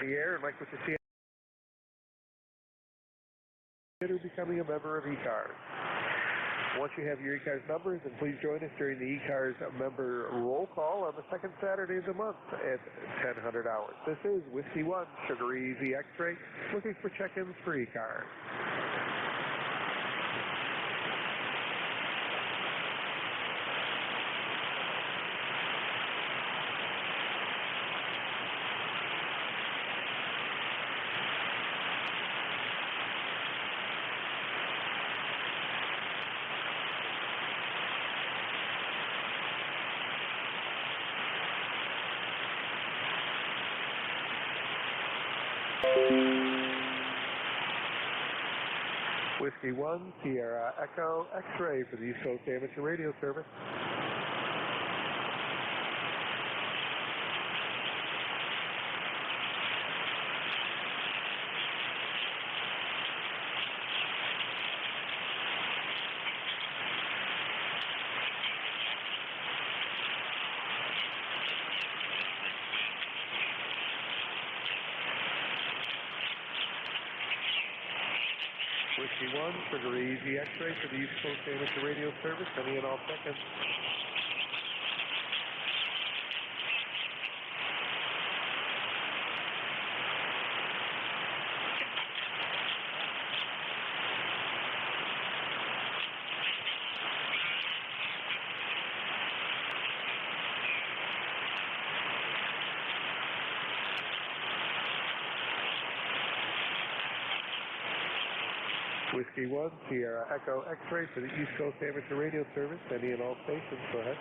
the air and like what you see, consider becoming a member of ECARS. Once you have your ECARS numbers, then please join us during the ECARS member roll call on the second Saturday of the month at 1000 hours. This is Whiskey 1, Sugar Easy X-Ray, looking for check-ins for ECARS. Whiskey 1, Sierra Echo X-Ray for the East Coast Amateur Radio Service. Whiskey 1, Sugar Easy X-Ray for the East Coast Amateur Radio Service, any and all seconds. Whiskey 1, Sierra Echo X-Ray for the East Coast Amateur Radio Service, any and all stations, go ahead.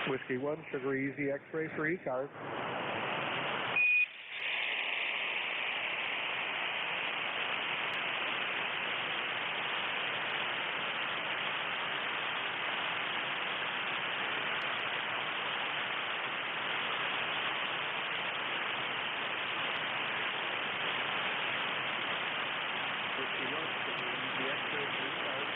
Whiskey 1, Sugar Easy X-Ray for ECARS. Whiskey 1, Sugar Easy X-Ray for ECARS.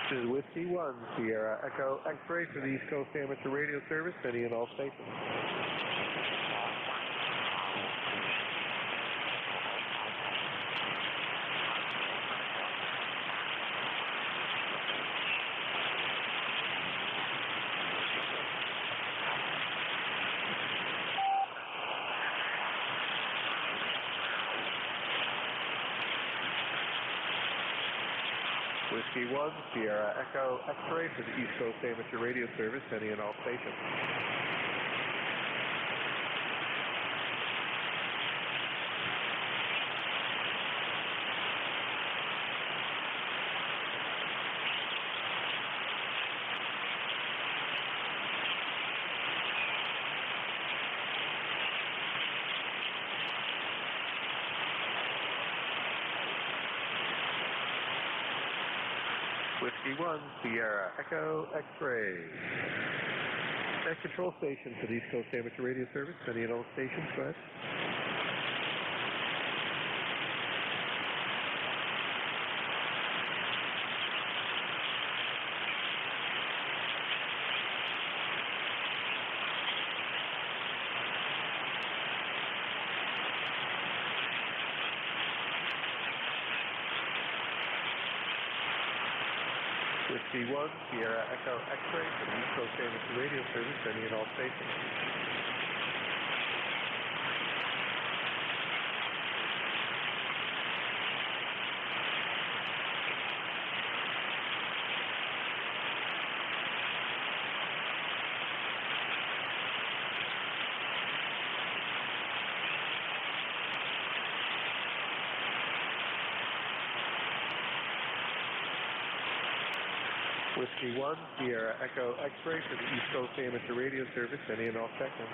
This is Whiskey 1, Sierra Echo X-Ray for the East Coast Amateur Radio Service, any and all stations. Whiskey 1, Sierra Echo X-Ray for the East Coast Amateur Radio Service, any and all stations. Whiskey 1, Sierra Echo X-Ray. At control station for the East Coast Amateur Radio Service, any and all stations, go ahead. Whiskey 1, Sierra Echo X-Ray for the East Coast Amateur Radio Service, any and all stations. Whiskey 1, Sierra Echo X-ray for the East Coast Amateur Radio Service, any and all check-in.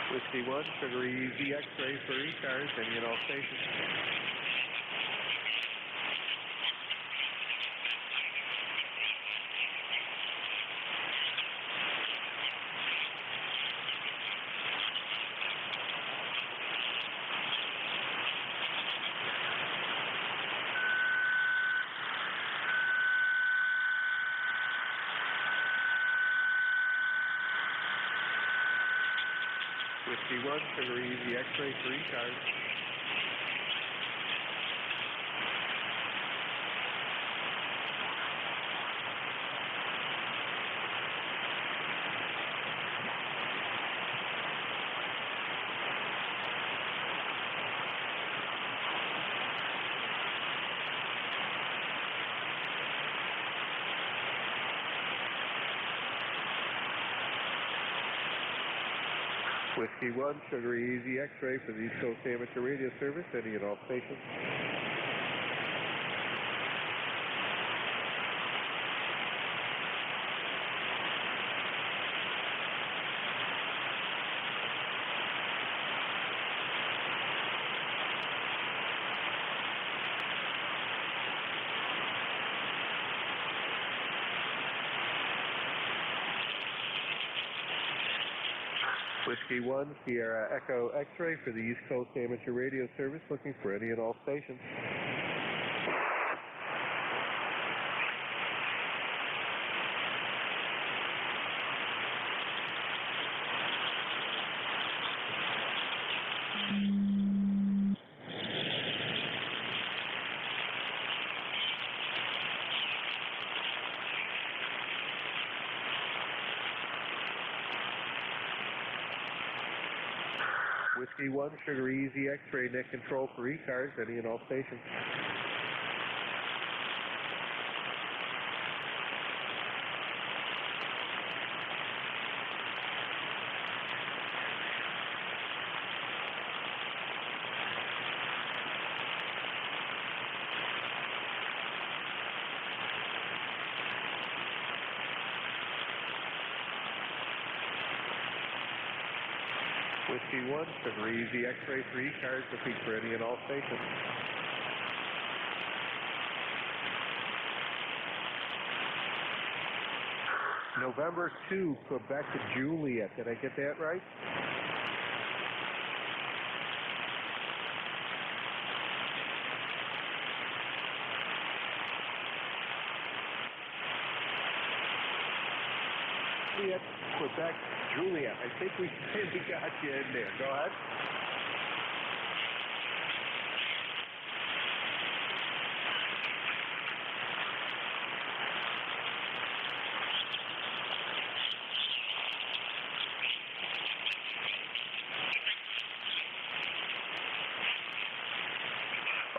Whiskey 1, Sugar Easy X-ray for ECARS, any and all stations. Whiskey 1, Sugar Easy X-ray for ECARS. Whiskey 1, Sugar Easy X-ray for the East Coast Amateur Radio Service, any and all stations. Whiskey 1, Sierra Echo X-ray for the East Coast Amateur Radio Service, looking for any and all stations. Whiskey 1, Sugar Easy X-ray net control for ECARS, any and all stations. Whiskey 1, Sugar Easy X-ray for ECARS, looking for any and all stations. November 2, Quebec to Juliet. Did I get that right? Juliet, Quebec, Juliet. I think we got you in there. Go ahead.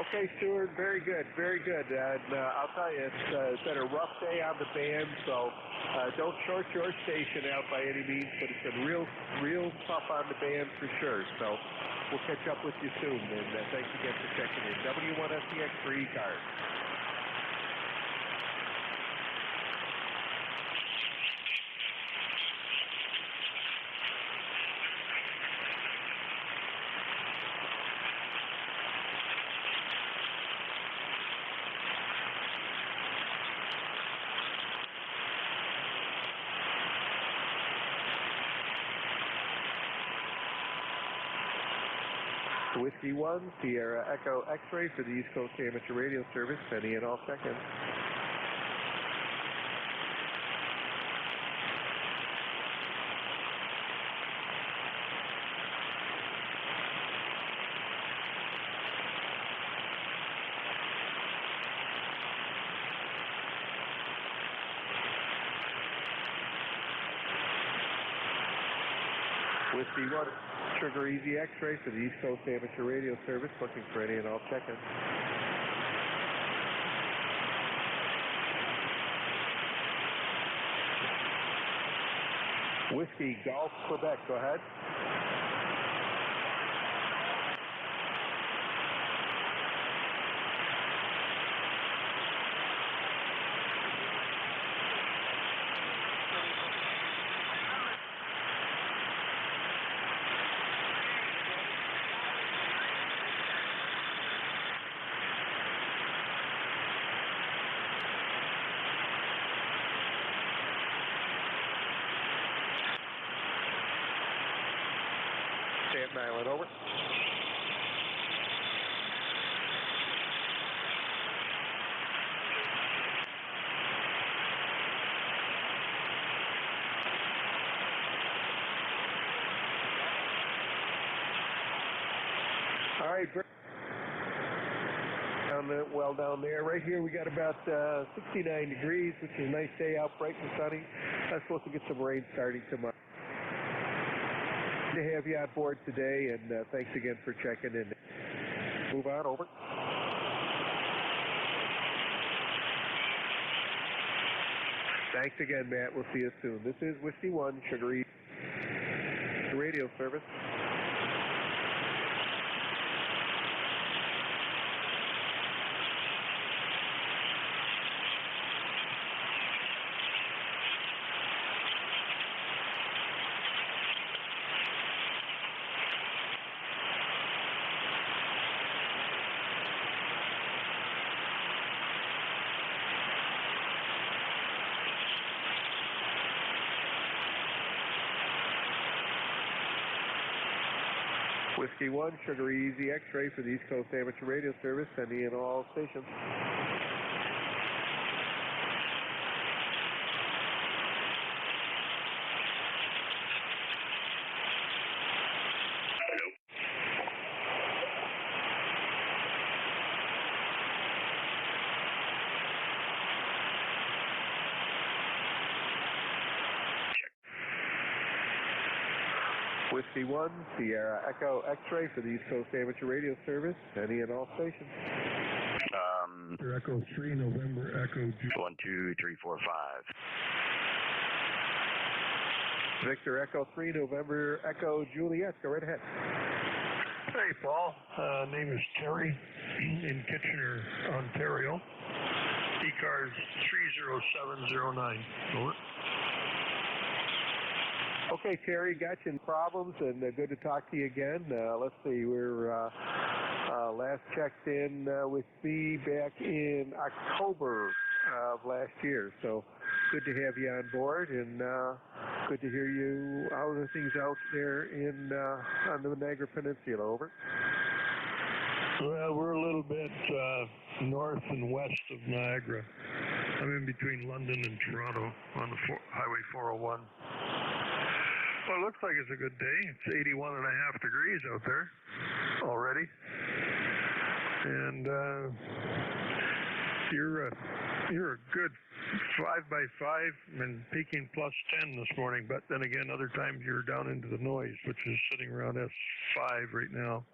Okay, Stuart, very good, very good. And I'll tell you, it's been a rough day on the band, so don't short your station out by any means, but it's been real tough on the band for sure. So we'll catch up with you soon, and thanks again for checking in. W1SCX for ECARS. Whiskey 1, Sierra Echo X-ray for the East Coast Amateur Radio Service, any and all check-ins. Whiskey 1, Sugar Easy X-Ray for the East Coast Amateur Radio Service, looking for any and all check-ins. Whiskey Golf Quebec, go ahead. Staten Island, over. All right, well down there. Right here we got about 69 degrees, which is a nice day out, bright and sunny. I'm supposed to get some rain starting tomorrow. To have you on board today, and thanks again for checking in. Move on, over. Thanks again, Matt. We'll see you soon. This is Whiskey 1, Sugar Easy Radio Service. Whiskey 1, Sugar Easy X-Ray for the East Coast Amateur Radio Service, sending in all stations. Whiskey 1, Sierra Echo X-Ray for the East Coast Amateur Radio Service, any and all stations. Echo 3, November, Echo 1, 2, 3, 4, 5. Victor Echo 3, November, Echo Juliet, go right ahead. Hey, Paul. Name is Terry in Kitchener, Ontario. ECARS 30709. Over. Okay, Terry, got you in problems, and good to talk to you again. Let's see, we're last checked in with me back in October of last year, so good to have you on board, and good to hear you, how are things out there in on the Niagara Peninsula, over. Well, we're a little bit north and west of Niagara. I'm in between London and Toronto on the Highway 401. Well, it looks like it's a good day. It's 81.5 degrees out there already. And you're a good 5x5 and peaking plus 10 this morning. But then again, other times you're down into the noise, which is sitting around S5 right now.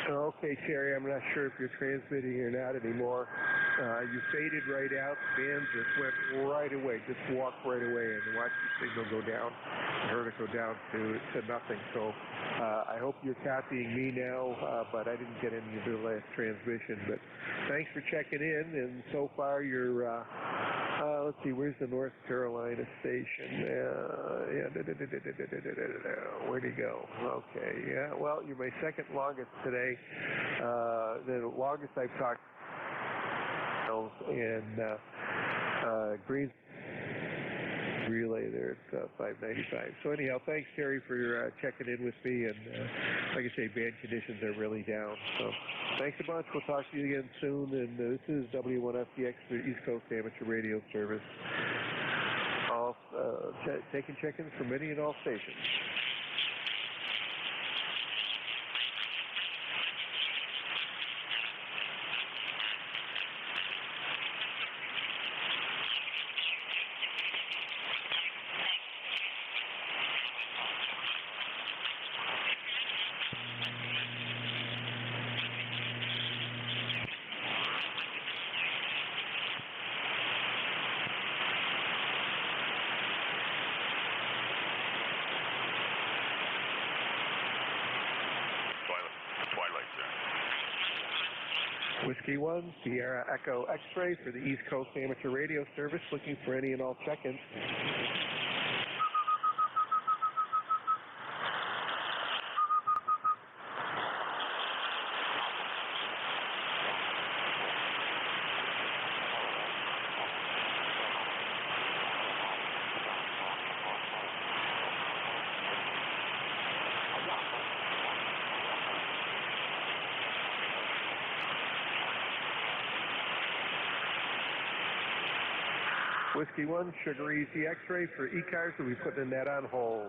Okay, Terry, I'm not sure if you're transmitting or not anymore. You faded right out. Band just went right away, just walked right away, and watched the signal go down. I heard it go down to nothing. So I hope you're copying me now, but I didn't get any of the last transmission. But thanks for checking in, and so far you're, let's see, where's the North Carolina station? Where'd he go? Okay, yeah, well, you're my second longest today. The longest I've talked and Green relay there at 595. So anyhow, thanks, Terry, for checking in with me. And like I say, band conditions are really down. So thanks a bunch. We'll talk to you again soon. And this is W1FDX, the East Coast Amateur Radio Service. All taking check-ins from any and all stations. Whiskey 1, Sierra Echo X-Ray for the East Coast Amateur Radio Service, looking for any and all check-ins. Whiskey 1, Sugar Easy X-Ray for ECARS, we'll be putting that on hold.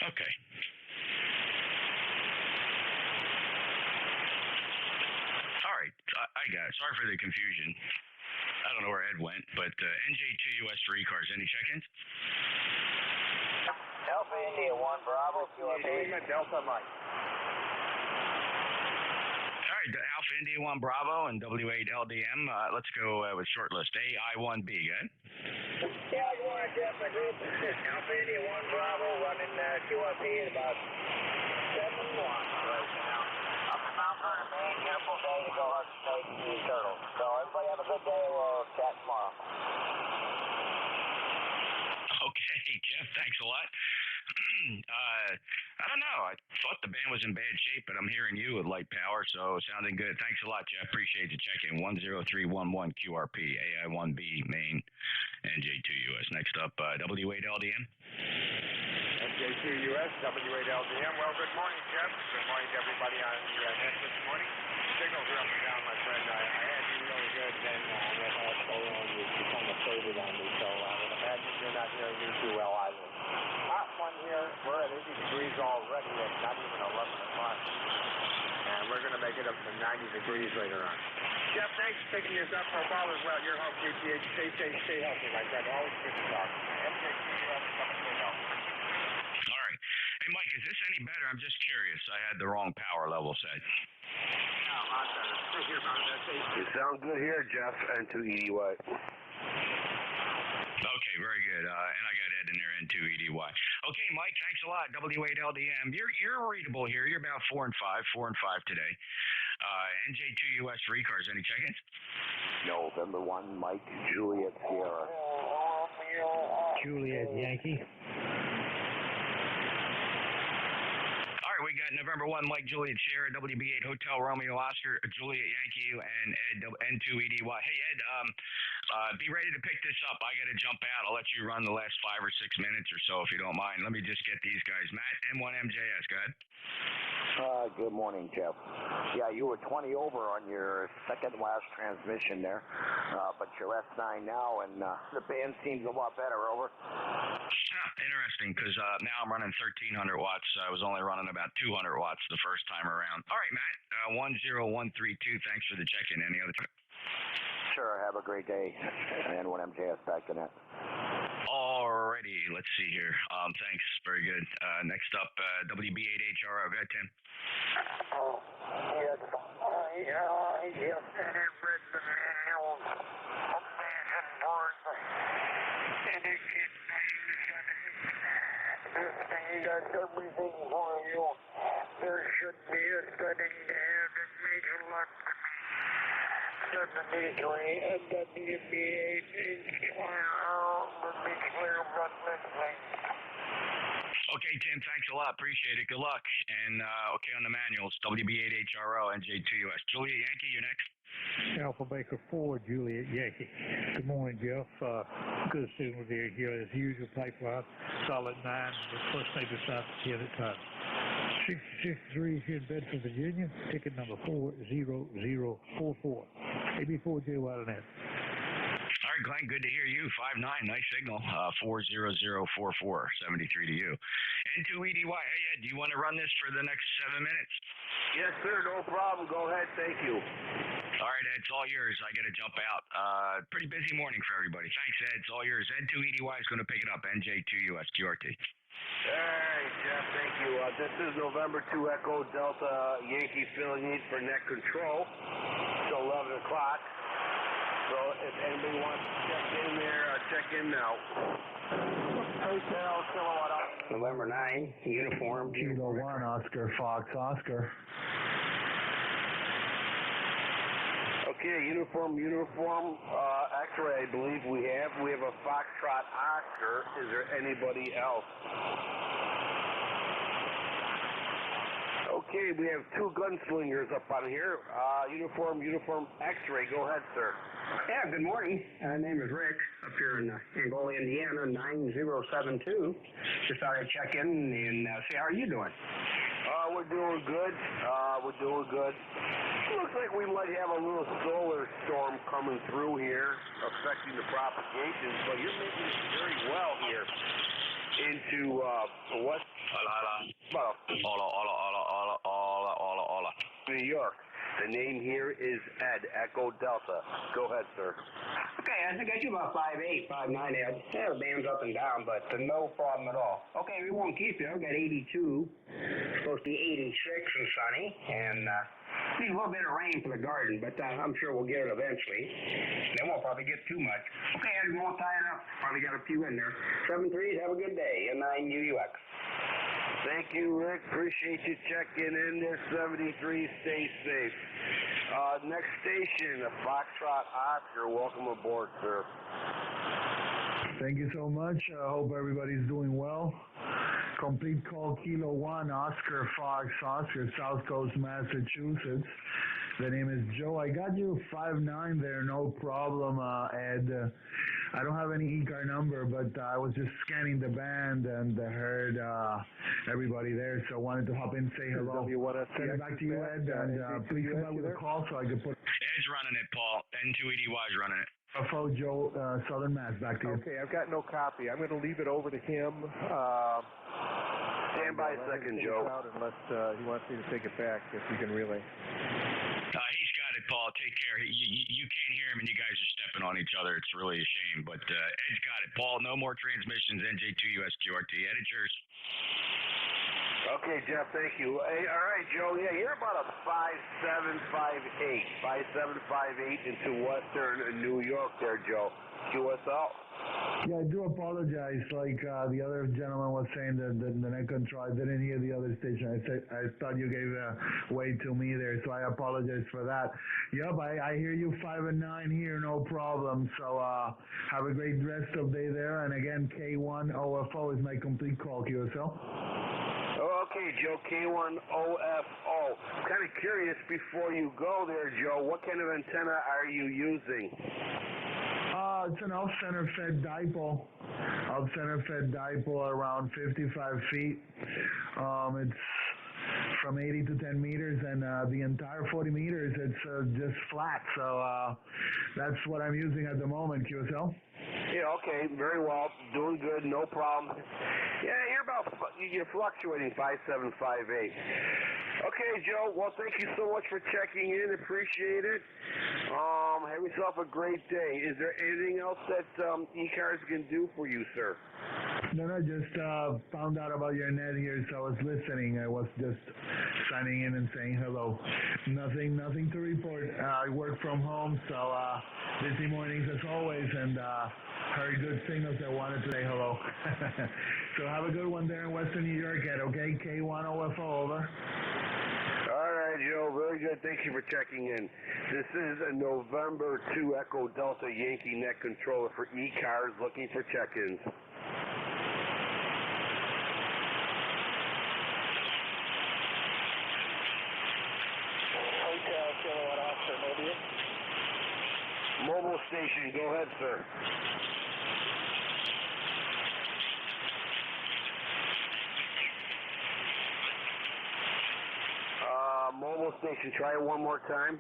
Okay. All right. I got it. Sorry for the confusion. I don't know where Ed went, but NJ2US for ECARS. Any check-ins? Alpha India 1 Bravo, QRP. Delta Mike. All right. Alpha India 1 Bravo and W8 LDM. Let's go with short list. AI1B, good? Yeah, I want to check my group. Alpha India 1 Bravo running QRP at about 7-1 right now. Up in Mount Vernon, Maine. Beautiful day to go hunt snakes and sea turtles. So everybody have a good day. We'll chat tomorrow. Okay, Jeff, thanks a lot. I don't know. I thought the band was in bad shape, but I'm hearing you with light power, so sounding good. Thanks a lot, Jeff. Appreciate the check-in. 10311 QRP, AI1B, Maine, NJ2US. Next up, W8 LDM. NJ2US, W8LDM. Well, good morning, Jeff. Good morning to everybody on the net this morning. Signals are up and down, my friend. I had you really good, then with that phone, you kind of faded on me, so I would imagine you're not hearing me too well either. Hot one here. We're at 80 degrees already at not even 11 o'clock. And we're going to make it up to 90 degrees later on. Jeff, thanks for picking us up for a ball as well. Your host, KTH. Stay safe, stay healthy, my friend. Always good to talk. NJ2US, W8L. All right. Hey, Mike, is this any better? I'm just curious. I had the wrong power level set. You sound good here, Jeff, N2EDY. Okay, very good. And I got Ed in there, N2EDY. Okay, Mike, thanks a lot. W8LDM. You're readable here. You're about 4 and 5 today. NJ2US for ECARS. Any check-ins? November 1, Mike, Juliet, Sierra. Juliet Yankee. All right, we got November 1, Mike Juliet Sierra, WB8 Hotel Romeo Oscar, Juliet Yankee, and Ed N2EDY. Hey, Ed, be ready to pick this up. I got to jump out. I'll let you run the last 5 or 6 minutes or so if you don't mind. Let me just get these guys. Matt, M1MJS, go ahead. Good morning, Jeff. Yeah, you were 20 over on your second last transmission there, but you're S9 now, and the band seems a lot better. Over. Interesting, because now I'm running 1,300 watts. I was only running about 200 watts the first time around. All right, Matt, 10132. Thanks for the check-in. Any other? Sure. Have a great day. And when MJS back in it. Alrighty, let's see here. Thanks, very good. Next up, WB8HRO. Go ahead, Tim. Oh, yes. I have read the manuals of Vision Boards. And it can this thing does everything for you. There should be a setting there that makes a lot to me. 73 and WB8 would be clear but listening. Okay, Tim, thanks a lot. Appreciate it. Good luck. And okay on the manuals, WB8HRO, NJ2US. Juliet Yankee, you're next. Alpha Baker 4, Juliet Yankee. Good morning, Jeff. Good seeing with you here as usual. Pipeline, solid 9, the first name is south 10 at time. 663 here in Bedford, Virginia. Ticket number 40044. AB4J Wildnet. All right, Glenn, good to hear you. 5'9", nice signal. 40044, 73 to you. N2EDY, hey, Ed, do you want to run this for the next 7 minutes? Yes, sir. No problem. Go ahead. Thank you. All right, Ed, it's all yours. I got to jump out. Pretty busy morning for everybody. Thanks, Ed. It's all yours. N2EDY is going to pick it up. NJ2US QRT. All right, Jeff. Thank you. This is November 2 Echo Delta Yankee filling in for net control. It's 11 o'clock. So if anybody wants to check in there, check in now. Hotel Silhouette. November 9, uniform. Kilo 1, Oscar, Fox, Oscar. Okay, uniform, X-ray, I believe we have. We have a Foxtrot Oscar. Is there anybody else? Okay, we have 2 gunslingers up on here. Uniform, X-ray. Go ahead, sir. Yeah, good morning. My name is Rick, up here in Angola, Indiana, 9072. Just thought I'd check in and see how are you doing. We're doing good. Looks like we might have a little solar storm coming through here, affecting the propagation, but you're making it very well here into what? New York. The name here is Ed, Echo Delta. Go ahead, sir. Okay, I think I do about 5'8", 5'9", Ed. Yeah, the band's up and down, but no problem at all. Okay, we won't keep you. I've got 82. Supposed to be 86 and sunny, and need a little bit of rain for the garden, but I'm sure we'll get it eventually. They won't probably get too much. Okay, Ed, we won't tie it up. Probably got a few in there. 7-3, have a good day. N9UUX. Thank you, Rick. Appreciate you checking in there. 73, stay safe. Next station, the Foxtrot Oscar. Welcome aboard, sir. Thank you so much. I hope everybody's doing well. Complete call Kilo 1, Oscar, Fox, Oscar, South Coast, Massachusetts. The name is Joe. I got you 5'9" there, no problem, Ed. I don't have any ECAR number, but I was just scanning the band and heard everybody there, so I wanted to hop in and say hello. Send it back to you, Ed, and please come back with a call so I can put... Ed's running it, Paul. N2EDY's running it. Joe, Southern Mass, back to you. Okay, I've got no copy. I'm going to leave it over to him. Stand by a second, Joe. Unless he wants me to take it back, if you can relay. He's got it, Paul. Take care. You can't hear him, and you guys are stepping on each other. It's really a shame, but Ed's got it. Paul, no more transmissions. NJ2US QRT. Ed, it's yours. Okay, Jeff, thank you. Hey, all right, Joe. Yeah, you're about a 5'7", 5'8", 5'7", 5'8" into Western New York there, Joe. QSL. Yeah, I do apologize. Like the other gentleman was saying that the net control, I didn't hear the other station. I thought you gave way to me there, so I apologize for that. Yep, I hear you 5 and 9 here, no problem. So have a great rest of day there. And again, K1 OFO is my complete call, QSL. Okay, Joe, K1OFO. Kind of curious before you go there, Joe, what kind of antenna are you using? It's an off-center fed dipole. Off-center fed dipole around 55 feet. It's from 80 to 10 meters, and the entire 40 meters, it's just flat. So that's what I'm using at the moment, QSL. Yeah, okay, very well. Doing good, no problem. Yeah, you're fluctuating 5758. Okay, Joe, well, thank you so much for checking in. Appreciate it. Have yourself a great day. Is there anything else that ECARS can do for you, sir? No, just found out about your net here, so I was listening. I was just signing in and saying hello. Nothing to report. I work from home, so busy mornings as always, and heard good signals. I wanted to say hello. So have a good one there in Western New York, Ed, okay? K1OFO, over. All right, Joe, very good. Thank you for checking in. This is a November 2 Echo Delta Yankee net controller for ECARS looking for check-ins. Hotel Kilowatt Oscar Mobile. Mobile station, go ahead, sir. Mobile station, try it one more time.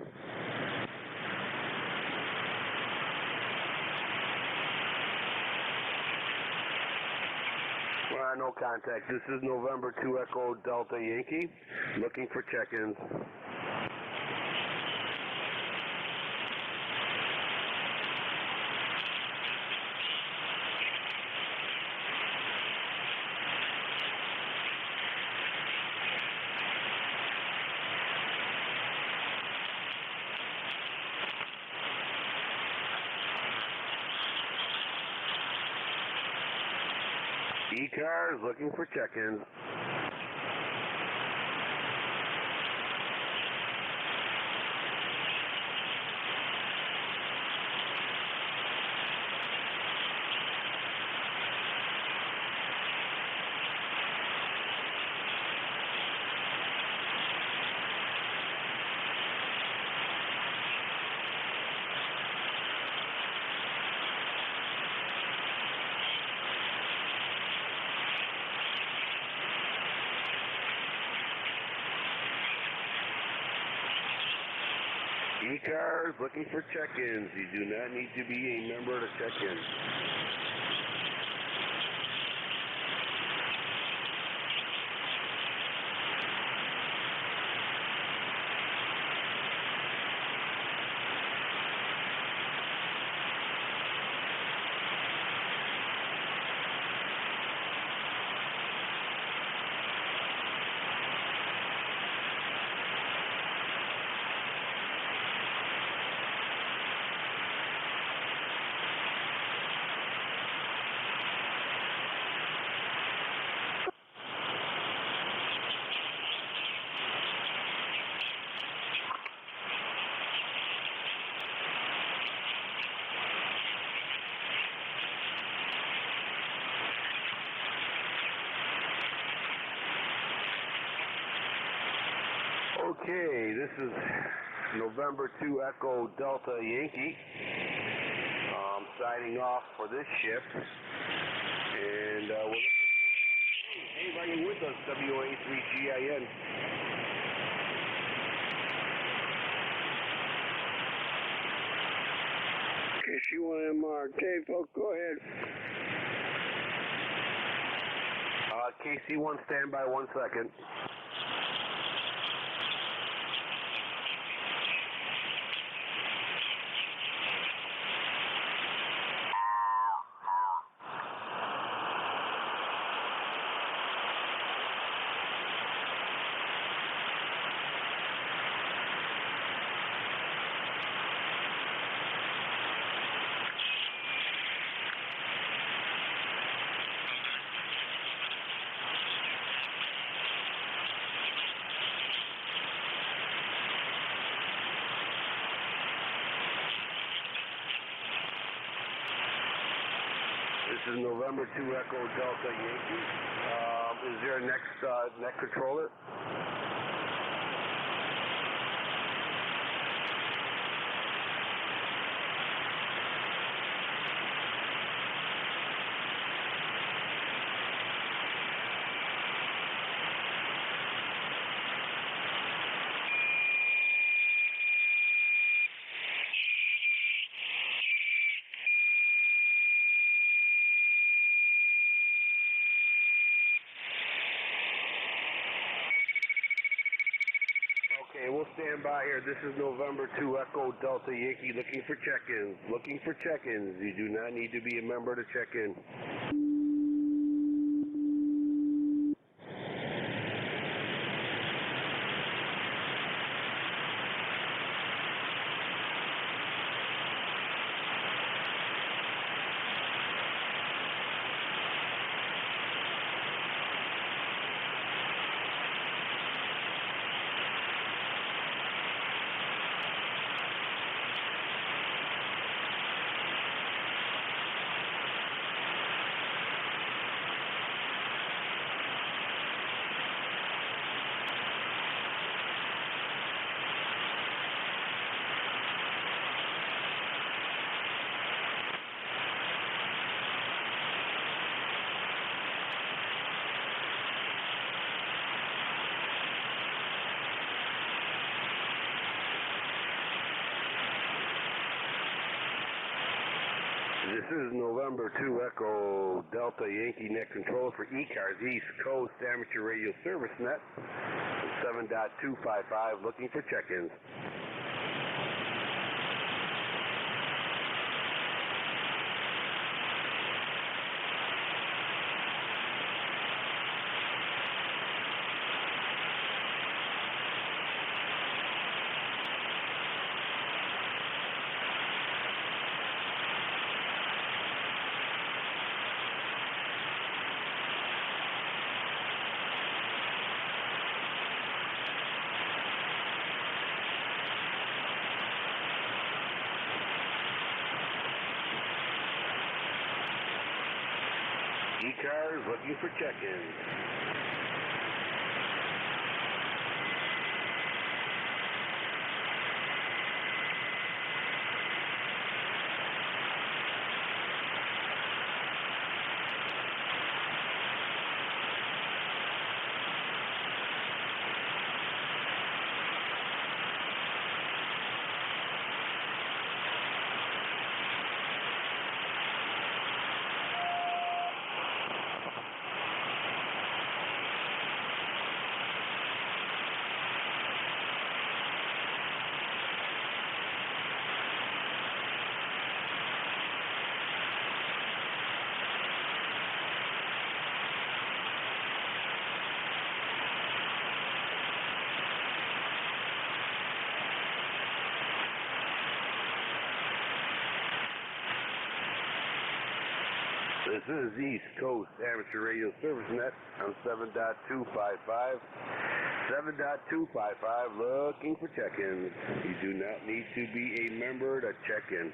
No contact. This is November 2 Echo Delta Yankee, looking for check-ins. ECARS looking for check-ins. ECARS looking for check-ins. You do not need to be a member to check in. Okay, this is November 2 Echo Delta Yankee. Signing off for this shift. And we're looking for anybody with us, WA3GIN. KC1MR. Okay, folks, go ahead. KC1, stand by 1 second. This is November 2 Echo Delta Yankee. Is there a neck controller? Okay, we'll stand by here. This is November 2 Echo Delta Yankee looking for check-ins. Looking for check-ins. You do not need to be a member to check in. This is November 2 Echo Delta Yankee Net Control for ECARS East Coast Amateur Radio Service Net 7.255 looking for check-ins. ECARS looking for check-ins. This is East Coast Amateur Radio Service Net on 7.255. 7.255 looking for check-ins. You do not need to be a member to check in.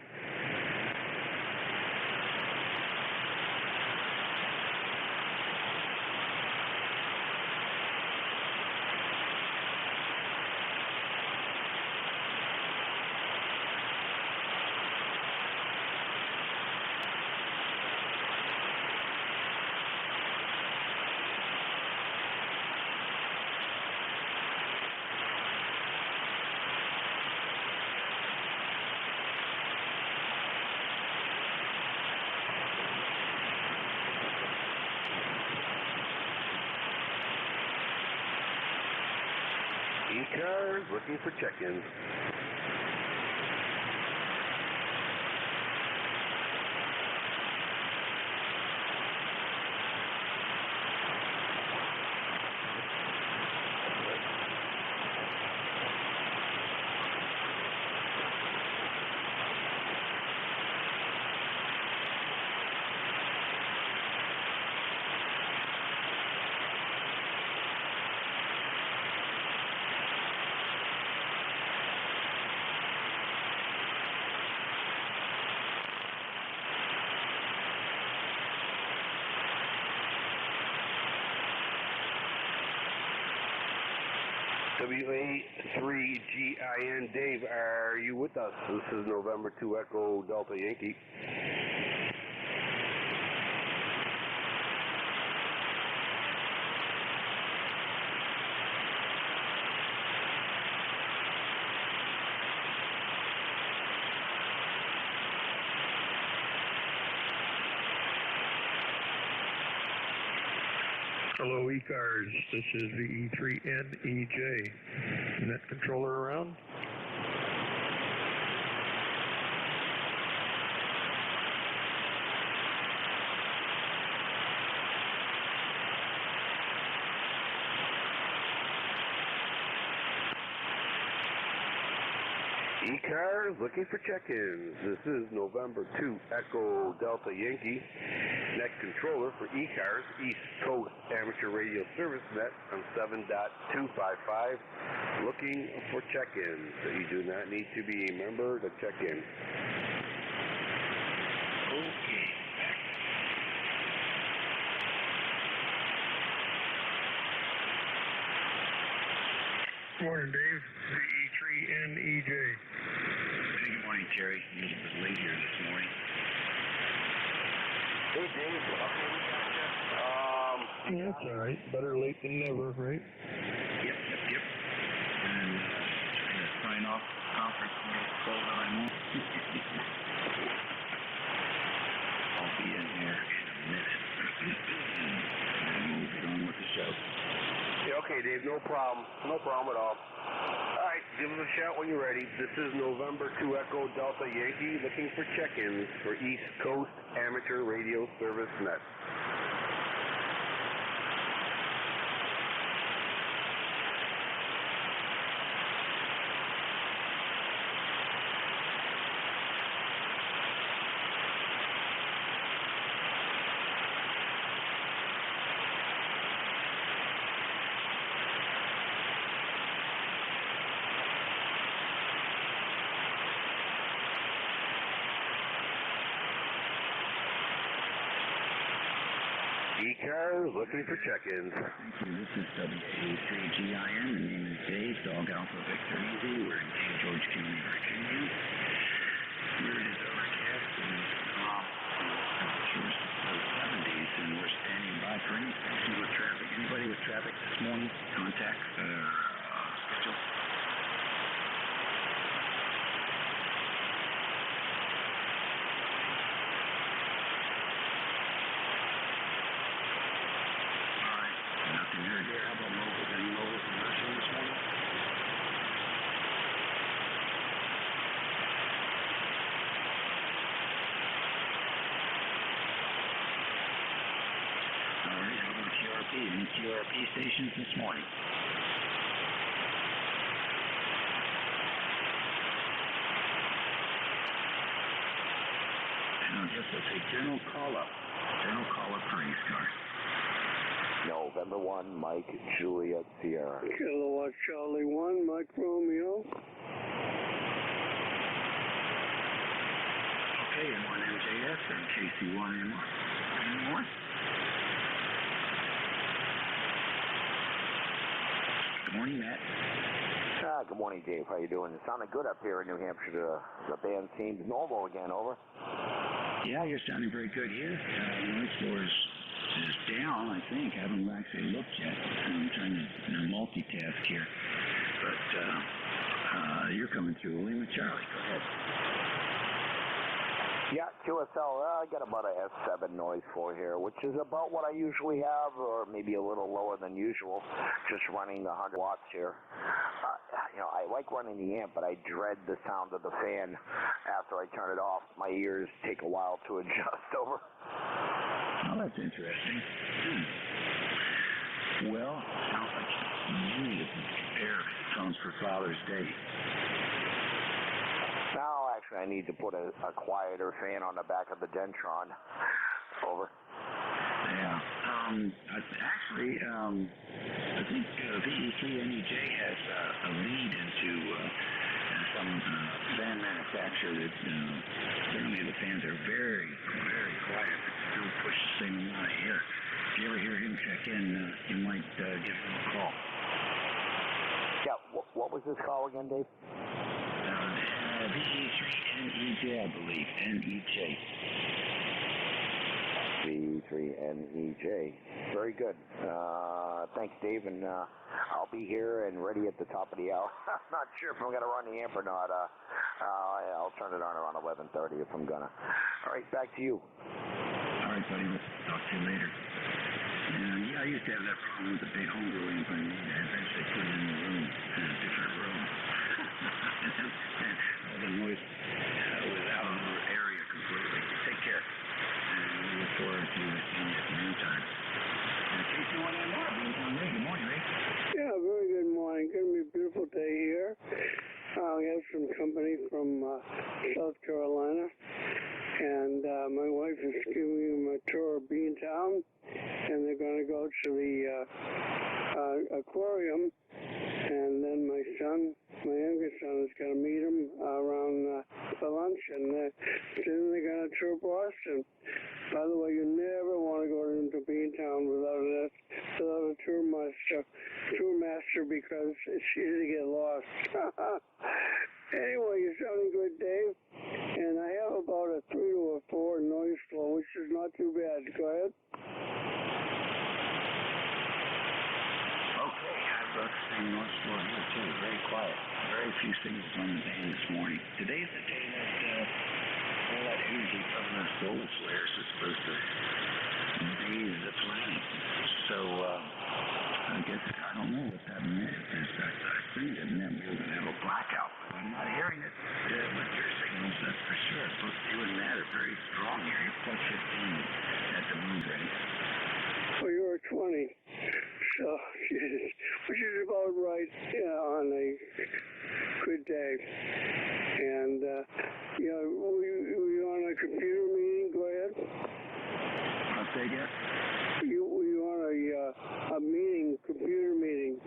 ECARS looking for check-ins. WA3GIN. Dave, are you with us? This is November 2 Echo Delta Yankee. Hello, ECARS. This is the E3NEJ. Net controller around? ECARS looking for check-ins. This is November 2 Echo Delta Yankee. Net controller for ECARS, East Coast Amateur Radio Service Net on 7.255. Looking for check-ins. You do not need to be a member to check in. Okay. Morning, Dave. The E3NEJ. Hey, good morning, Terry. A little bit late here this morning. Hey, Dave. Okay, we got you. That's all right. Better late than never, right? Yep. And trying to sign off conference call that I'm on. I'll be in here in a minute. And we'll get on with the show. Yeah, okay, Dave. No problem. No problem at all. All right, give us a shout when you're ready. This is November 2 Echo Delta Yankee looking for check-ins for East Coast Amateur Radio Service Net. ECARS looking for check-ins. Thank you. This is WA3GIN. The name is Dave, Dog Alpha Victor Easy. We're in King George County, Virginia. Here it is overcast and temperatures of 70s, and we're standing by for any persons with traffic. Anybody with traffic this morning? Contacts that are scheduled? Here, how about locals? Any local commercial this morning? All right, how about QRP? Any QRP stations this morning? And I guess that's a general call-up. General call-up for ECARS. November 1, Mike, Juliet, Sierra. Kilowatt Charlie 1, Mike Romeo. Okay, M1 NJS and KC1MR. Any more? Good morning, Matt. Good morning, Dave. How you doing? It sounded good up here in New Hampshire. The band seems normal again, over. Yeah, you're sounding very good here. Noise floor is down, I think. I haven't actually looked yet. I'm trying to multitask here. But you're coming through. Lima Charlie, go ahead. Yeah, QSL, I got about a S7 noise floor here, which is about what I usually have, or maybe a little lower than usual, just running the 100 watts here. I like running the amp, but I dread the sound of the fan after I turn it off. My ears take a while to adjust over. Oh, that's interesting. Well, sounds like you need to prepare phones for Father's Day. No, actually, I need to put a quieter fan on the back of the Dentron. Over. Yeah. Actually, I think VE3NEJ has a lead into some fan manufacturer that certainly the fans are very, very quiet, but still push the same amount of air. If you ever hear him check in, you might give him a call. Yep. was this call again, Dave? VE3NEJ, I believe. NEJ. V3NEJ. Very good. Thanks, Dave, and I'll be here and ready at the top of the hour. I'm not sure if I'm going to run the amp or not. I'll turn it on around 11:30 if I'm going to. All right, back to you. All right, buddy. We'll talk to you later. Yeah, I used to have that problem with the big homebrew amp. I eventually put it in the room, in a different room. And all the noise was out of the area completely. Take care. And we look forward to seeing you at the noontime. Casey, good morning, Ray. Yeah, very good morning. Going to be a beautiful day here. We have some company from South Carolina, and my wife is giving them a tour of Beantown, and they're going to go to the aquarium, and then my youngest son, is going to meet him around for lunch, and then they're going to tour Boston. By the way, you never want to go into Beantown without a tour master because it's easy to get lost. Anyway, you're sounding good, Dave. And I have about a 3 to a 4 noise floor, which is not too bad. Go ahead. Okay, I've got the same noise floor here too. Very quiet. Very few signals on the band this morning. Today's the day that all that energy from the solar flares is supposed to bathe the planet. So, I guess, I don't know what that meant. I assumed it meant we were going to have a blackout. But I'm not hearing it with your signals, that's for sure. Both you and Matt are very strong here. You're plus 15 at the moon, Ray. Well, you're 20. So, which is about right on a good day. And, we on a computer meeting? Go ahead. I'll say again. We on a meeting, computer meeting.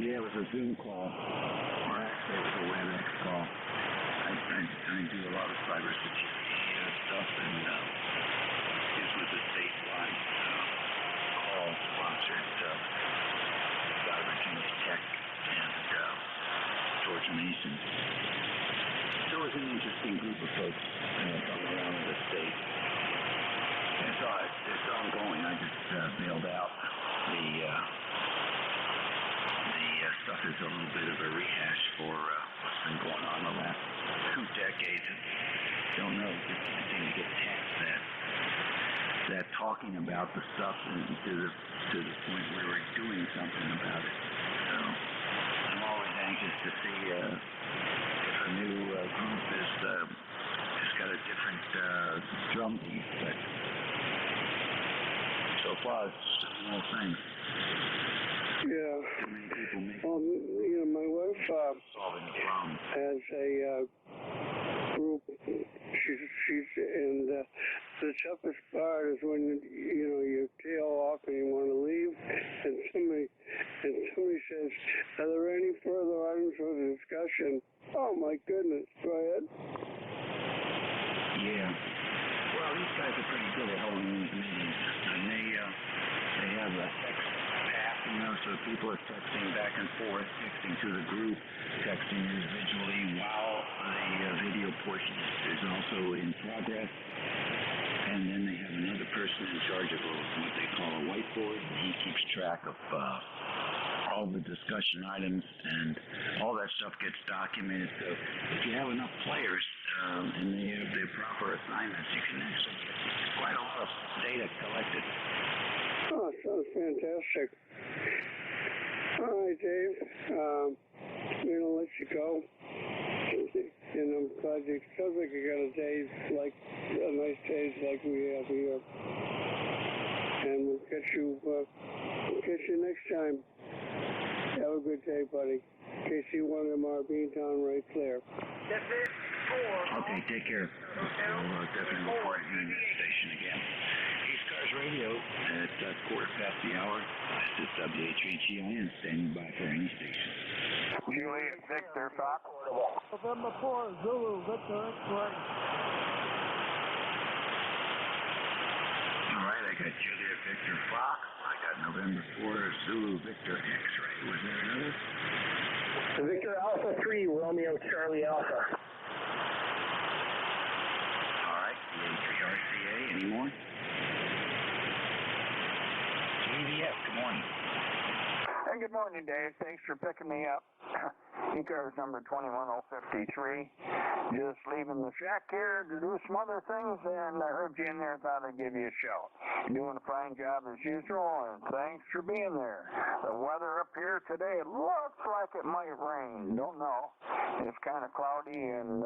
Yeah, it was a Zoom call. Or actually, it was a WebEx call. I do a lot of cybersecurity stuff, and this was a statewide call sponsored by Virginia Tech and Georgia Mason. So it was an interesting group of folks from around the state. It's ongoing. I just bailed out. The stuff is a little bit of a rehash for what's been going on the last 2 decades. Don't know. Just can't seem to get past that talking about the stuff to the point where we're doing something about it. So I'm always anxious to see if a new group is got a different drum beat, but so far it's the same old thing. Yeah. Too many people make my wife solving the problem. has a group. She's and the toughest part is when you tail off and you want to leave, and somebody says, "Are there any further items for the discussion?" Oh my goodness! Go ahead. Yeah. Well, these guys are pretty good at holding these meetings, and they have a text path, so people are texting back and forth, texting to the group, texting individually while the video portion is also in progress. And then they have another person in charge of what they call a whiteboard, and he keeps track of all the discussion items, and all that stuff gets documented. So if you have enough players and they have their proper assignments, you can actually get quite a lot of data collected. Oh, sounds fantastic. All right, Dave. I'm going to let you go. And I'm glad it sounds like you got a nice days like we have here. And we'll catch you next time. Have a good day, buddy. KC1MR Beantown, right clear. That's it. Okay, take care. We'll definitely report you in your station again. ECARS Radio at 1/4 past the hour. This is WH3GIN standing by for any station. Juliet Victor, Fox. November 4, Zulu, Victor X-Ray. All right, I got Juliet Victor Fox. I got November 4, Zulu Victor X-Ray. Was there another? Victor Alpha 3, Romeo Charlie Alpha. All right, EA3RCA, any more? JVF, good morning. Hey, good morning, Dave. Thanks for picking me up. ECARS number 21053. Just leaving the shack here to do some other things, and I heard you in there, thought I'd give you a shout. You're doing a fine job as usual, and thanks for being there. The weather up here today, it looks like it might rain. Don't know. It's kind of cloudy and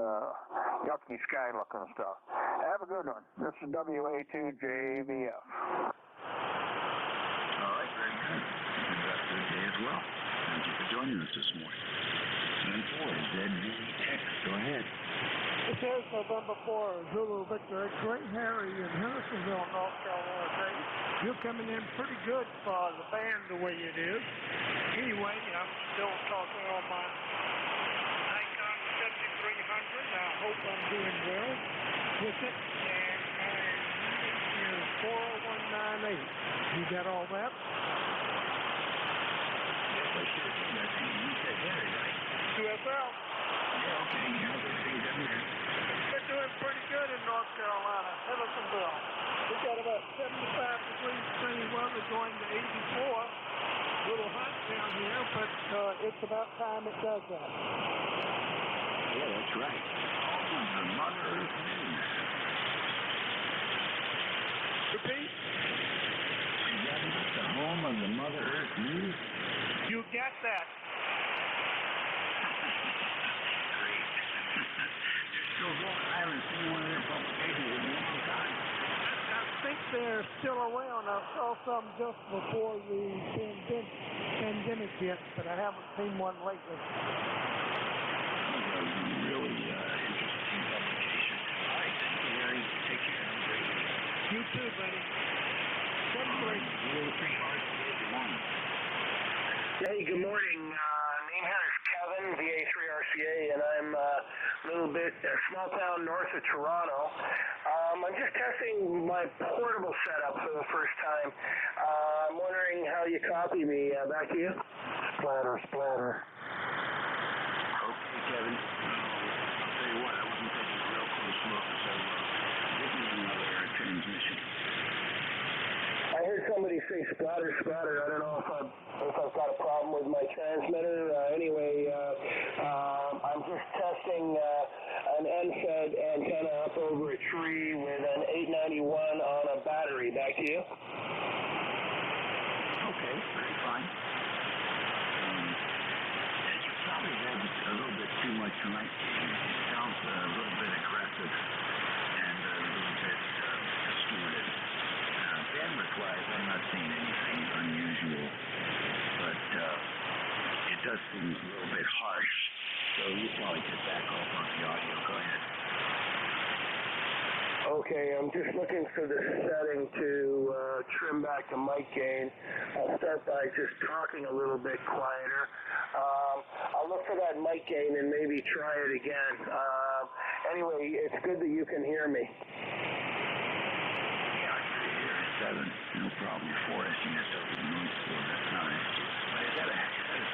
yucky sky looking stuff. Have a good one. This is WA2JVF. All right, very good. Have a good day as well. Thank you for joining us this morning. And 4, ZVX, go ahead. This is November 4, Zulu Victor X-Ray, Harry in Hendersonville, North Carolina. Hey, you're coming in pretty good for the band the way it is. Anyway, I'm still talking on my Nikon 7300. I hope I'm doing well with it. And my unit is 40198. You got all that? Yes, I should. You said Harry, right? QSL. Yeah, okay. How's everything down there? We're doing pretty good in North Carolina, Hendersonville. We've got about 75 degrees sunny weather going to 84. A little hot down here, but it's about time it does that. Yeah, that's right. Oh, the Mother Earth News. Repeat? Is that not the home of the Mother Earth News? You got that. Great. They're still going. I haven't seen one of their publications in a long time. I think they're still around. I saw some just before the pandemic hit, but I haven't seen one lately. That was a really interesting publication. All right, thank you, Harry. Take care. Have a great day. You too, buddy. 03RCA1. Hey, good morning. Name here is Kevin, VA3RCA, and I'm a little bit small town north of Toronto. I'm just testing my portable setup for the first time. I'm wondering how you copy me. Back to you. Splatter. Okay, Kevin. I'll tell you what, I wasn't taking a real close look, so give me another transmission. I heard somebody say splatter. I don't know if I've got a problem with my transmitter. Anyway, I'm just testing an end-fed antenna up over a tree with an 891 on a battery. Back to you. Okay, very fine. You probably had a little bit too much light. It sounds a little bit aggressive and a little bit distorted. Bandwidth-wise, I'm not seeing anything unusual, but it does seem a little bit harsh. So you probably could back off on the audio. Go ahead. Okay, I'm just looking for the setting to trim back the mic gain. I'll start by just talking a little bit quieter. I'll look for that mic gain and maybe try it again. Anyway, it's good that you can hear me. Yeah, you're at 7. No problem. 4 SGSL to the noise floor. That's not an issue. But is that a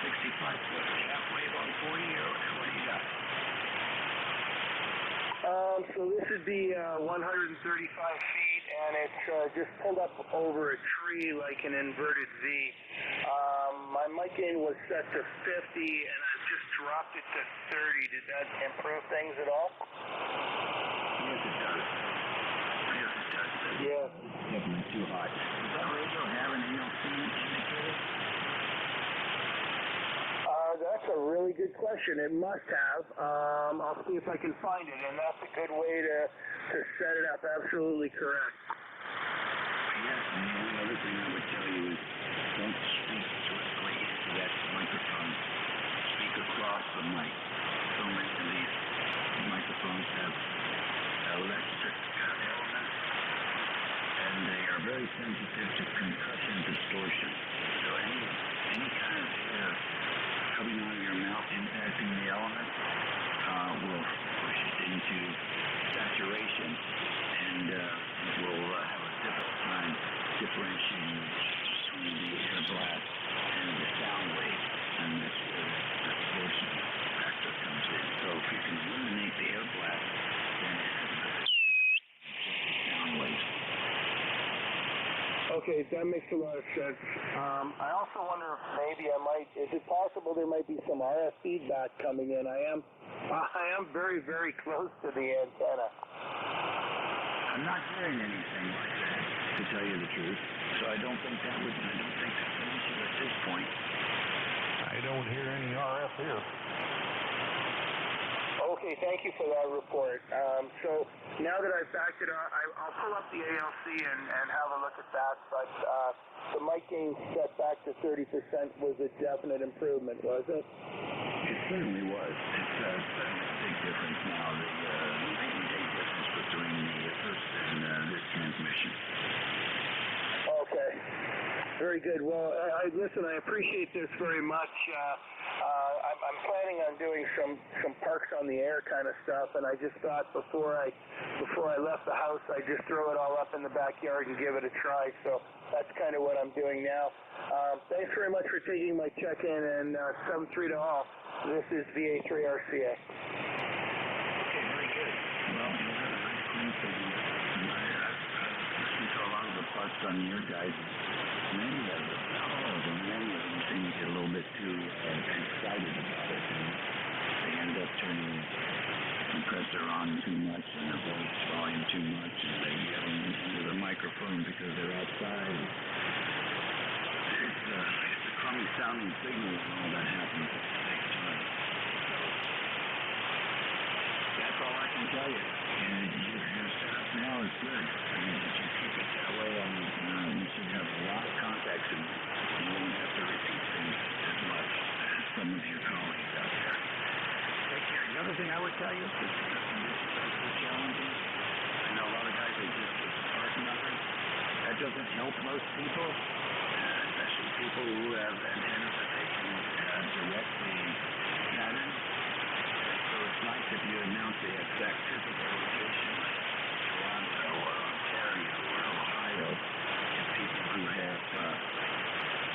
65-foot gap wave on 40 or what do you got? So this would be 135 feet, and it's just pulled up over a tree like an inverted V. My mic gain was set to 50, and I've just dropped it to 30. Did that improve things at all? Yes, it does. Yeah. Definitely too hot. Does that radio have an ALC indicator? That's a really good question. It must have. I'll see if I can find it, and that's a good way to set it up. Absolutely correct. Yes, and the only other thing I would tell you is don't speak directly into that microphone. Speak across the mic. So many of these microphones have electric elements, and they are very sensitive to concussion distortion. So any kind of air coming out of your mouth impacting the element will push it into saturation, and it will have a difficult time differentiating between the air blast and the sound wave, and that's where the distortion Okay, that makes a lot of sense. I also wonder if maybe is it possible there might be some RF feedback coming in? I am very, very close to the antenna. I'm not hearing anything like that, to tell you the truth. So I don't think that's an issue at this point. I don't hear any RF here. Okay, thank you for that report. So now that I've backed it up, I'll pull up the ALC and have a look at that. But the mic gain set back to 30% was a definite improvement, was it? It certainly was. It's certainly a big difference now. The night and day difference between the first and this transmission. Okay. Very good. Well, listen, I appreciate this very much. I'm planning on doing some parks on the air kind of stuff, and I just thought before I left the house, I'd just throw it all up in the backyard and give it a try. So that's kind of what I'm doing now. Thanks very much for taking my check-in, and 7-3 to all. This is VA3RCA. Okay, very good. Well, you have a nice clean signal. To a lot of the parts on your guys, many of them seem to get a little bit too excited about it, and they end up turning the compressor on too much and the voice volume too much, and they yell into the microphone because they're outside. It's a crummy sounding signal when all that happens at the same time. So that's all I can tell you. And your setup now is good. I mean, if you keep it that way, you should have a lot of contacts, and you won't have to repeat things as much as some of your colleagues out there. Take care. The other thing I would tell you is that this is so challenging. I know a lot of guys are just with the park numbers. That doesn't help most people, especially people who have antennas that they can directly pattern. So it's nice if you announce the exact physical location, like Toronto or Ontario or Ohio, give people who have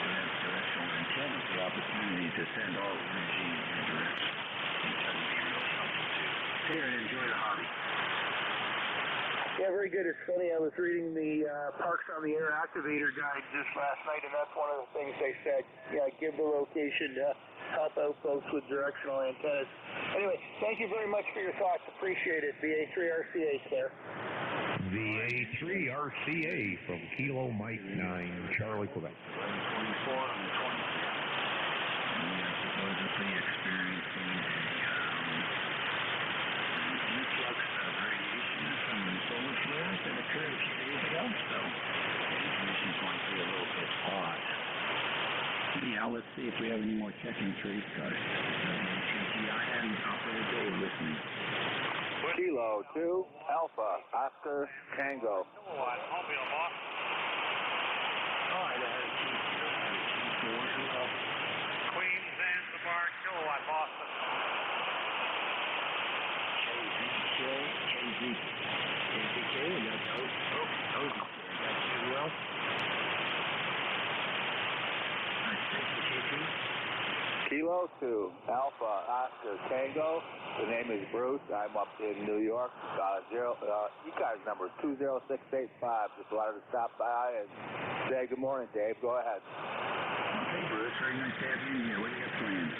directional antennas the opportunity to send all energy in your direction. It can be really helpful too. Here, enjoy the hobby. Yeah, very good. It's funny, I was reading the Parks on the Air Activator Guide just last night, and that's one of the things they said. Yeah, give the location to help out folks with directional antennas. Anyway, thank you very much for your thoughts. Appreciate it. VA3RCA, sir. VA3RCA from Kilo Mike 9, Charlie, Quebec. 1124 on the 20th. We are supposedly experiencing an influx of radiation from solar flares that occurred a few days ago, so transmissions might be a little bit odd. Anyhow, let's see if we have any more checking trace cards. WTTI and Operator Dave with me. Kilo 2, Alpha, Oscar, Tango. Mobile, boss. All right, I had a Q4. Queens, Zanzibar, kilowatt, Boston. KZK, we got those. Oh, those. I got you as well. Kilo 2, Alpha, Oscar, Tango. The name is Bruce. I'm up in New York. ECARS number 20685. Just wanted to stop by and say good morning, Dave. Go ahead. Okay, Bruce. Very nice to have you in here. What do you got planned?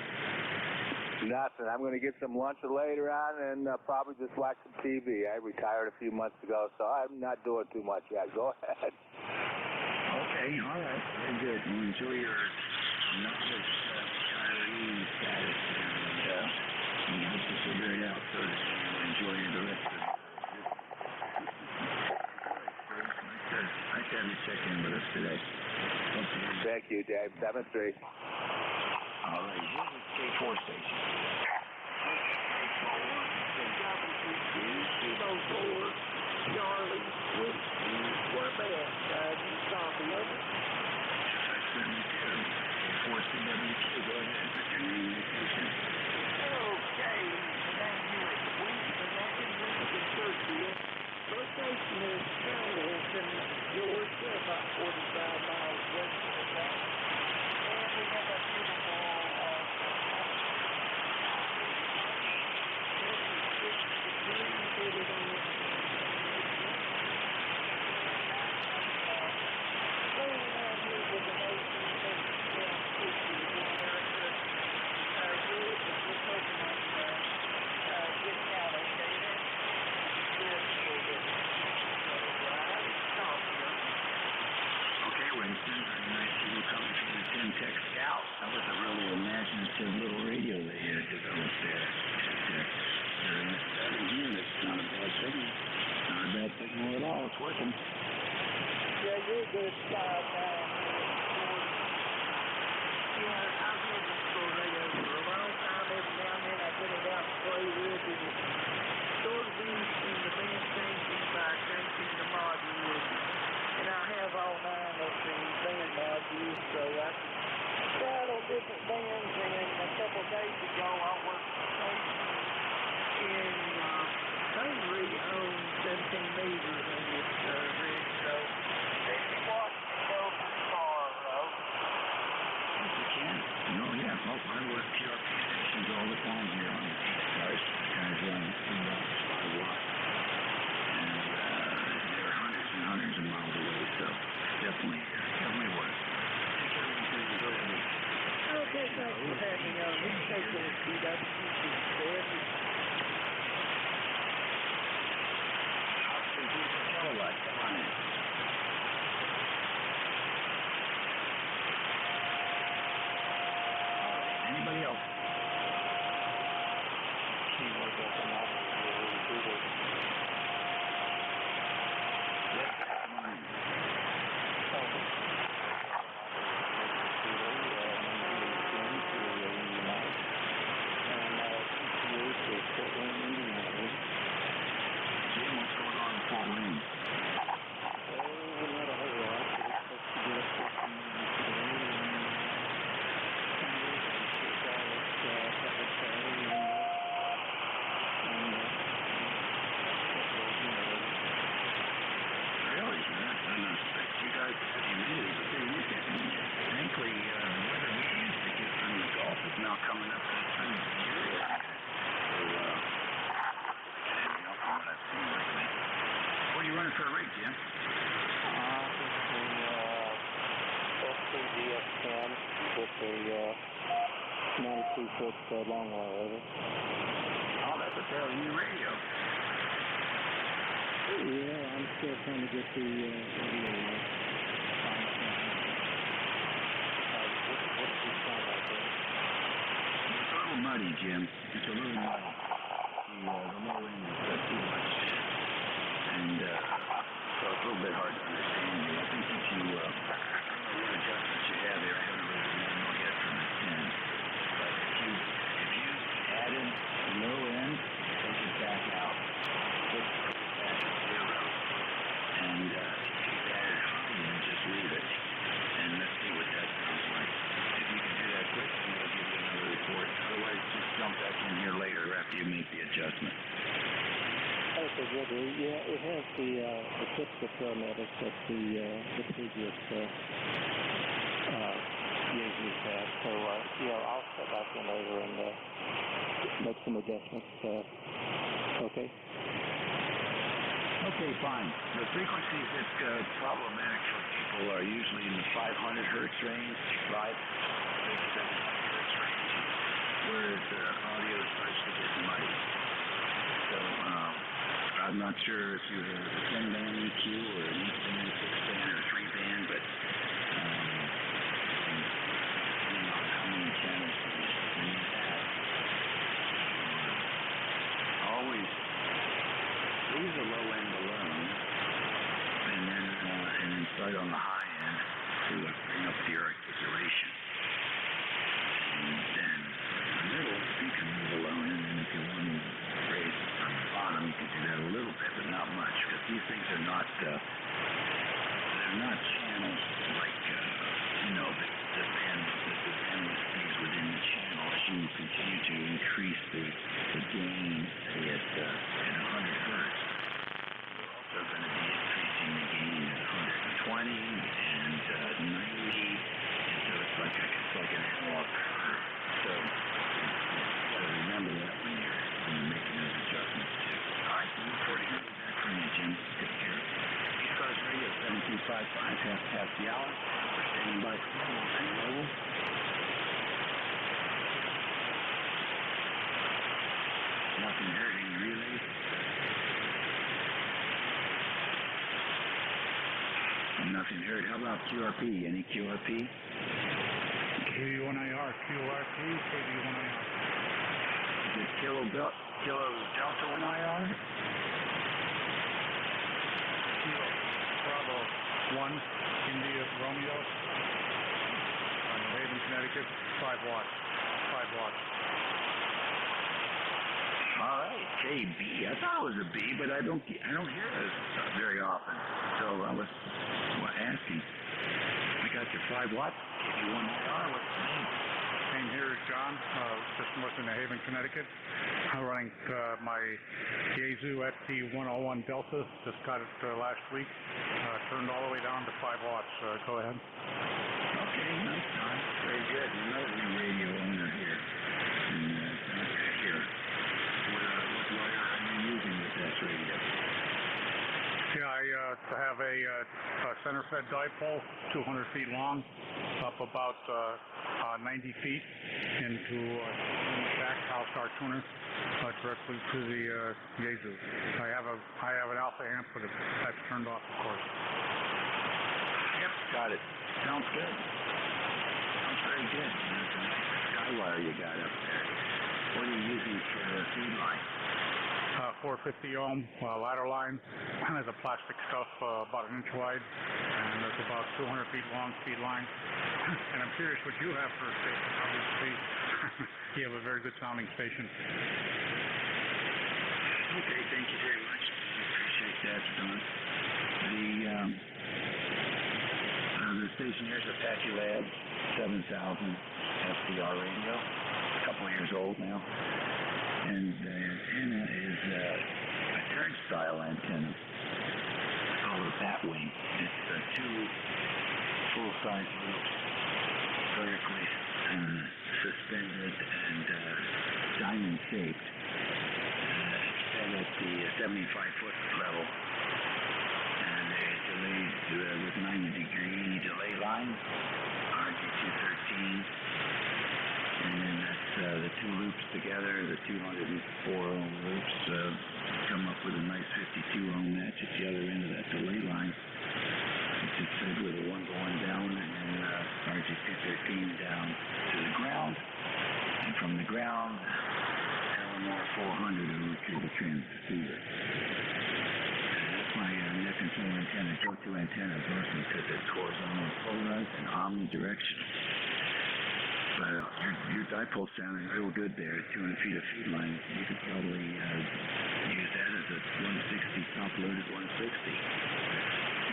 Nothing. I'm going to get some lunch later on and probably just watch some TV. I retired a few months ago, so I'm not doing too much yet. Go ahead. Okay, all right. Very good. You enjoy your novice retiree status, and you hope to figure it out so that you enjoy the rest of it. Nice to have you check in with us today. Thank you, Dave. 7-3. All right, here's the K4 station. Charlie, Whiskey, Quebec. You copy of it? Yes, I certainly do. K4 CWQ, go ahead with your name and location. Okay, thank you. The name is Turkey. Location is Carrollton, Georgia, about 45 miles west of the town. And we have a beautiful keyword that's another Google. Yes, good morning. Jim, what's going on in Fort Wayne? Not a whole lot, but it's supposed to get up to some Really? I didn't expect you guys to see me. It was a big weekend. Thankfully, the weather we used to get from the Gulf is now coming up to the time of the year. So, anyhow, from what I've seen lately. What are you running for a rig, Jim? SCDS10 with a 92-foot long wire over. Oh, that's a fairly new radio. Yeah, I'm still trying to get the what's the sound like there? It's a little muddy, Jim. It's a little muddy. The low end is too much. And so it's a little bit hard to understand you. I think if you, I don't know what adjustments you have there. I haven't really been able to get from the 10. But if you add in the low end, take it back out. Put it back to 0. And if you added high end, just leave it. And let's see what that sounds like. If you can do that quick, then we'll give you another report. Otherwise, just jump back in here later after you make the adjustment. Okay, good. Yeah, it has the tips of paramedics that the previous Yeezys had. So, yeah, I'll step back in later and make some adjustments. Okay? Okay, fine. The frequencies that problematic for people are usually in the 500 hertz range, 700 hertz range, whereas audio starts to get muddy. So, I'm not sure if you have a 10-band EQ or an 8-band, 6-band, or 3-band, but depending on how many channels you have, always leave the low end alone, and then start on the high end to bring up your articulation. And then the middle, you can move the low end, and if you want to raise on the bottom, you can do that a little bit, but not much, because these things are not they're not channels like the bandwidth stays within the channel. As you continue to increase the gain, say at 100 hertz, you're also going to be increasing the gain at 120 and 90, and so it's like an analog curve. So remember that when you're making those adjustments too. All right, look forward to hearing back from you, Jim. Take care. ECARS Radio 7255, half the hour. We're standing by for mobile. Nothing heard, any relays? Nothing heard. How about QRP? Any QRP? KV1IR, QRP, KV1IR. Is it Kilo Delta 1IR? Kilo Bravo 1, India Romeo, New Haven, Connecticut, 5 watts. 5 watts. All right, KB. I thought it was a B, but I don't hear it very often. So I was asking. I got your 5 watts. KV1IR. What's the name? Name here is John. Just north of New Haven, Connecticut. I'm running my Yaesu FT101 Delta. Just got it last week. Turned all the way down to 5 watts. Go ahead. Okay, nice. Very good. Another new radio owner here. Here. What wire are you using with that radio? Yeah, I have a center-fed dipole, 200 feet long, up about 90 feet into the back house our tuner, directly to the Yaesu. I have an alpha amp, but that's turned off, of course. Yep, got it. Sounds good. Sounds very good. It's a nice sky wire you got up there. What are you using for feed line? 450 ohm ladder line. There's a plastic stuff about an inch wide, and there's about 200 feet long feed line. And I'm curious what you have for a station. Obviously, you have a very good sounding station. Okay, thank you very much. Appreciate that, Don. The station here is Apache Lab 7000 FDR radio, a couple of years old now, and the antenna is a turnstile antenna. It's called a batwing. It's two full-size loops, vertically suspended and diamond-shaped, set at the 75-foot level. Delayed with 90-degree delay line, RG213, and then that's the two loops together, the 204 ohm loops, come up with a nice 52 ohm match at the other end of that delay line, which is fed with a 1-to-1 down, and then RG213 down to the ground, and from the ground, Eleanor 400 over to the transceiver. My net control antenna, go-to antenna, mostly because it's horizontal polarized and omnidirectional. But your dipole sounding real good there at 200 feet of feed line. You could probably use that as a 160, top-loaded 160.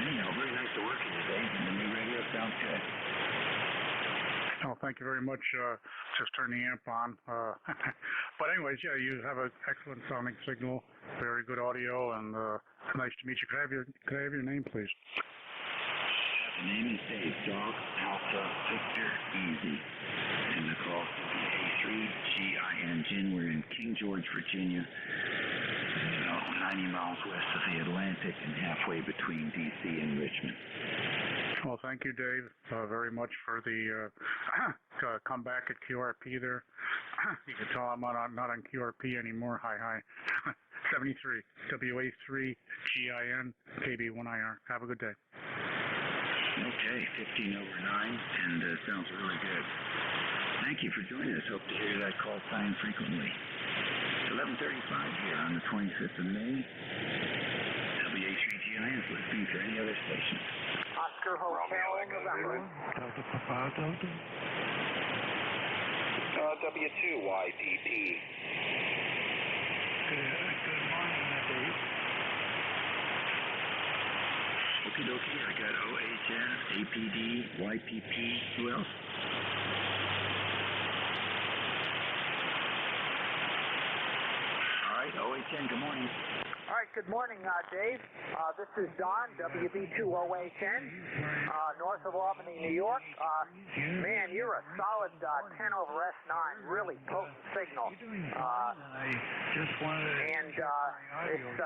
Anyhow, very nice to work with you today. The new radio sounds good. Oh, thank you very much. Just turned the amp on. But anyways, yeah, you have an excellent sounding signal, very good audio, and nice to meet you. Could I have your name, please? The name is Dave, Dog Alpha Victor Easy, and the call should be A3GIN. We're in King George, Virginia, about 90 miles west of the Atlantic and halfway between D.C. and Richmond. Well, thank you, Dave, very much for the comeback at QRP there. You can tell I'm not on QRP anymore. Hi. 73, WA3GIN, KB1IR. Have a good day. Okay, 15 over 9, and sounds really good. Thank you for joining us. Hope to hear that call sign frequently. It's 11:35 here on the 25th of May. WA3GIN is listening to any other station. Oscar Hotel, November. Delta Papa Delta. W2YPP. Good morning, Dave. Okie dokie, I got OHN, APD, YPP. Who else? All right, OHN, good morning. All right, good morning, Dave. This is Don, WB2OHN, north of Albany, New York. Man, you're a solid 10 over S9, really potent signal. I just wanted to... And it's,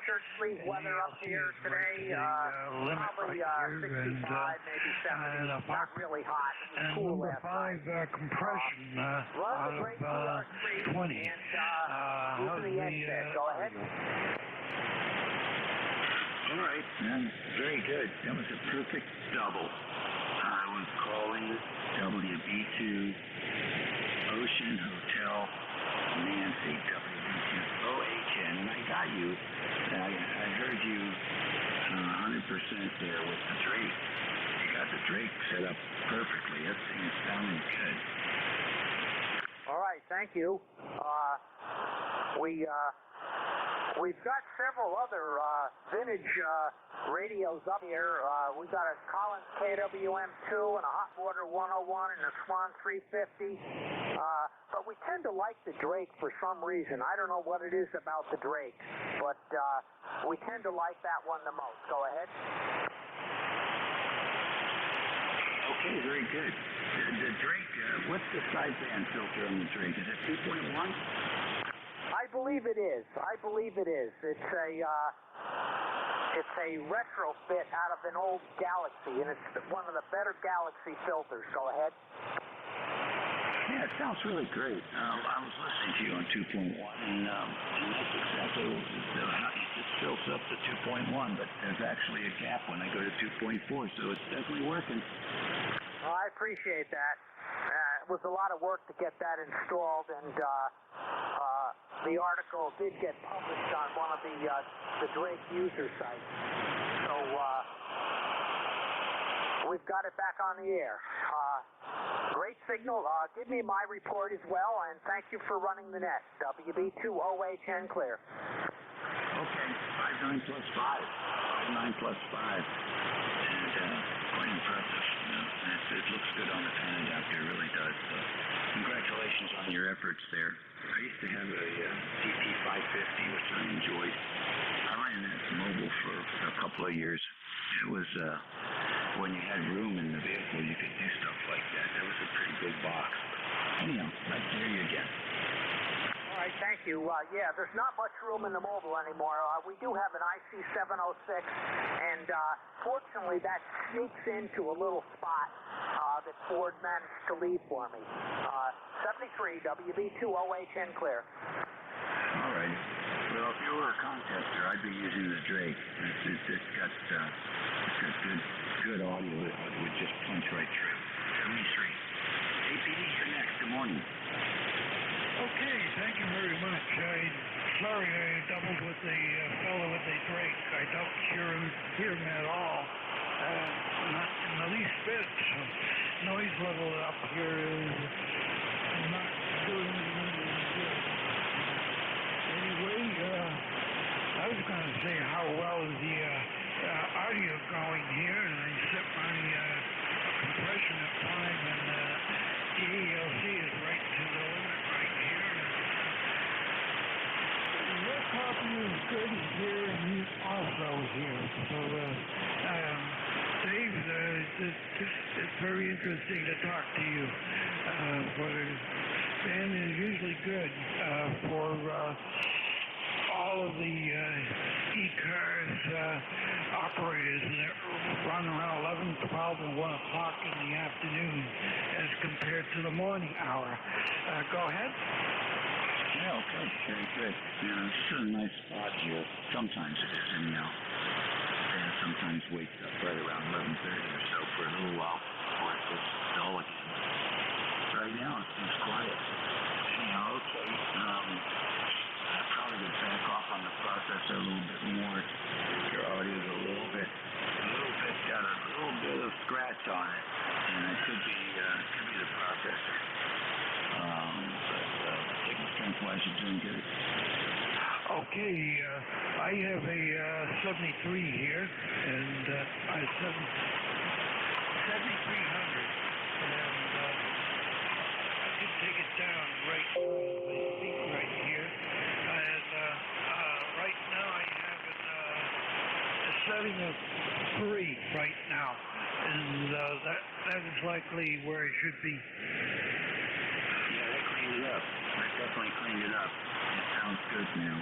church sleeve weather up here today, probably 65, maybe 70, not really hot. It's cool number 5 compression out of 20. How's the NJ? Go ahead. All right, very good. That was a perfect double. I was calling WB2 Ocean Hotel Nancy, WB2 OHN, and I got you. I heard you 100% there with the Drake. You got the Drake set up perfectly. That thing's sounding good. All right, thank you. We've got several other vintage radios up here. We've got a Collins KWM2 and a Hot Water 101 and a Swan 350. But we tend to like the Drake for some reason. I don't know what it is about the Drake, but we tend to like that one the most. Go ahead. Okay, very good. The Drake, what's the sideband filter on the Drake? Is it 2.1? I believe it is. It's a retrofit out of an old Galaxy, and it's one of the better Galaxy filters. Go ahead. Yeah, it sounds really great. I was listening to you on 2.1, and that's exactly it just fills up to 2.1, but there's actually a gap when I go to 2.4, so it's definitely working. Well, I appreciate that. It was a lot of work to get that installed, and the article did get published on one of the Drake user sites. So we've got it back on the air. Great signal. Give me my report as well, and thank you for running the net. WB2OH10 clear. Okay, 59 plus 5. 59 plus 5. And quite impressive. You know, it looks good on the Panadoc, it really does. So congratulations on your efforts there. I used to have a TT550, which I enjoyed. I ran that mobile for a couple of years. It was when you had room in the vehicle, you could do stuff like that. That was a pretty big box. Anyhow, nice to hear you again. All right, thank you. Yeah, there's not much room in the mobile anymore. We do have an IC706, and fortunately that sneaks into a little spot that Ford managed to leave for me. 73, WB2OH10 clear. All right. Well, if you were a contester, I'd be using the Drake. It's got good audio. It would just punch right through. 73. APD, you're next. Good morning. Okay, thank you very much. Sorry I doubled with the fellow with the Drake. I don't hear him at all. Not in the least bit. So noise level up here is not good. Anyway, I was going to say how well is the audio going here, and I set my compression at 5, and the ALC is right to the limit right here. No copy is good here, and he's also here. So, Dave, it's very interesting to talk to you. Dan is usually good for all of the ECARS operators that run around 11, 12, and 1 o'clock in the afternoon as compared to the morning hour. Go ahead. Yeah, okay. Very good. You know, it's a nice spot here. Sometimes it is, anyhow. And sometimes wakes up right around 11:30 or so for a little while before it gets dull again. Right now it seems quiet. Anyhow, okay. I probably would back off on the processor a little bit more. Your audio's got a little bit of scratch on it, and it could be the processor. But signal strength-wise, you're doing good. Okay, I have a 73 here, and I 7300, and I can take it down right now as I speak right here. And right now I have a setting of 3 right now, and that is likely where it should be. Yeah, that cleaned it up. That definitely cleaned it up. It sounds good now.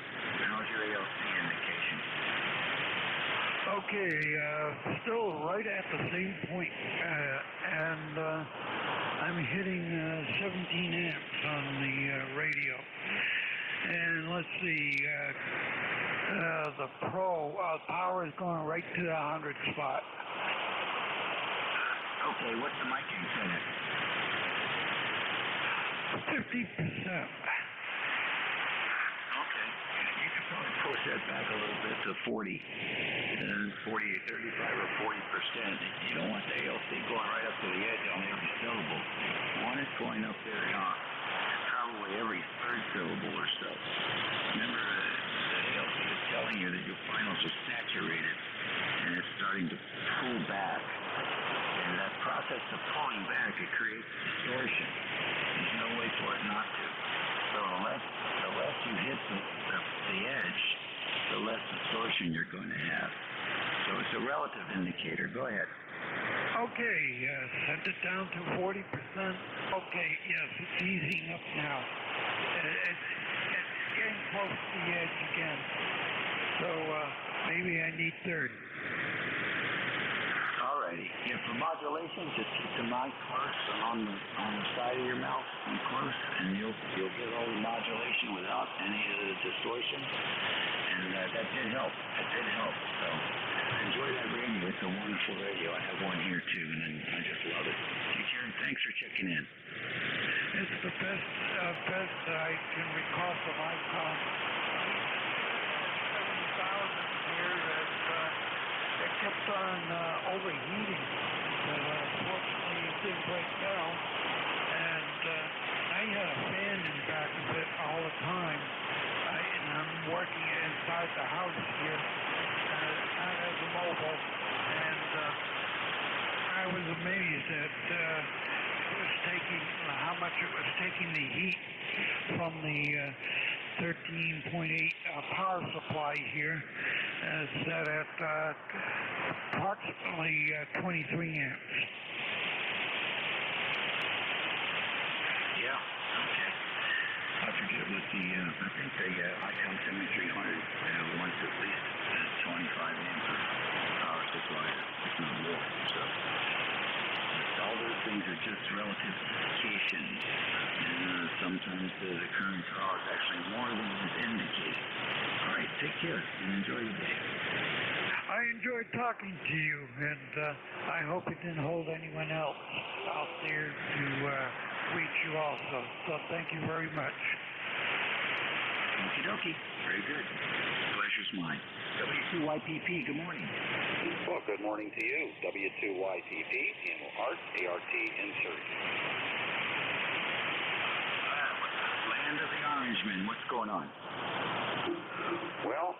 How's your ALC indication? Okay, still right at the same point, and I'm hitting 17 amps on the radio. And let's see, the power is going right to the 100 spot. Okay, what's the mic set at? 50%. Okay. You could probably push that back a little bit to 40, 35 or 40%. You don't want the ALC going right up to the edge on every syllable. You want it going up there on probably every third syllable or so. Remember, the ALC is telling you that your finals are saturated and it's starting to pull back. And that process of pulling back, it creates distortion. There's no way for it not to. So the less you hit the edge, the less distortion you're going to have. So it's a relative indicator. Go ahead. Okay, sent it down to 40%. Okay, yes, it's easing up now. It's getting close to the edge again. So maybe I need 30. Alrighty. Yeah, for modulation, just keep the mic close on the side of your mouth and close, and you'll get all the modulation without any of the distortion. And that did help. So enjoy that radio. It's a wonderful radio. I have one here too, and I just love it. Take care, and thanks for checking in. It's the best I can recall from ICOM. 7,000 here as it kept on overheating, but fortunately it didn't break down. And I had a fan in back of it all the time, and I'm working inside the house here, not as a mobile, and I was amazed at it was taking how much it was taking the heat from the 13.8 power supply here, set at approximately 23 amps. Yeah, okay. I forget what the, I think the ICOM 7300 wants at least 25 amps of power supply, if not more. So all those things are just relatifications. And sometimes the current draw is actually more than is indicated. All right, take care and enjoy the day. I enjoyed talking to you, and I hope it didn't hold anyone else out there to reach you also. So thank you very much. Okie dokie. Very good. Pleasure's mine. W2YPP, good morning. Well, good morning to you. W2YPP, Camel Art, ART insert. Land of the Orangemen, what's going on? Well,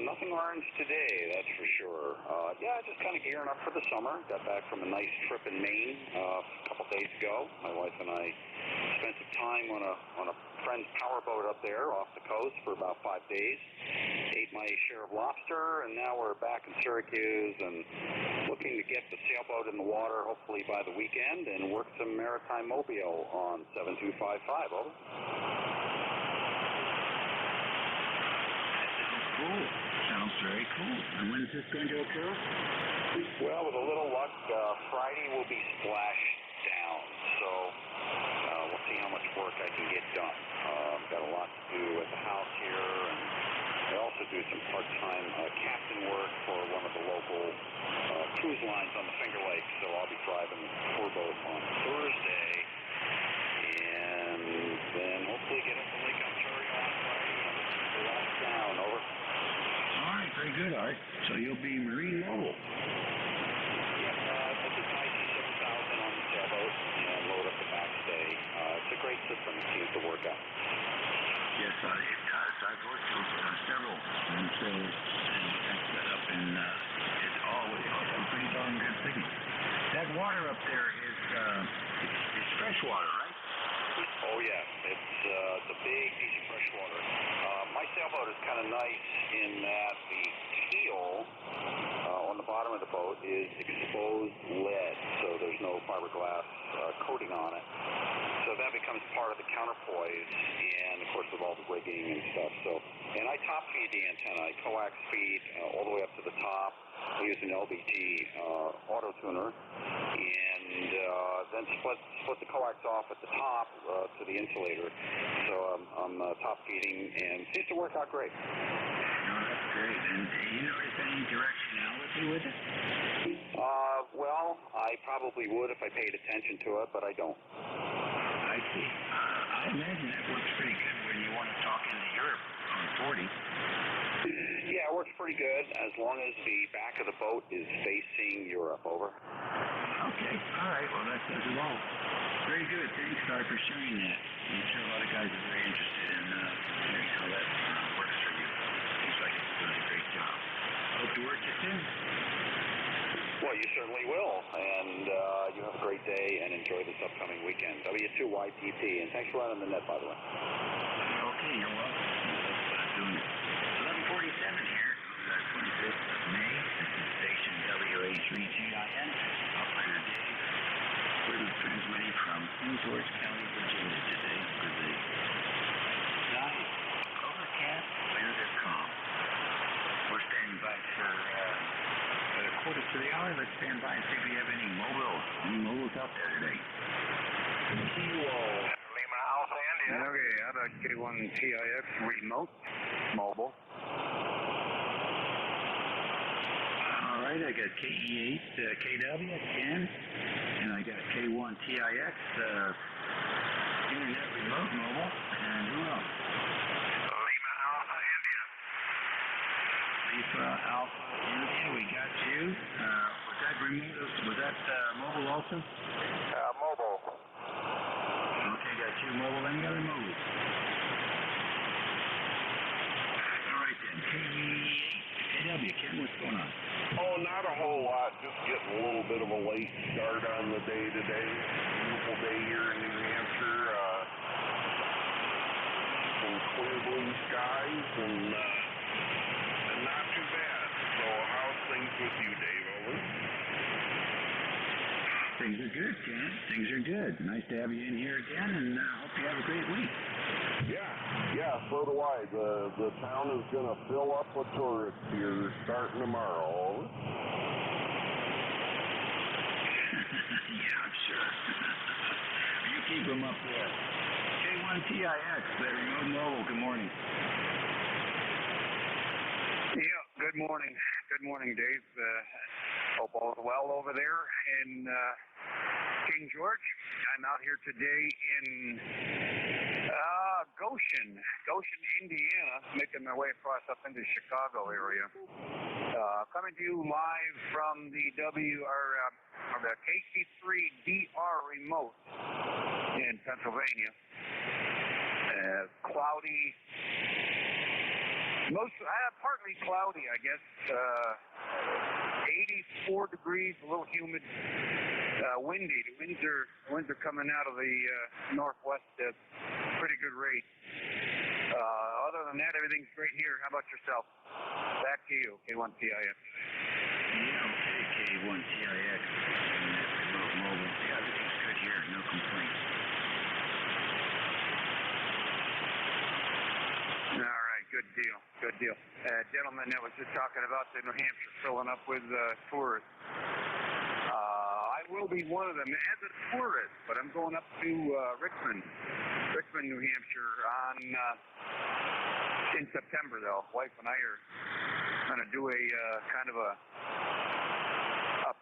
nothing orange today, that's for sure. Yeah, just kind of gearing up for the summer. Got back from a nice trip in Maine a couple days ago. My wife and I spent some time on a friend's powerboat up there off the coast for about 5 days. Ate my share of lobster, and now we're back in Syracuse and looking to get the sailboat in the water hopefully by the weekend and work some maritime mobile on 7255. Over. Cool. Sounds very cool. And when is this going to occur? Well, with a little luck, Friday will be splashed down. So we'll see how much work I can get done. Got a lot to do at the house here, and I also do some part-time captain work for one of the local cruise lines on the Finger Lakes. So I'll be driving the tour boat on Thursday, and then hopefully get up to Lake Ontario on Friday and relax down. Over. All right, very good, Art. So you'll be marine mobile. Yep, I did my T7000 on the sailboat and load up the backstay. It's a great system. It seems to work out. Yes, it does. I've worked with several, and so that's set up, and it's always a pretty darn good signal. That water up there is it's fresh water, right? Oh yeah, it's a big piece of fresh water. My sailboat is kind of nice in that the keel on the bottom of the boat is exposed lead, so there's no fiberglass coating on it. So that becomes part of the counterpoise, and of course with all the rigging and stuff. So, and I top feed the antenna. I coax feed all the way up to the top. I use an LBT auto tuner, and then split the coax off at the top to the insulator. So I'm top feeding, and it seems to work out great. No, that's great. And do you notice any directionality with it? Well, I probably would if I paid attention to it, but I don't. I see. I imagine it works pretty good when you want to talk into Europe on 40. Yeah, it works pretty good as long as the back of the boat is facing Europe. Over. Okay. All right. Well, that says it all. Very good. Thanks, Art, for sharing that. I'm sure a lot of guys are very interested in hearing how that works for you. Seems like it's doing a great job. Hope to work you soon. Well, you certainly will, and you have a great day and enjoy this upcoming weekend. W2YPP, and thanks for running the net, by the way. Okay, you're welcome. Doing it. 11:47 here, 25th of May. This is station WA3GIN. Operator Dave. We're transmitting from St. George County, Virginia today for the night. Overcast, clear to calm. We're standing by for a quarter to the hour. Let's stand by and see if we have any mobiles out there today. See you all. Lima Alpha India. Okay, how about K1TIX remote mobile? All right, I got KE8 KW at 10, and I got K1TIX Internet remote mobile. And who else? Lima Alpha India. Lima Alpha India, we got you. Was that remote? Was that mobile also? Mobile. Okay, got you mobile and got remote. All right then. KW, Ken, what's going on? Oh, not a whole lot. Just getting a little bit of a late start on the day today. Beautiful day here in New Hampshire. Some clear blue skies and not too bad. So how's things with you, Dave? Over? Things are good, Ken. Things are good. Nice to have you in here again, and hope you have a great week. Yeah, so do I. The town is going to fill up with tourists here starting tomorrow. Over? Yeah, I'm sure. You keep them up there. K1TIX, that remote mobile, good morning. Yeah, good morning. Good morning, Dave. Hope all is well over there in King George. I'm out here today in Goshen, Indiana, making my way across up into the Chicago area. Coming to you live from the the KC3DR remote in Pennsylvania. Cloudy. Partly cloudy, I guess. 84 degrees, a little humid, windy. The winds are coming out of the northwest at pretty good rate. Other than that, everything's great here. How about yourself? Back to you, K1TIX. Yeah, okay, K1TIX. Remote mobile. Yeah, everything's good here. No complaints. All right, good deal. Gentlemen that was just talking about the New Hampshire filling up with tourists. I will be one of them as a tourist, but I'm going up to Richmond, New Hampshire in September, though. Wife and I are going to do a kind of a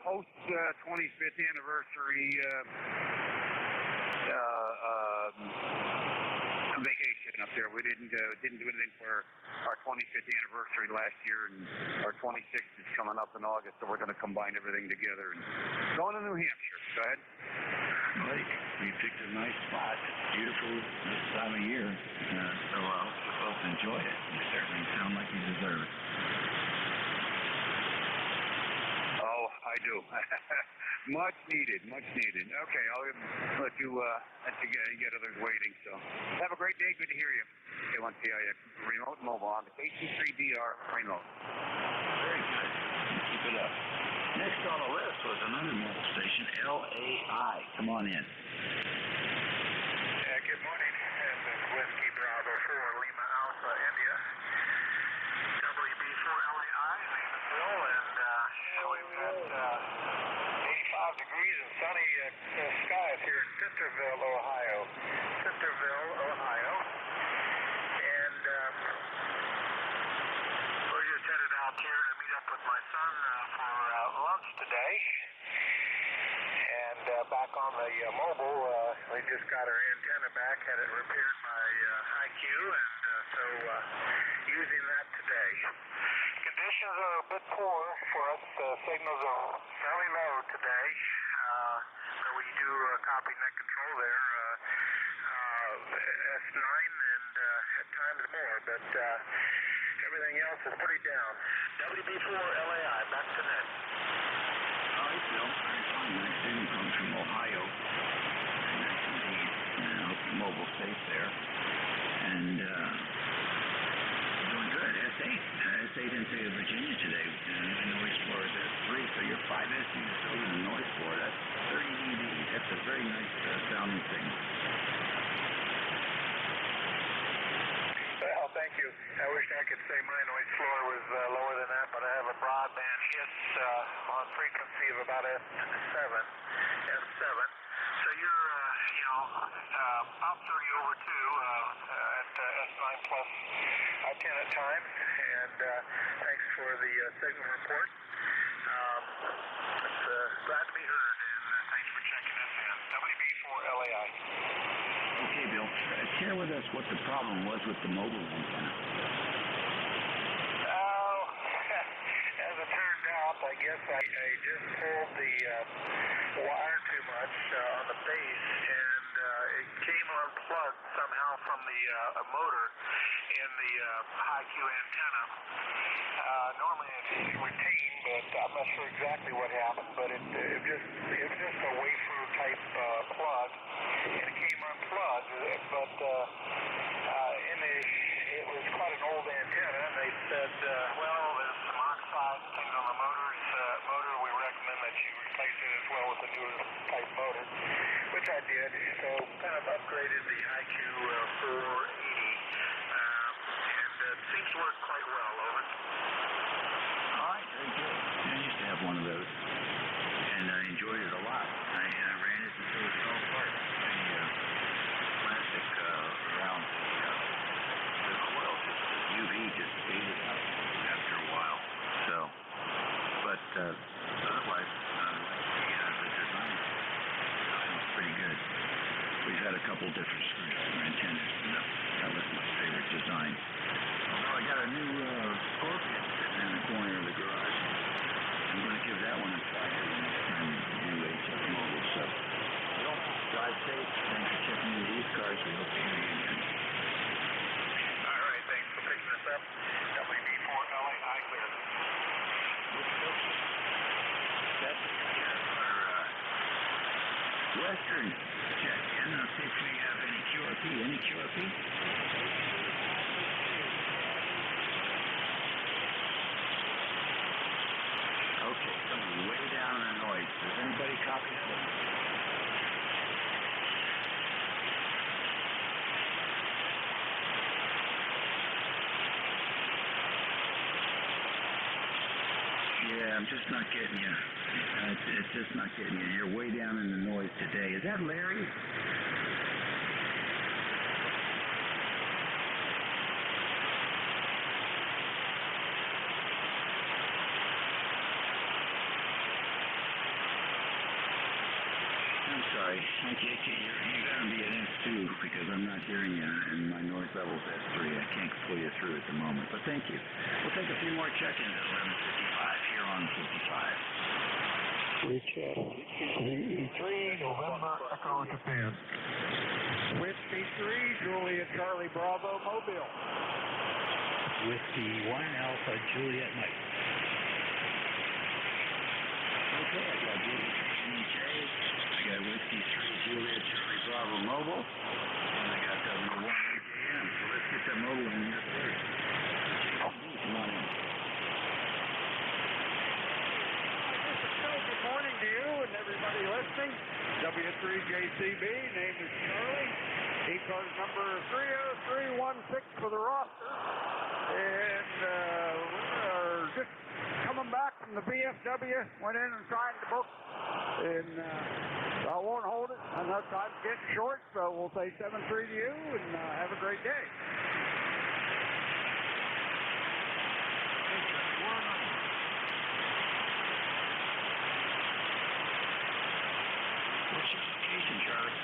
post 25th anniversary vacation up there. We didn't do anything for our 25th anniversary last year, and our 26th is coming up in August, so we're going to combine everything together and going to New Hampshire. Go ahead. Right, we picked a nice spot. It's beautiful this time of year, so I hope you both enjoy it. You certainly sound like you deserve it. Oh, I do. Much needed. Okay, I'll let you get others waiting. So have a great day. Good to hear you. K1TIX remote mobile on the KC3DR remote. Very good. Keep it up. Next on the list was another mobile station, LAI. Come on in. Good morning. This is Whiskey Bravo 4 Lima Alpha India. WB4LAI. Name is Bill, and we've got 85 degrees and sunny skies here in Centerville, Ohio. And we're just headed out here to meet up with my son for lunch today. And back on the mobile, we just got our antenna back, had it repaired by IQ, and so using that today. Conditions are a bit poor for us. Signals are fairly low today. So we do copy net control there, S9 and at times more, but everything else is pretty down. WB4LAI, back to net. All right, Bill. Very fine. Nice signal comes from Ohio. Very nice indeed. And I hope your mobile stays there. And doing good. S8 into Virginia today. The noise floor is S3, so your 5S units over the noise floor. That's 30 dB. That's a very nice sounding signal. Well, thank you. I wish I could say my noise floor was lower than that, but I have a broadband hit on frequency of about S7. So you're, about 30 over 2 at S9 plus 10 at times, and thanks for the signal report. It's glad to be heard, and thanks for checking us in. WB4LAI. Okay, share with us what the problem was with the mobile antenna. Oh, as it turned out, I guess I just pulled the wire too much on the base, and it came unplugged somehow from the motor in the high Q antenna. Normally it's routine, but I'm not sure exactly what happened, but it was just a wafer type plug, and it came unplugged, but it was quite an old antenna, and they said, well, there's some oxide and things on the motor. We recommend that you replace it as well with a newer type motor, which I did. So kind of upgraded the IQ 480, and it seems to work quite well. Over. All right, very good. I used to have one of those, and I enjoyed it a lot. I ran it until it fell apart. The plastic around the coil, UV just ate it up after a while. So, but otherwise, the design was pretty good. We've had a couple different screws for antennas, and that was my favorite design. Although I got a new Scorpion sitting in the corner of the garage. I'm going to give that one a try the next time you HF Mobile. So, drive safe. Thanks for checking in the ECARS. We hope to hear you again. All right, thanks for picking this up. WD4LA, I clear. That's our Western check-in. I'll see if we have any QRP. Any QRP? Okay, something way down in the noise. Does anybody copy that one? Yeah, I'm just not getting you. It's just not getting you. You're way down in the noise today. Is that Larry? I'm sorry. I can't get you. You're going to be an S2 because I'm not hearing you, and my noise level's S3. I can't pull you through at the moment, but thank you. We'll take a few more check-ins at 11:55 here on 55. Recheck. VE3, November, Echo, Japan. Whiskey 3, Juliet, Charlie, Bravo, Mobile. Whiskey 1, Alpha, Juliet, Mike. Okay, I got Juliet, NJ. I got Whiskey 3, Juliet, Charlie, Bravo, Mobile. And I got W1, AJM. So let's get that mobile in here first. Come on in. Good morning to you and everybody listening. W3JCB, name is Charlie. ECARS number 30316 for the roster. And we're just coming back from the VFW. Went in and tried to book. And I won't hold it. I know time's getting short, so we'll say 7-3 to you and have a great day. What's your location, Charlie?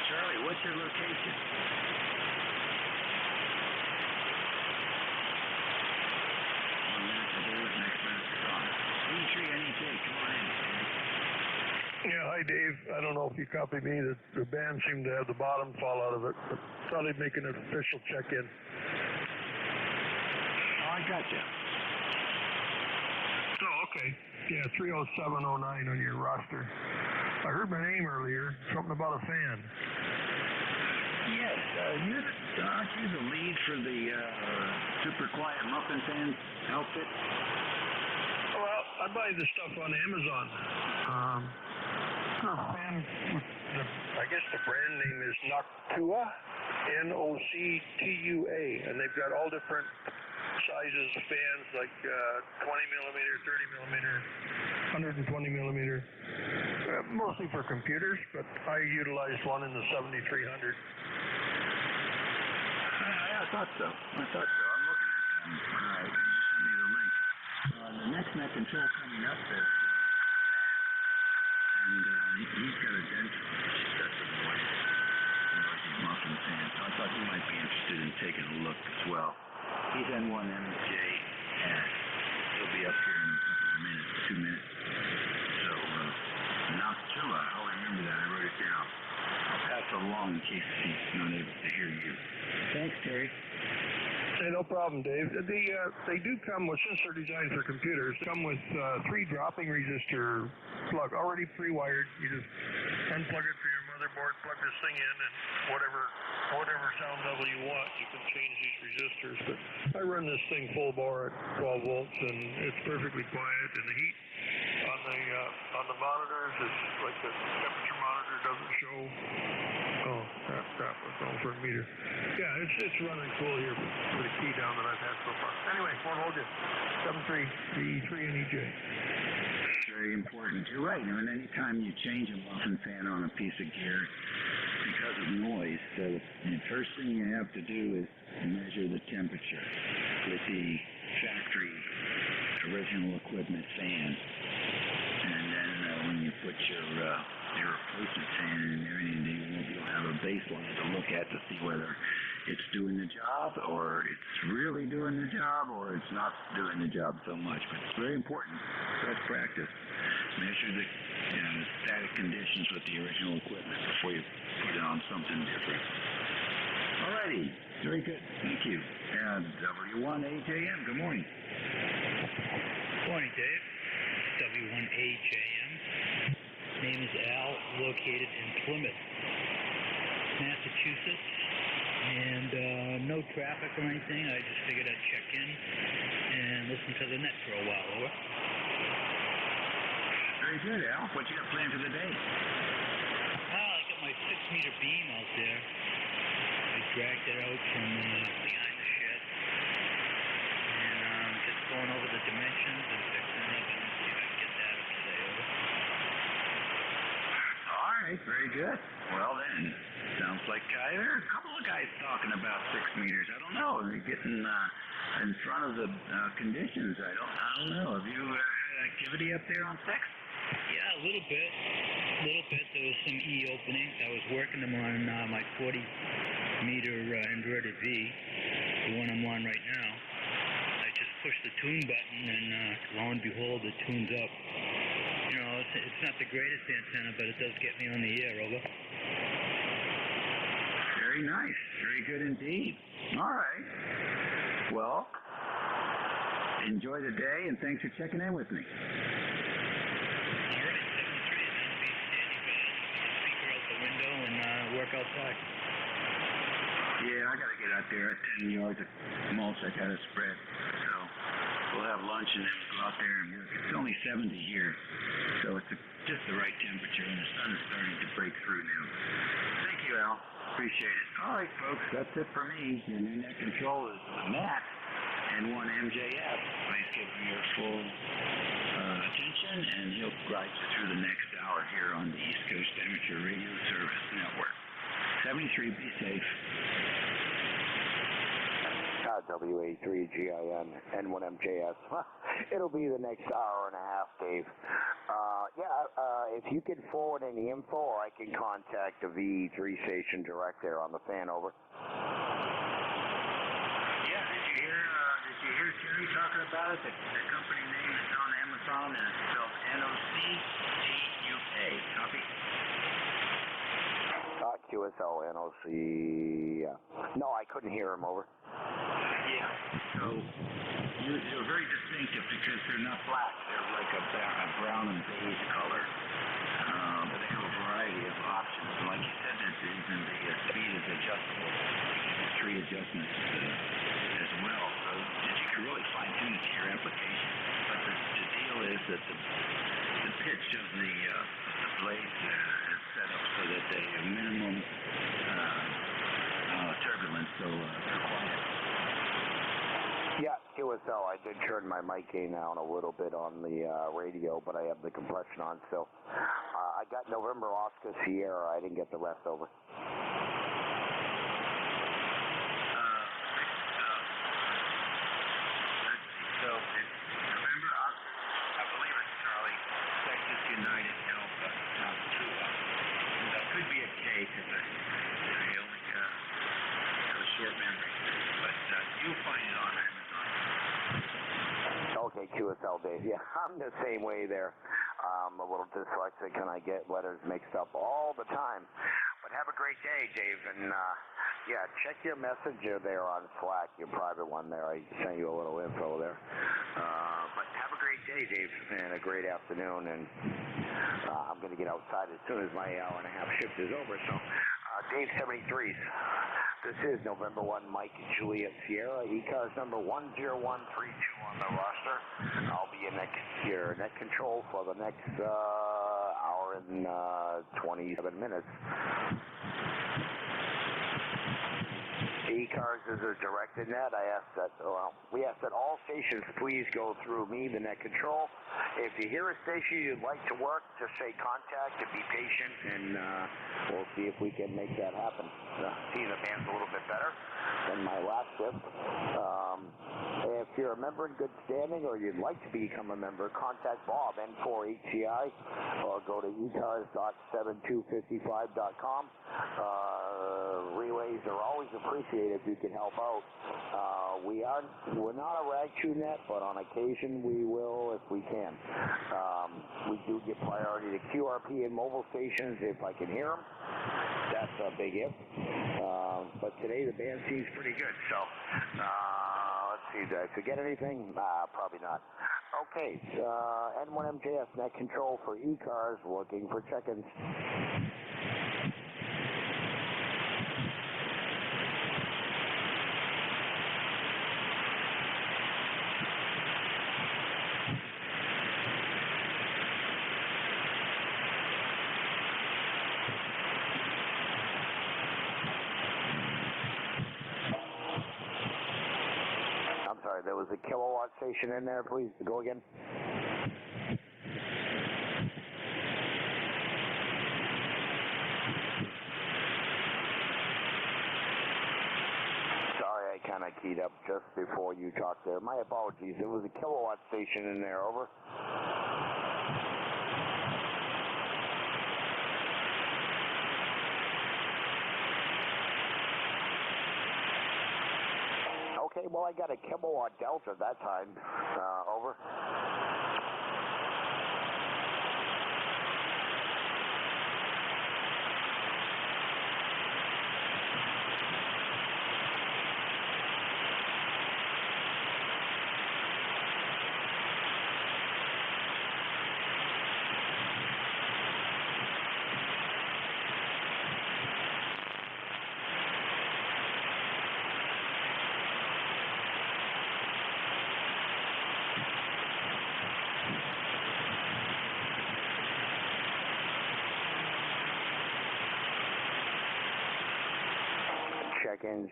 Charlie, what's your location? 1 minute to do it, next minute's gone. E3 NEJ, come on in. Yeah, hi Dave. I don't know if you copied me. The band seemed to have the bottom fall out of it, but thought I'd make an official check-in. Oh, I got you. Oh, okay. Yeah, 30709 on your roster. I heard my name earlier, something about a fan. Yes, aren't you the lead for the super quiet muffin fan outfit? Well, I buy the stuff on Amazon. Fan, I guess the brand name is Noctua, Noctua, and they've got all different sizes of fans, like 20 millimeter, 30 millimeter, 120 millimeter, mostly for computers, but I utilized one in the 7300. I thought so. I'm looking at them. You sent me the link. The next net control coming up is and he's got a dental. She's got some noisy muffin fan, so I thought he might be interested in taking a look as well. He's N1MJS. He'll be up here in a couple of minutes, 2 minutes. So, Noctua, I'll remember that. I wrote it down. I'll pass it along in case he's not able to hear you. Thanks, Terry. Hey, no problem, Dave. They do come with, since they're designed for computers, they come with 3 dropping resistor plug already pre-wired. You just unplug it from your motherboard, plug this thing in, and whatever sound level you want, you can change these resistors. But I run this thing full bore at 12 volts, and it's perfectly quiet. And the heat on the monitors is like the temperature monitor doesn't show. Oh, that was all for a meter. Yeah, it's running full here for the key down that I've had so far. Anyway, won't hold you. 7.3, the 3 and EJ. Very important. You're right. And anytime you change a muffin fan on a piece of gear because of noise, the first thing you have to do is measure the temperature with the factory original equipment fan. And then when you put your replacement fan in there, you'll have a baseline to look at to see whether it's doing the job, or it's really doing the job, or it's not doing the job so much. But it's very important. Best practice. Measure the static conditions with the original equipment before you put on something different. Alrighty. Very good. Thank you. And W1AJM, good morning. Good morning, Dave. W1AJM. Name is Al, located in Plymouth, Massachusetts. And no traffic or anything. I just figured I'd check in and listen to the net for a while. Over. Very good, Al. What you got planned for the day? I got my 6-meter beam out there. I dragged it out from behind the shed. And just going over the dimensions and fixing it up and see if I can get that up today. Over. All right, very good. Well then, sounds like there are a couple of guys talking about 6 meters. I don't know. They're getting in front of the conditions. I don't know. Have you had activity up there on 6? Yeah, a little bit. There was some E openings. I was working them on my 40-meter inverted V, the one I'm on right now. I just pushed the tune button, and lo and behold, it tunes up. You know, it's not the greatest antenna, but it does get me on the air. Over. Very nice. Very good indeed. All right. Well, enjoy the day, and thanks for checking in with me. Window and work outside. Yeah, I gotta get out there at 10 yards of mulch I gotta spread. So we'll have lunch and then go out there and work. It's only 70 here, so it's just the right temperature, and the sun is starting to break through now. Thank you, Al. Appreciate it. All right, folks, that's it for me. Your new net control is Matt, N1MJS. Please give him your full attention, and he'll guide you through the next hour here on the East Coast Amateur Radio Service Network. 73, be safe. WA3GIN, N1MJS. It'll be the next hour and a half, Dave. If you could forward any info, or I can contact the V3 station direct there on the fan. Over. Yeah, did you hear Terry talking about it? The company name is on Amazon, and it's spelled NOCGUA. Copy? QSL, NOC. No, I couldn't hear him. Over. Yeah, so they're very distinctive because they're not black. They're like a brown and beige color. But they have a variety of options. And like you said, even the speed is adjustable. There's 3 adjustments as well. So you can really fine-tune it to your application. But the deal is that the pitch of the blades is set up so that they have minimum turbulence, so quiet. Yeah, QSL. I did turn my mic gain down a little bit on the radio, but I have the compression on still. I got November Oscar Sierra. I didn't get the rest. Over. So it's November Oscar, I believe it's Charlie, Texas United Alpha. NJ2US Dave. Yeah, I'm the same way there. I'm a little dyslexic and I get letters mixed up all the time. But have a great day, Dave. And yeah, check your messenger there on Slack, your private one there. I sent you a little info there. But have a great day, Dave, and a great afternoon. And I'm going to get outside as soon as my hour and a half shift is over. So, Dave 73s. This is November 1, Mike, Juliet, Sierra, ECARS number 10132 on the roster. I'll be in your net control for the next hour and 27 minutes. ECARS is a directed net. We ask that all stations please go through me, the net control. If you hear a station you'd like to work, just say contact and be patient, and we'll see if we can make that happen. See, the band's a little bit better than my last shift. If you're a member in good standing or you'd like to become a member, contact Bob, N4HCI, or go to ecars.7255.com. Relays are always appreciated if you can help out. We're not a rag chew net, but on occasion we will if we can. We do give priority to QRP and mobile stations if I can hear them. That's a big if. But today the band seems pretty good. So let's see, did I forget anything? Probably not. Okay, N1MJS net control for ECARS, looking for check-ins. There was a kilowatt station in there, please. Go again. Sorry, I kind of keyed up just before you talked there. My apologies. There was a kilowatt station in there. Over. Okay, well, I got a kilowatt delta that time. Over.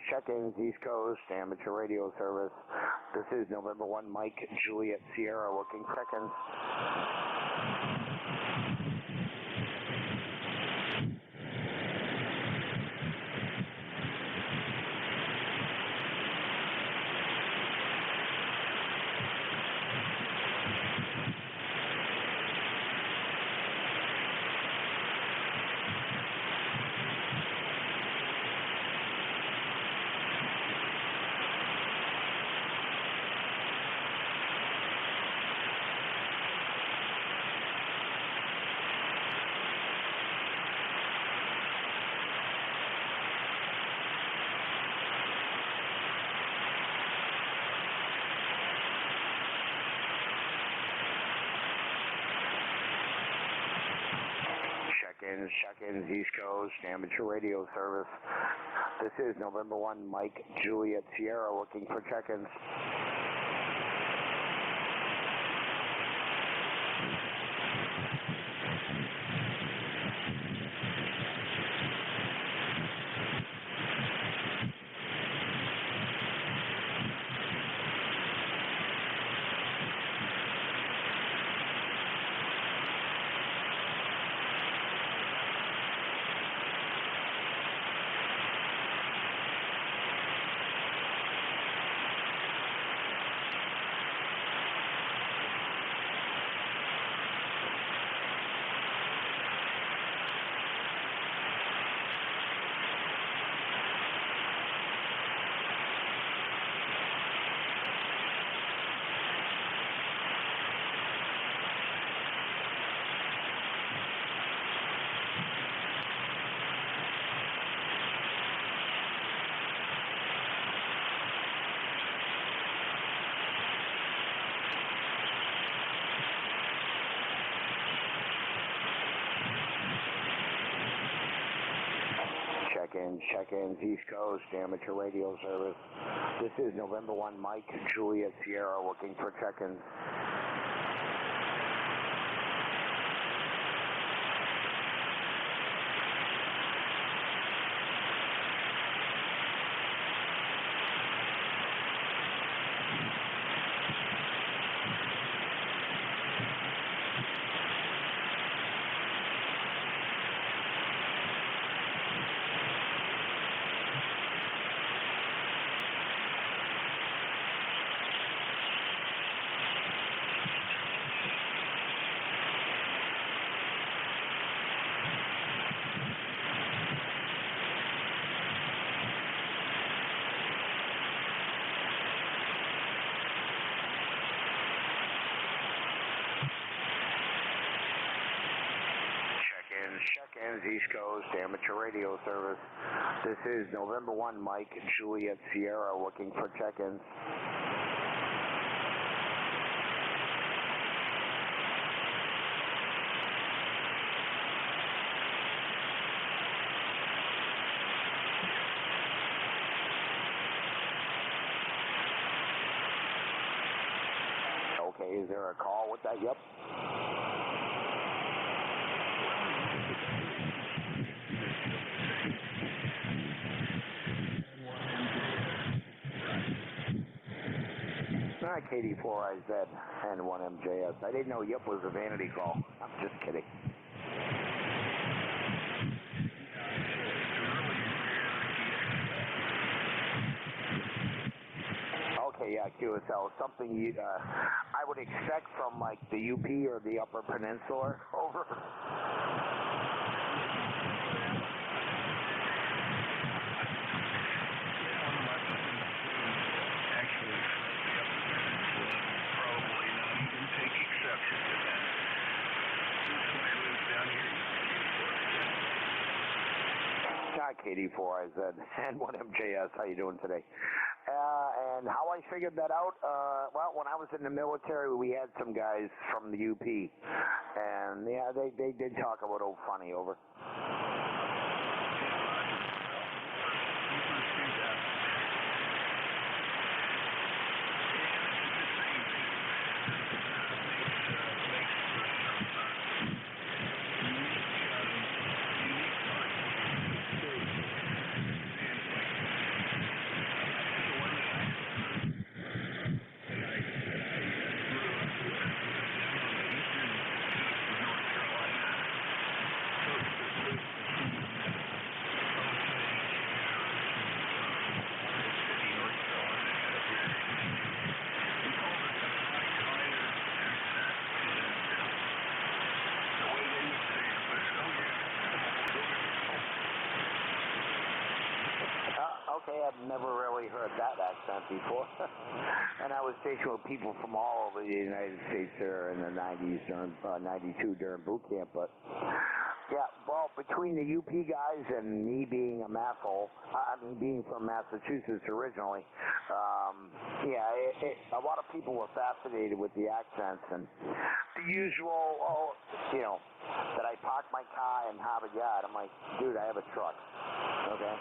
Check-ins, East Coast, amateur radio service. This is November 1, Mike, Juliet, Sierra, looking check-ins. Check-ins, East Coast, amateur radio service. This is November 1, Mike, Juliet, Sierra, looking for check-ins. check-ins, East Coast, amateur radio service. This is November 1, Mike, Juliet Sierra, looking for check-ins. Check-ins, East Coast, amateur radio service. This is November 1, Mike, Juliet Sierra, looking for check-ins. Okay, is there a call with that? Yep. Not KD4IZ and 1MJS. I didn't know Yep was a vanity call. I'm just kidding. Okay, yeah, QSL. Something you, I would expect from like the UP or the Upper Peninsula. Over. Not KD4IZ and 1MJS. How you doing today? And how I figured that out? Well, when I was in the military, we had some guys from the UP, and yeah, they did talk a little funny. Over. Okay, I've never really heard that accent before. And I was stationed with people from all over the United States there in the 90s, during 92 during boot camp. But yeah, well, between the UP guys and me being a masshole, I mean being from Massachusetts originally, yeah, a lot of people were fascinated with the accents and the usual, you know, that I parked my car in Harvard Yard. I'm like, dude, I have a truck. Okay.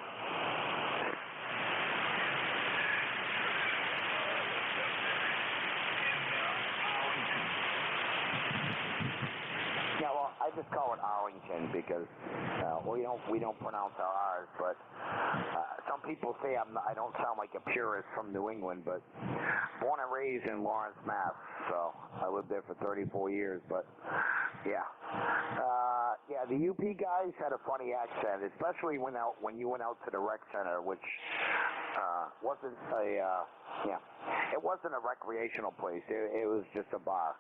Yeah, well, I just call it Arlington because we don't pronounce our R's, but some people say I don't sound like a purist from New England, but born and raised in Lawrence, Mass, so I lived there for 34 years, but yeah. Yeah, the UP guys had a funny accent, especially when you went out to the rec center, which wasn't it wasn't a recreational place. It was just a bar.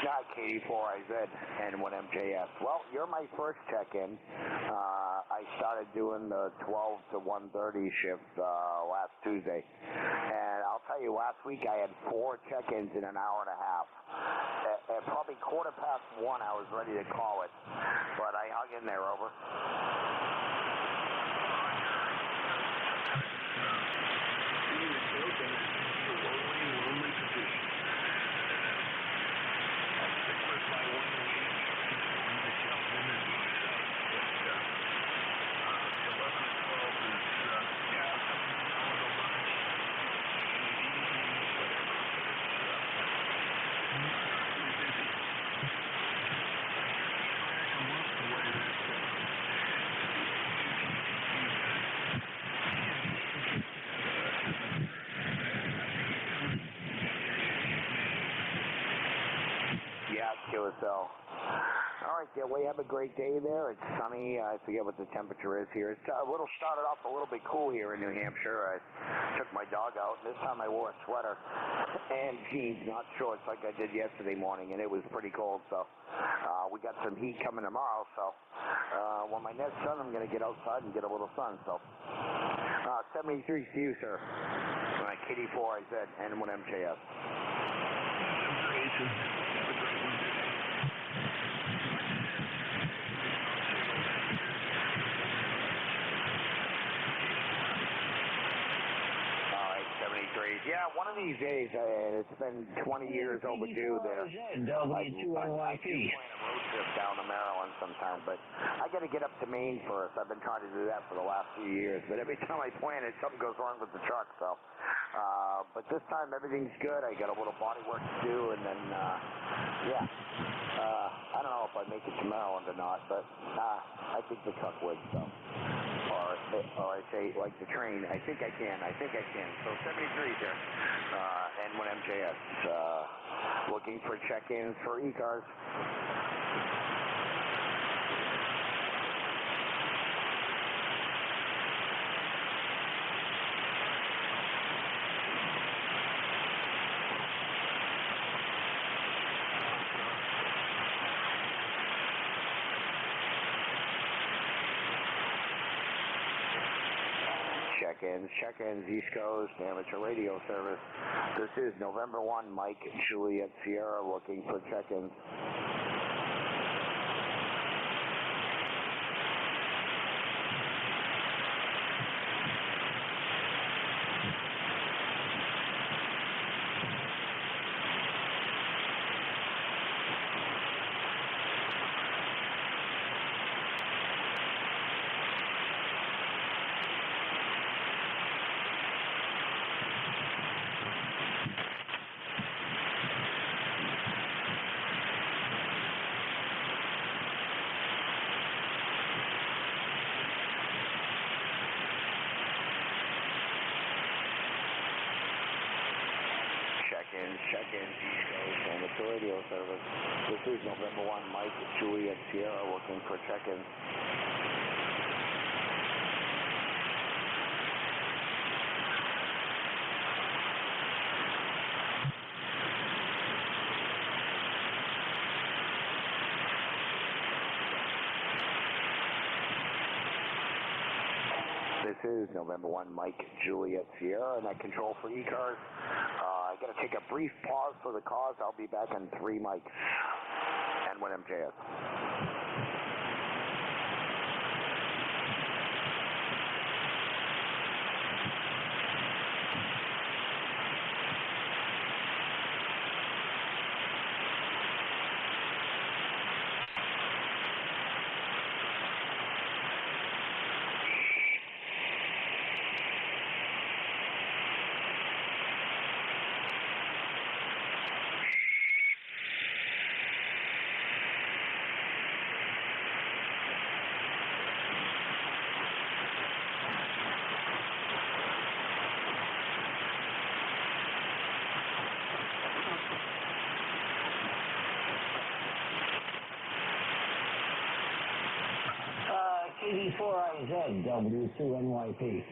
Not KD4IZ and 1MJS. Well, you're my first check-in. I started doing the 12 to 1:30 shift last Tuesday. And I'll tell you, last week I had 4 check-ins in an hour and a half. At probably 1:15, I was ready to call it. But I hung in there, over. lonely position. I'll stick with my 1 week and myself in and myself. But the 11 and 12 is, yeah, coming down to lunch, late evenings, whatever. But it's incredibly busy. I come up the way that Yeah, QSL. All right, yeah, we have a great day there. It's sunny. I forget what the temperature is here. It's started off a little bit cool here in New Hampshire. I took my dog out. This time I wore a sweater and jeans, not shorts like I did yesterday morning, and it was pretty cold. So we got some heat coming tomorrow. So when my net's done, I'm going to get outside and get a little sun. So 73 to you, sir. KD4IZ and 1MJS. Yeah, one of these days, it's been 20 years overdue there. NJ2US Studio. I do plan a road trip down to Maryland sometime, but I got to get up to Maine first. I've been trying to do that for the last few years, but every time I plan it, something goes wrong with the truck. So, but this time everything's good. I got a little body work to do, and then yeah, I don't know if I make it to Maryland or not, but I think the truck would. So. Or I say, like the train, I think I can. So 73 there, and 1MJS, looking for check-ins for ECARS. Check-ins, East Coast, amateur radio service. This is November 1, Mike, Juliet, Sierra, looking for check-ins. Check-ins, East Coast, amateur radio service. This is November 1, Mike, Juliet, Sierra, looking for check-ins. This is November 1, Mike, Juliet, Sierra, and I control for ECARS. I got to take a brief pause for the cause. I'll be back in 3 mics and 1MJS. KD4IZ, W2NYP.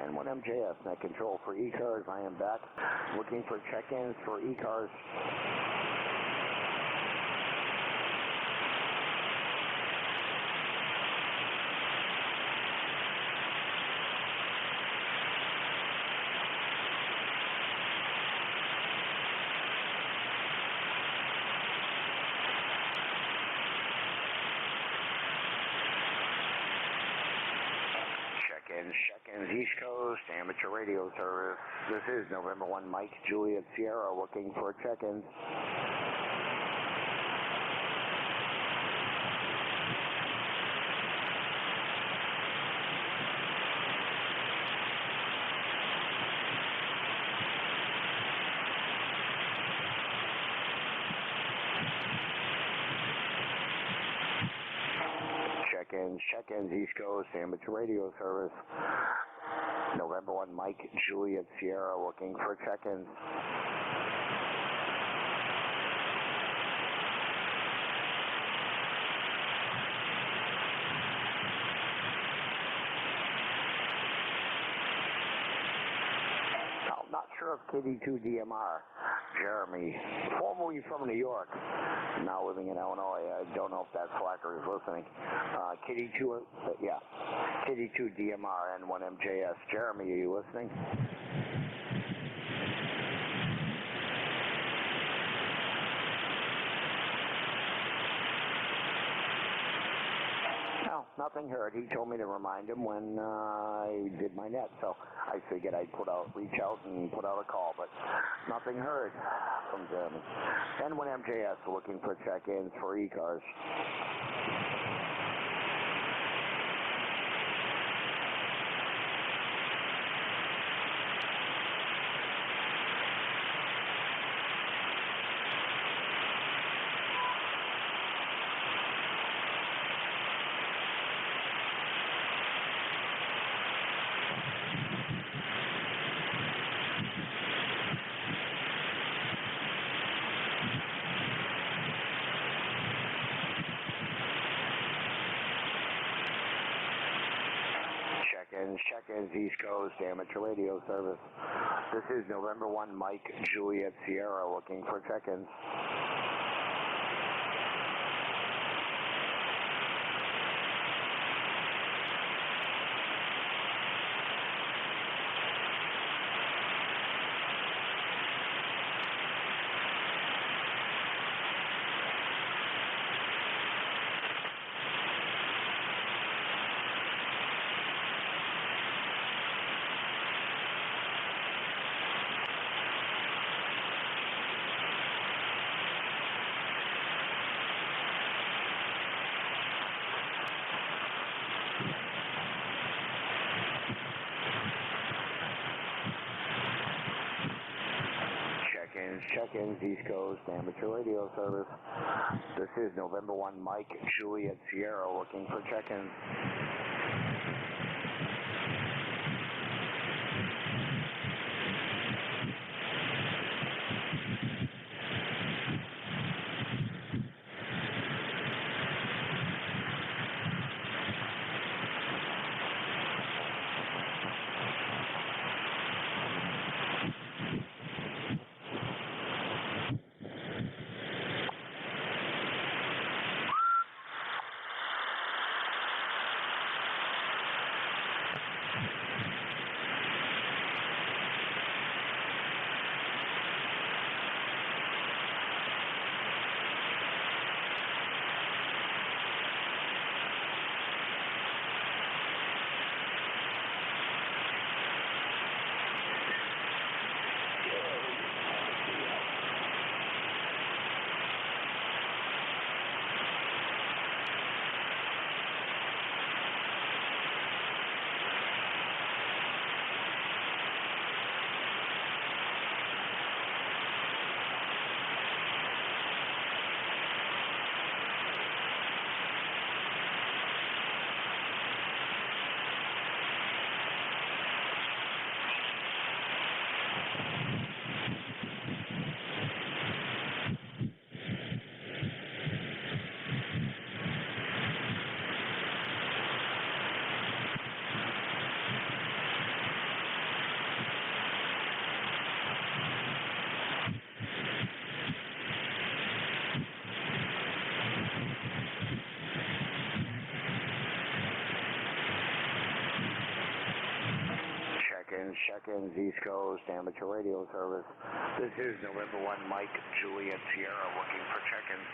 N1MJS, net control for ECARS. I am back looking for check-ins for ECARS. Check-ins East Coast, amateur radio service. This is November 1 Mike, Juliet Sierra, looking for check-ins. Check-ins East Coast, amateur radio service. November 1 Mike, Juliet Sierra, looking for check-ins. Not sure if KD2DMR, Jeremy, formerly from New York, now living in Illinois. I don't know if that slacker is listening. KD2DMR N1MJS. Jeremy, are you listening? No, nothing heard. He told me to remind him when I did my net, so I figured I'd reach out and put out a call, but nothing heard from Jeremy. N1MJS looking for check-ins for ECARS. Check-ins East Coast, amateur radio service. This is November 1 Mike, Juliet Sierra, looking for check-ins. Check-ins East Coast, amateur radio service. This is November 1 Mike, Juliet Sierra, looking for check-ins. check-ins, East Coast, amateur radio service. This is November 1, Mike, Juliet, Sierra, looking for check-ins.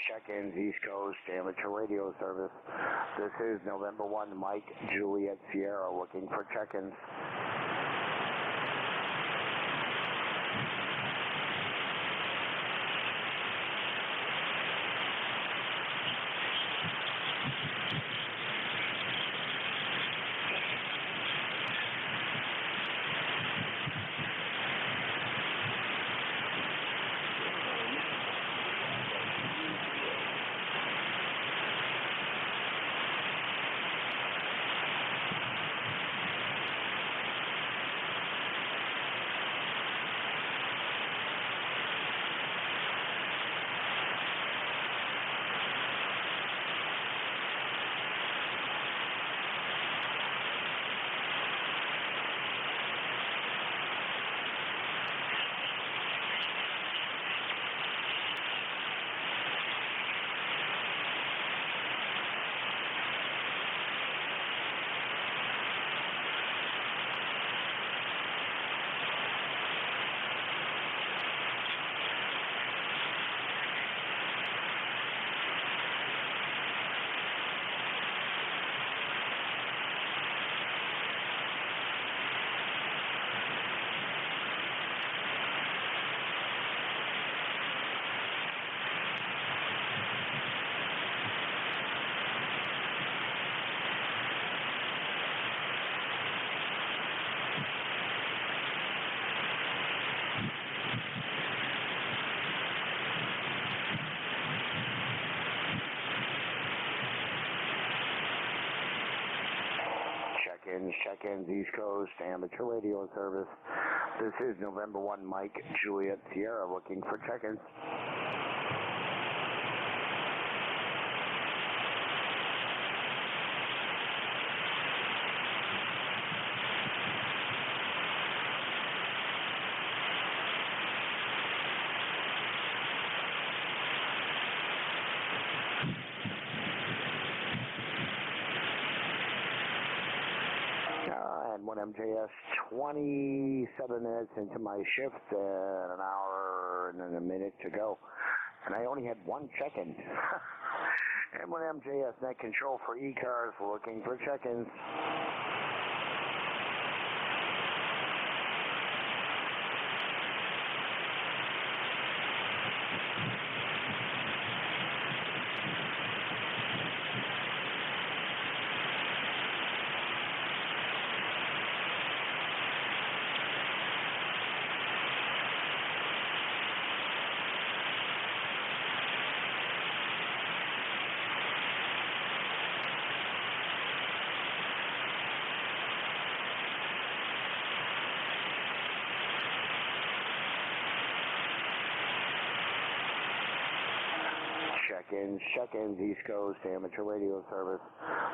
Check-ins, East Coast, amateur radio service. This is November 1, Mike, Juliet, Sierra, looking for check-ins. Check-ins, East Coast, amateur radio service. This is November 1, Mike, Juliet, Sierra, looking for check-ins. And 1MJS, 27 minutes into my shift, and an hour and a minute to go. And I only had one check-in. And 1MJS net control for ECARS, looking for check-ins. check-ins. Check-ins, East Coast Amateur Radio Service.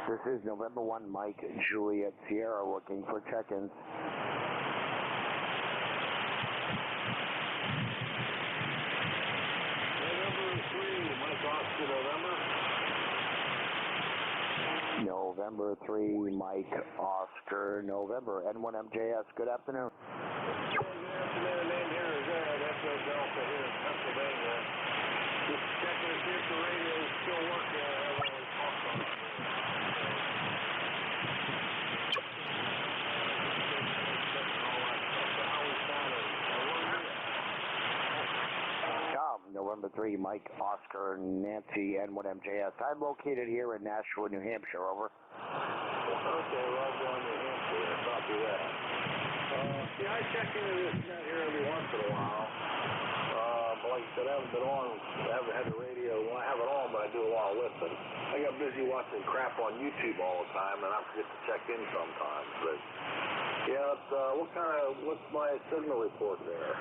This is November 1, Mike, Juliet, Sierra, looking for check-ins. November 3, Mike, Oscar, November, N1MJS. Good afternoon. Good afternoon. Name here is Ed, Echo Delta here in Pennsylvania. Just checking to see if the radio is still working. I haven't really talked on it. November 3, Mike, Oscar, Nancy, N1MJS. I'm located here in Nashua, New Hampshire. Over. Okay, well, I'm going to New Hampshire. Copy that. Yeah, I check into this net here every once in a while. But like I said, I haven't been on. I haven't had the radio. Well, I have it on, but I do a lot of listening. I got busy watching crap on YouTube all the time, and I forget to check in sometimes. But yeah, what's my signal report there?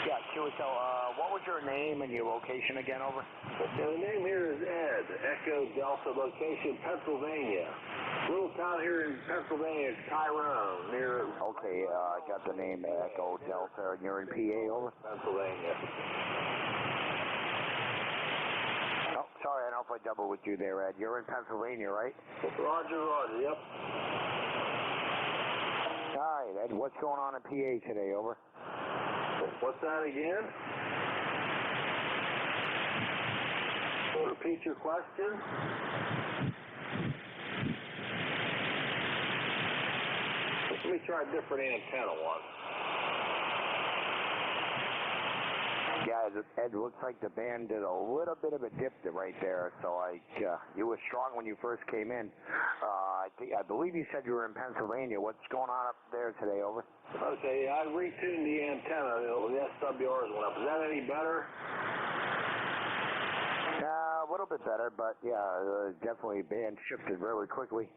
Yeah, QSL, what was your name and your location again, over? Yeah, the name here is Ed, Echo Delta, location Pennsylvania. Little town here in Pennsylvania, Tyrone, near... Okay, I got the name Echo Delta, and you're in PA, over? Pennsylvania. Oh, sorry, I don't know if I doubled with you there, Ed. You're in Pennsylvania, right? Roger, yep. All right, Ed, what's going on in PA today, over? What's that again? Repeat your question. Let me try a different antenna once. Yeah, Ed, looks like the band did a little bit of a dip right there, so you were strong when you first came in. I believe you said you were in Pennsylvania. What's going on up there today, over? Okay, I retuned the antenna. The SWRs went up. Is that any better? A little bit better, but yeah, definitely band shifted really quickly.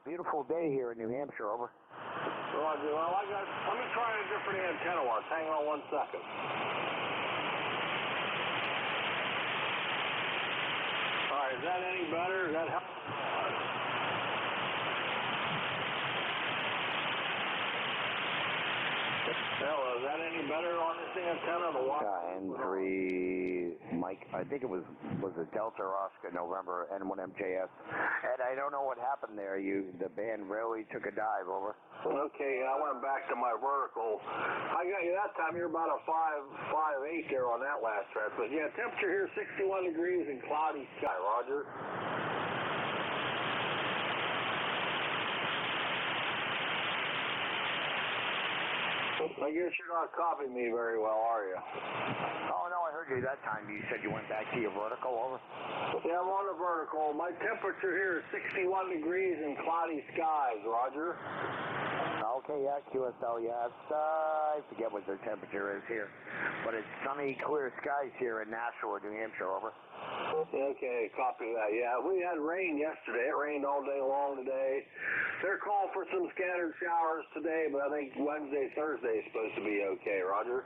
Beautiful day here in New Hampshire, over. Roger. Well, let me try a different antenna once. Hang on 1 second. All right, is that any better? Is that help? Hello, is that any better on this antenna? N3, Mike, I think it was a Delta Oscar November N1MJS. Ed, I don't know what happened there. The band really took a dive, over. Okay, I went back to my vertical. I got you that time. You're about a 5.8 there on that last transmit. Yeah, temperature here 61 degrees and cloudy sky. Roger. I guess you're not copying me very well, are you? Oh, no, I heard you that time. You said you went back to your vertical, over? Yeah, I'm on the vertical. My temperature here is 61 degrees and cloudy skies, Roger. Okay, yeah, QSL, yes. I forget what their temperature is here. But it's sunny, clear skies here in Nashua, New Hampshire, over. Okay, copy that. Yeah, we had rain yesterday. It rained all day long today. They're calling for some scattered showers today, but I think Wednesday, Thursday is supposed to be okay, Roger.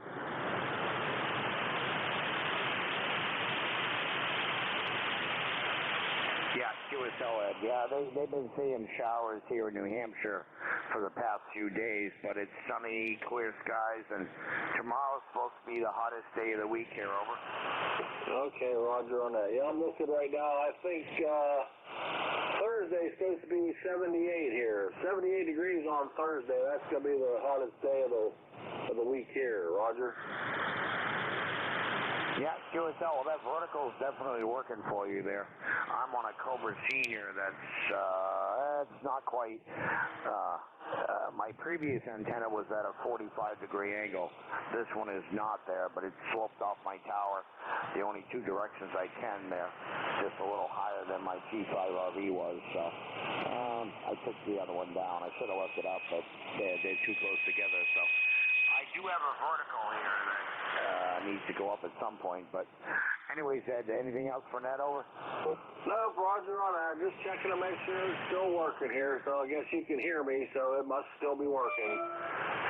Yeah, QSL, Ed. Yeah, they've been seeing showers here in New Hampshire for the past few days, but it's sunny, clear skies, and tomorrow's supposed to be the hottest day of the week here, over. Okay, Roger on that. Yeah, I'm looking right now. I think Thursday's supposed to be 78 here. 78 degrees on Thursday. That's going to be the hottest day of the week here, Roger. Yeah, QSL, well, that vertical is definitely working for you there. I'm on a Cobra Senior that's not quite, my previous antenna was at a 45-degree angle. This one is not there, but it's sloped off my tower the only two directions I can there, just a little higher than my T5RV was, so I took the other one down. I should have left it up, but they're too close together, so I do have a vertical here that needs to go up at some point, but anyways, Ed, anything else for Ned, over? No, Roger on that. Just checking to make sure it's still working here, so I guess you can hear me, so it must still be working.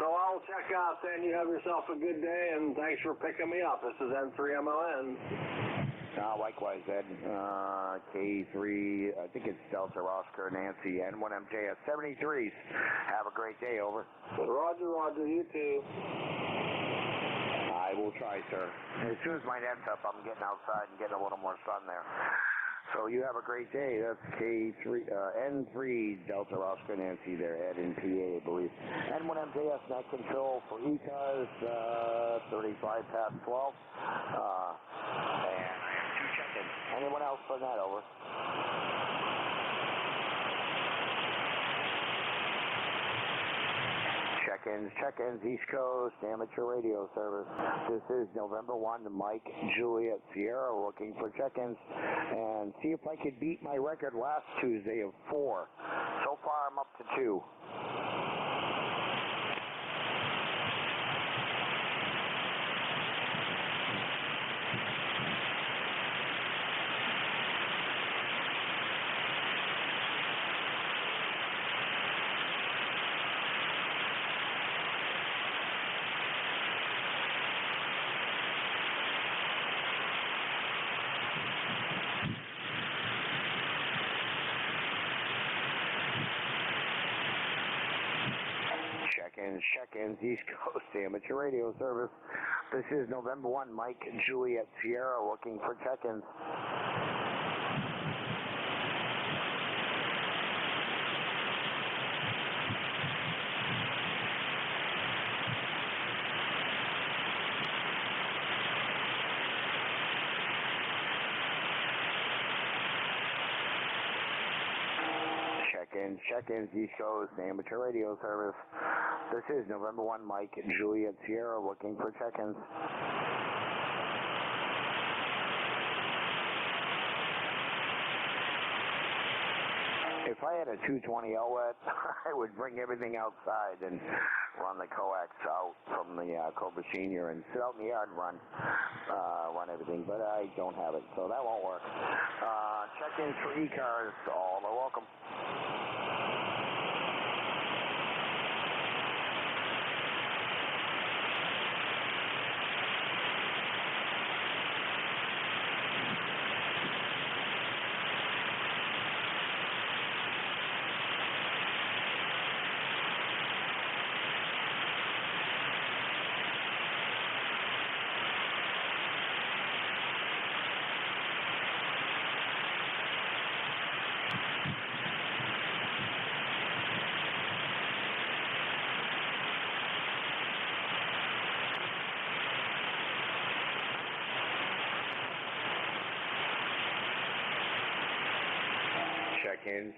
So I'll I'll check out then. You have yourself a good day, and thanks for picking me up. This is N3MON. Likewise, Ed. K3, I think it's Delta Oscar Nancy, N1MJS 73s. Have a great day, over. Roger, Roger, you too. I will try, sir. As soon as my net's up, I'm getting outside and getting a little more sun there. So you have a great day. That's N3 Delta Oscar Nancy there, Ed in PA, I believe. N1MJS net control for ECARS, 35 past 12. And I have 2 check-ins. Anyone else for net, over? Check-ins, East Coast, amateur radio service. This is November 1, Mike, Juliet, Sierra, looking for check-ins. And see if I could beat my record last Tuesday of 4. So far, I'm up to 2. Check-ins, East Coast amateur radio service. This is November 1, Mike, Juliet, Sierra, looking for check-ins. Check-ins, East Coast amateur radio service. This is November 1, Mike, Juliet, Sierra, looking for check-ins. If I had a 220 outlet, I would bring everything outside and run the coax out from the Cobra Senior and sit out in the yard and run everything, but I don't have it, so that won't work. Check-ins for ECARS, all are welcome.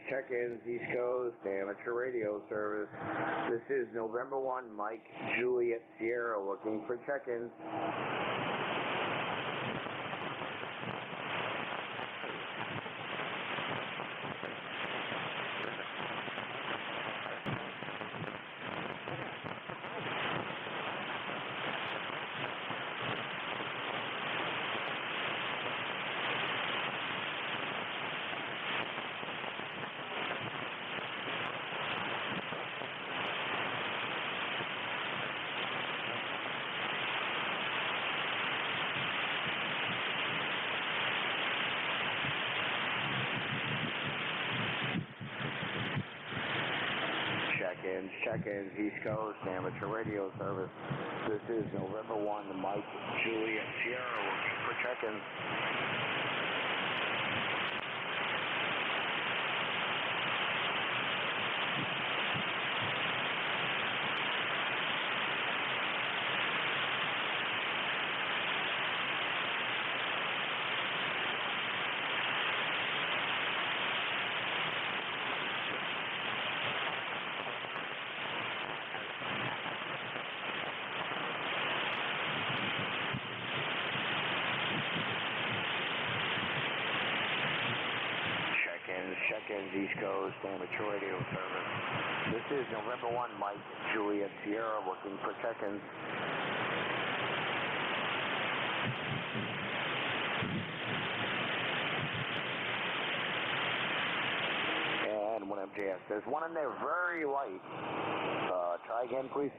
Check-ins, East Coast, amateur radio service. This is November 1, Mike, Juliet, Sierra, looking for check-ins. Check-ins, East Coast, amateur radio service. This is November 1, Mike, Juliet, Sierra, looking for check-ins. Check-ins, East Coast, amateur radio service. This is November 1, Mike, Juliet, Sierra, looking for check-ins. And 1MJS. There's one in there very light. Try again, please.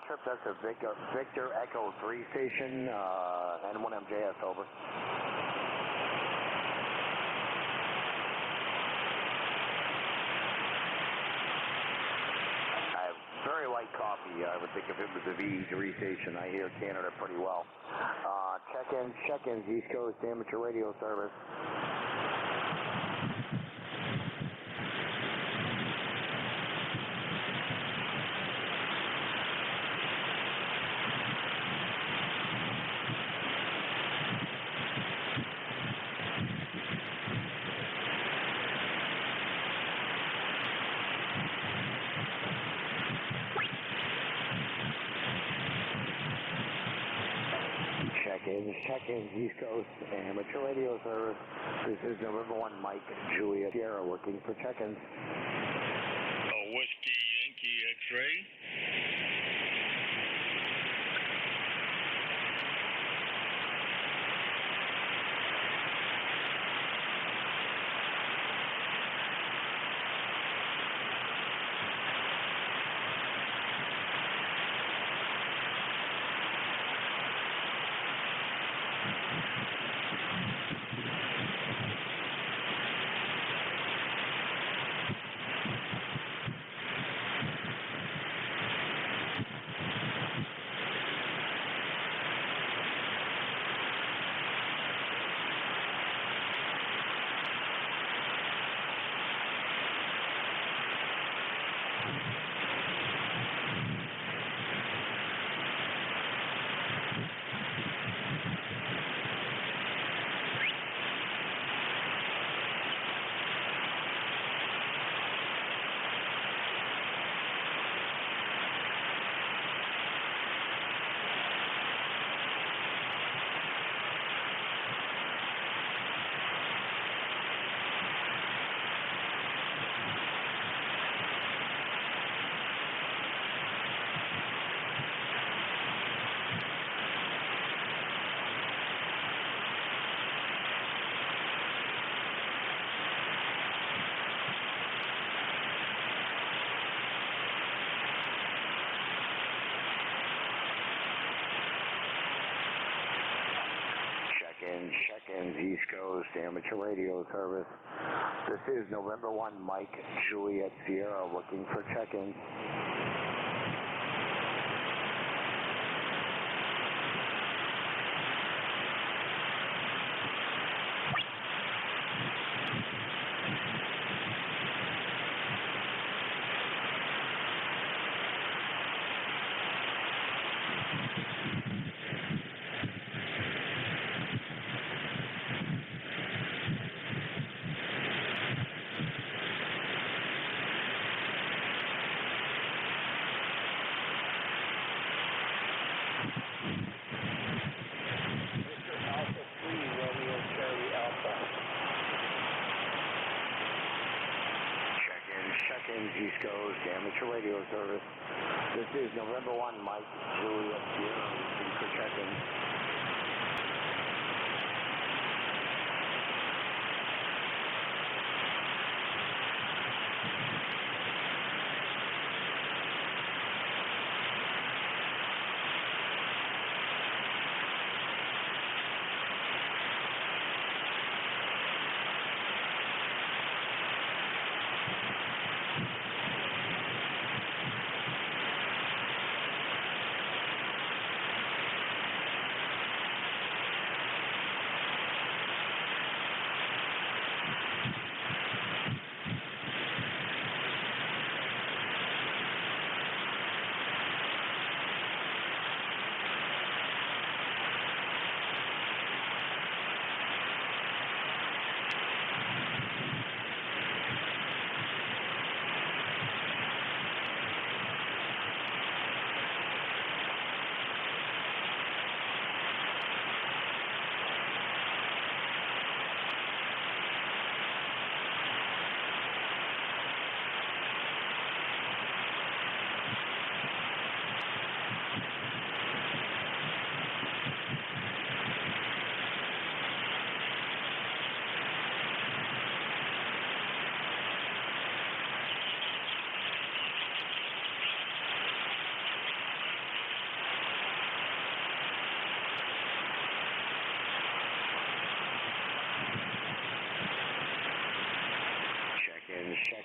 trip. That's a Victor Echo 3 station, N1MJS, over. I have very light coffee. I would think if it was a V3 station. I hear Canada pretty well. Check-ins, East Coast Amateur Radio Service. Check-ins, East Coast Amateur Radio Service. This is November 1, Mike, Juliet, Sierra, looking for check-ins. Whiskey Yankee X-Ray. Check-ins, East Coast Amateur Radio Service. This is November 1, Mike, Juliet, Sierra, looking for check-ins. Check-ins, East Coast Amateur Radio Service. This is November 1, Mike, Juliet, Sierra, looking for check-ins.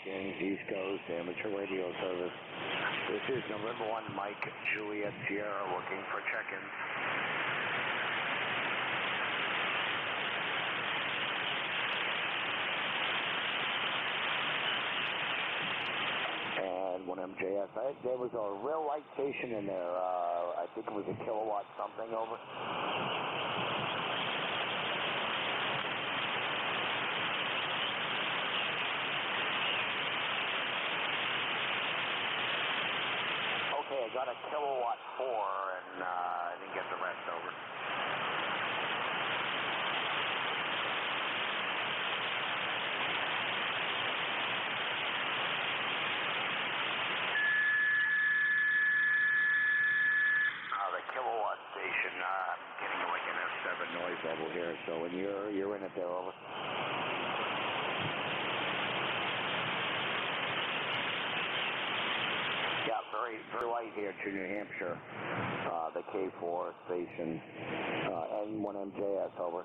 check-ins, East Coast, amateur radio service. This is November 1, Mike, Juliet, Sierra, looking for check-ins. And 1MJS, there was a real light station in there, I think it was a kilowatt something, over. Okay, I got a kilowatt 4, and I didn't get the rest over. The kilowatt station, I'm getting like an F7 noise level here, so when you're in it there, over. Yeah, very light here to New Hampshire, the K4 station, N1MJS, over.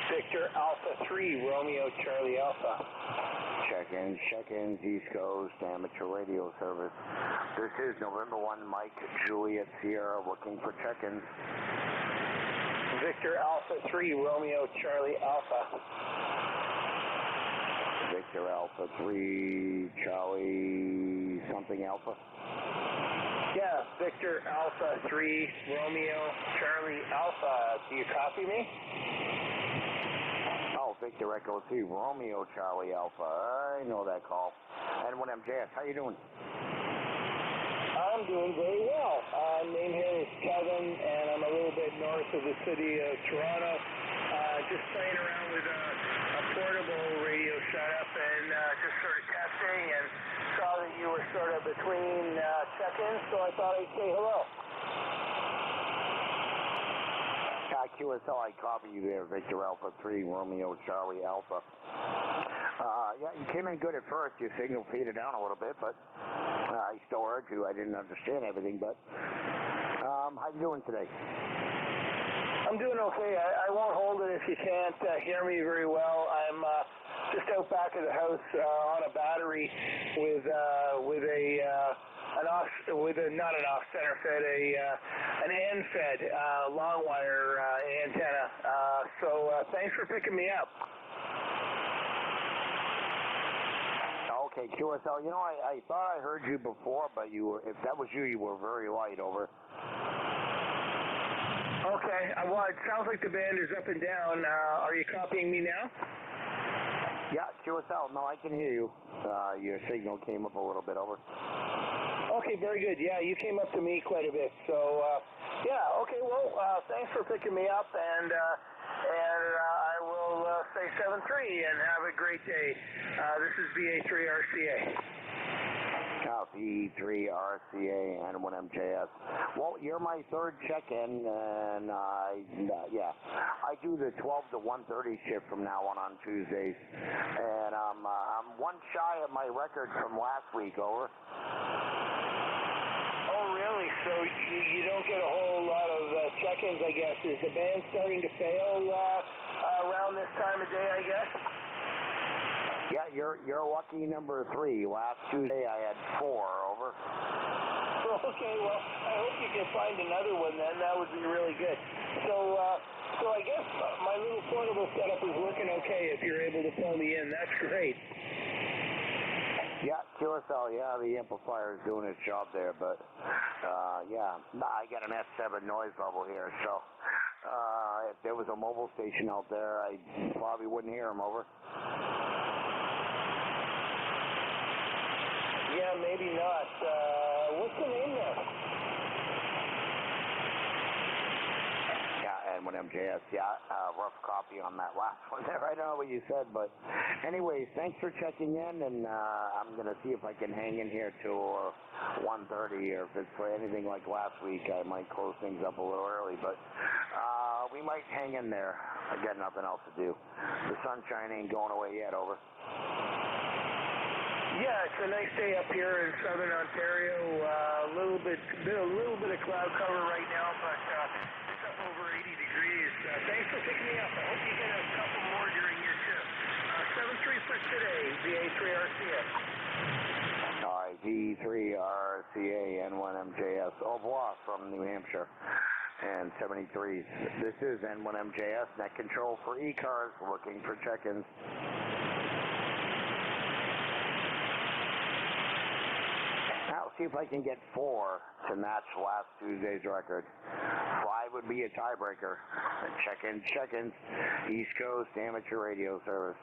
Victor Alpha 3, Romeo Charlie Alpha. Check-ins, East Coast, amateur radio service. This is November 1, Mike, Juliet, Sierra, looking for check-ins. Victor Alpha 3, Romeo Charlie Alpha. Victor Alpha 3, Charlie something Alpha. Yeah, Victor Alpha 3, Romeo Charlie Alpha. Do you copy me? Oh, Victor Echo 2, Romeo Charlie Alpha. I know that call. N1MJS, how you doing? I'm doing very well. Name here is Kevin, and I'm a little bit north of the city of Toronto. Just playing around with a portable radio setup and just sort of testing, and saw that you were sort of between check-ins, so I thought I'd say hello. QSL, I copy you there, Victor Alpha 3, Romeo Charlie Alpha. Yeah, you came in good at first. Your signal faded down a little bit, but I still heard you. I didn't understand everything, but how you doing today? I'm doing okay. I won't hold it if you can't hear me very well. I'm just out back of the house on a battery with not an off center fed, an end fed long wire antenna. So thanks for picking me up. Okay, QSL. You know, I thought I heard you before, but if that was you, you were very light. Over. Okay. Well, it sounds like the band is up and down. Are you copying me now? Yeah, QSL. No, I can hear you. Your signal came up a little bit. Over. Okay, very good. Yeah, you came up to me quite a bit. So, yeah. Okay. Well, thanks for picking me up, and I will say 7-3 and have a great day. This is VA3RCA. VA3RCA and 1MJS. Well, you're my third check-in, and I do the 12 to 1:30 shift from now on Tuesdays, and I'm one shy of my record from last week. Over. Oh, really? So you don't get a whole lot of check-ins, I guess. Is the band starting to fail around this time of day, I guess? Yeah, you're lucky number 3. Last Tuesday I had 4. Over. Okay, well, I hope you can find another one then. That would be really good. So I guess my little portable setup is working okay if you're able to pull me in. That's great. Yeah, QSL, yeah, the amplifier is doing its job there, but, yeah, I got an S7 noise level here, so if there was a mobile station out there, I probably wouldn't hear them. Over. Yeah, maybe not. What's the name there? Yeah, and 1MJS, yeah, rough copy on that last one there. I don't know what you said, but anyways, thanks for checking in, and I'm going to see if I can hang in here till 1:30, or if it's for anything like last week, I might close things up a little early, but we might hang in there. I got nothing else to do. The sunshine ain't going away yet. Over. Yeah, it's a nice day up here in southern Ontario. A little bit of cloud cover right now, but it's up over 80 degrees. Thanks for picking me up. I hope you get a couple more during your shift. 7-3 for today, VA3RCA. All right, V3RCA N1MJS. Au revoir from New Hampshire. And 73s. This is N1MJS, net control for ECARS, looking for check-ins. I'll see if I can get 4 to match last Tuesday's record. 5 would be a tiebreaker. Check-ins, East Coast Amateur Radio Service.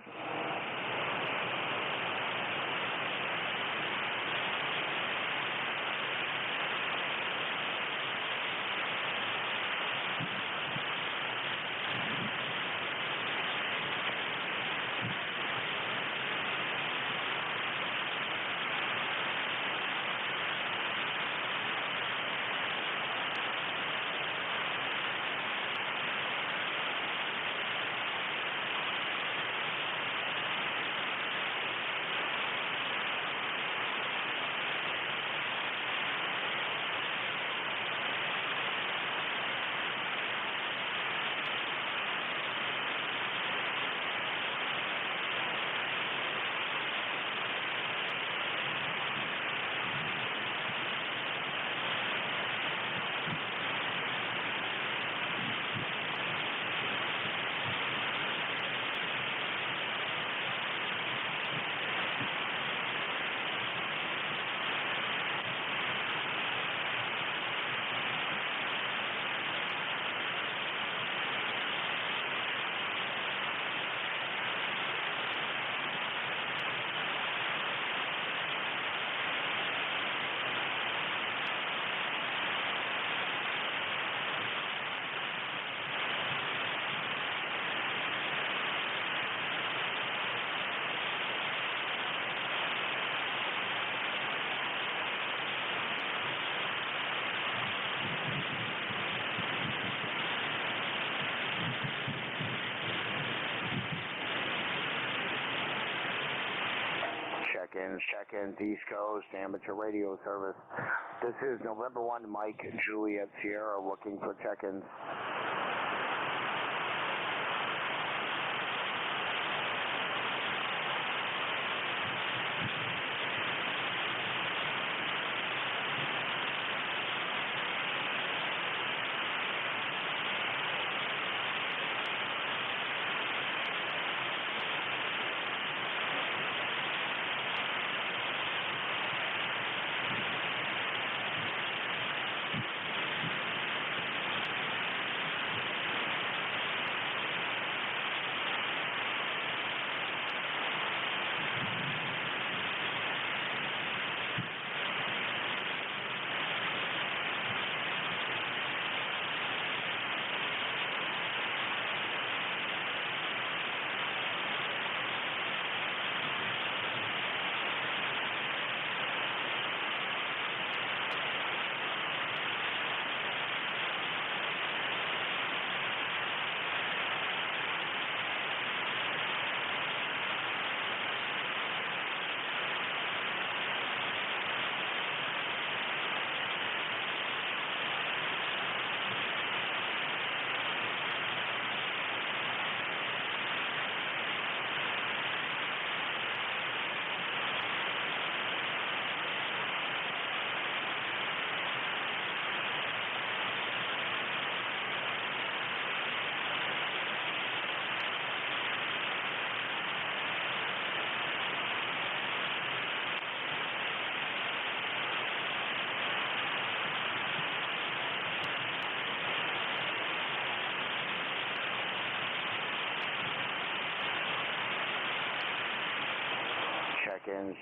Check-ins, East Coast Amateur Radio Service. This is November 1, Mike, Juliet, Sierra, looking for check-ins.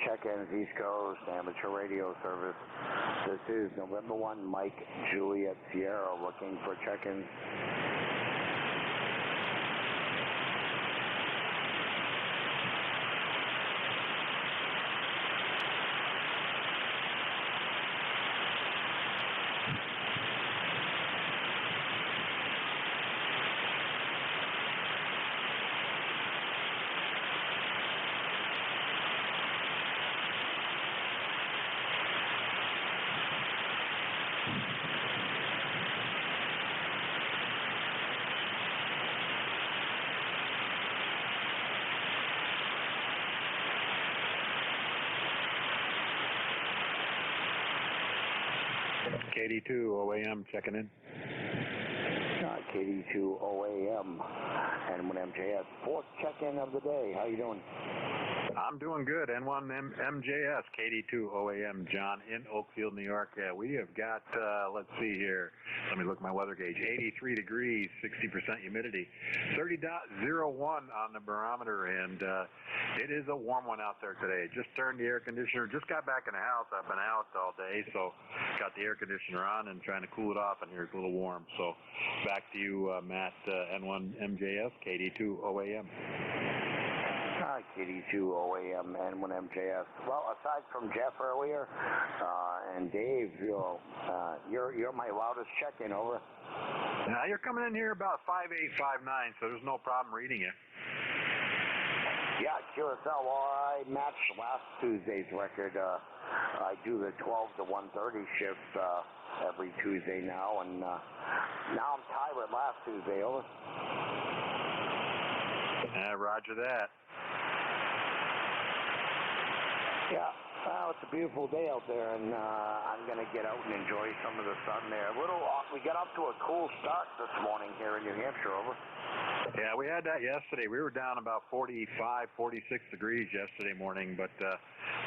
check-ins, East Coast, amateur radio service. This is November 1, Mike, Juliet, Sierra, looking for check-ins. KD2 OAM checking in. KD2 OAM and MJS. Fourth check-in of the day. How you doing? I'm doing good. N1 MJS, KD2 OAM, John in Oakfield, New York. Yeah, we have got, let's see here. Let me look at my weather gauge. 83 degrees, 60% humidity, 30.01 on the barometer, and it is a warm one out there today. Just turned the air conditioner, just got back in the house. I've been out all day, so got the air conditioner on and trying to cool it off, and here it's a little warm. So back to you, Matt, N1 MJS, KD2 OAM. KD2 OAM and N1 MJS. Well, aside from Jeff earlier and Dave, you're my loudest check-in. Over. Now you're coming in here about 5.8, 5.9, so there's no problem reading you. Yeah, QSL. Well, I matched last Tuesday's record. I do the 12 to 1:30 shift every Tuesday now, and now I'm tied with last Tuesday. Over. Roger that. Yeah, well, it's a beautiful day out there, and I'm going to get out and enjoy some of the sun there. We got up to a cool start this morning here in New Hampshire. Over. Yeah, we had that yesterday. We were down about 45, 46 degrees yesterday morning, but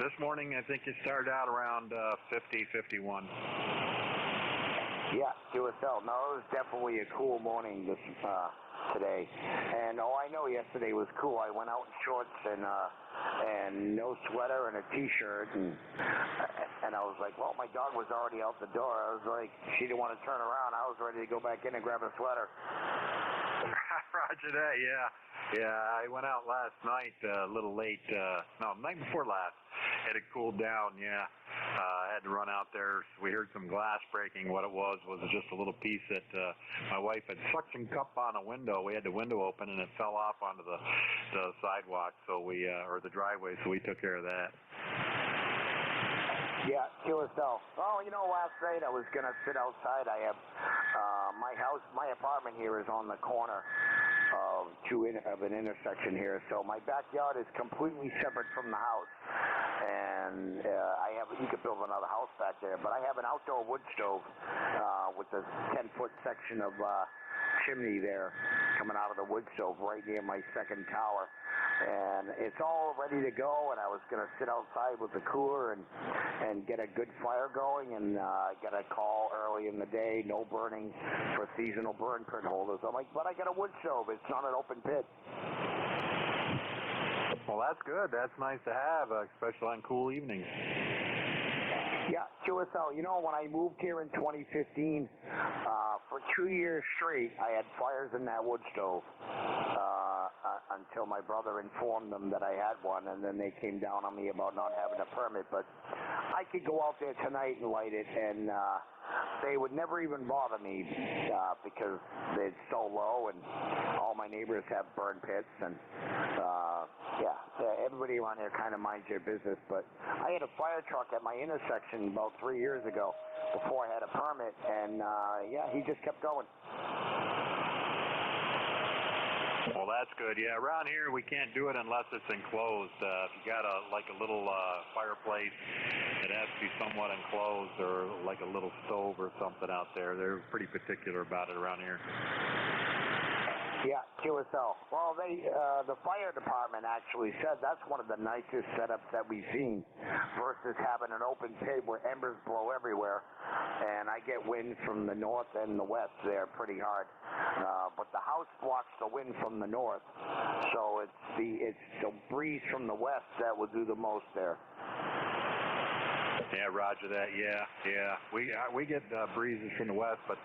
this morning I think it started out around 50, 51. Yeah, QSL. No, it was definitely a cool morning today. And I know yesterday was cool. I went out in shorts and no sweater and a t-shirt, and I was like, well, my dog was already out the door. I was like, she didn't want to turn around. I was ready to go back in and grab a sweater. Roger that. Yeah, I went out last night a little late. No, night before last. It had cooled down. Yeah, I had to run out there. We heard some glass breaking. What it was just a little piece that my wife had suction cup on a window. We had the window open and it fell off onto the sidewalk. So or the driveway. So we took care of that. Yeah, QSL. Well, last night I was gonna sit outside. I have my apartment here is on the corner of an intersection here, so my backyard is completely separate from the house, and you could build another house back there, but I have an outdoor wood stove with a 10-foot section of chimney there coming out of the wood stove right near my second tower, and it's all ready to go, and I was going to sit outside with the cooler and get a good fire going, and I got a call early in the day, no burning for seasonal burn pit holders. I'm like, but I got a wood stove. It's not an open pit. Well, that's good. That's nice to have, especially on cool evenings. Yeah, QSL. When I moved here in 2015, for 2 years straight, I had fires in that wood stove until my brother informed them that I had one, and then they came down on me about not having a permit. But I could go out there tonight and light it, and they would never even bother me because it's so low, and all my neighbors have burn pits, and everybody around here kind of minds their business. But I had a fire truck at my intersection about 3 years ago before I had a permit, and he just kept going. Well, that's good. Yeah, around here we can't do it unless it's enclosed. If you got a little fireplace, it has to be somewhat enclosed, or like a little stove or something out there. They're pretty particular about it around here. Yeah, QSL. Well, the fire department actually said that's one of the nicest setups that we've seen versus having an open pit where embers blow everywhere. And I I get wind from the north and the west there pretty hard. But the house blocks the wind from the north, so it's the breeze from the west that will do the most there. Yeah, roger that. Yeah. We get breezes from the west, but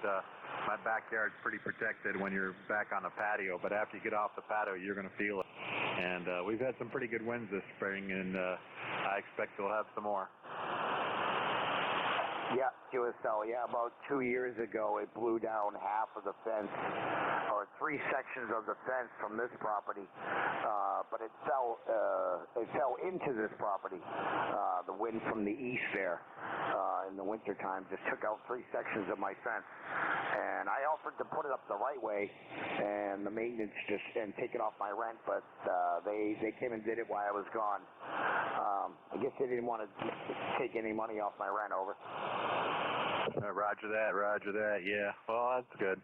my backyard's pretty protected when you're back on the patio. But after you get off the patio, you're going to feel it. And we've had some pretty good winds this spring, and I expect we'll have some more. Yeah, QSL. Yeah, about 2 years ago, it blew down half of the fence, or 3 sections of the fence from this property. But it fell into this property. The wind from the east there in the wintertime just took out 3 sections of my fence. And I offered to put it up the right way, and the maintenance and take it off my rent, but they came and did it while I was gone. I guess they didn't want to take any money off my rent over. Roger that, yeah. Well, that's good.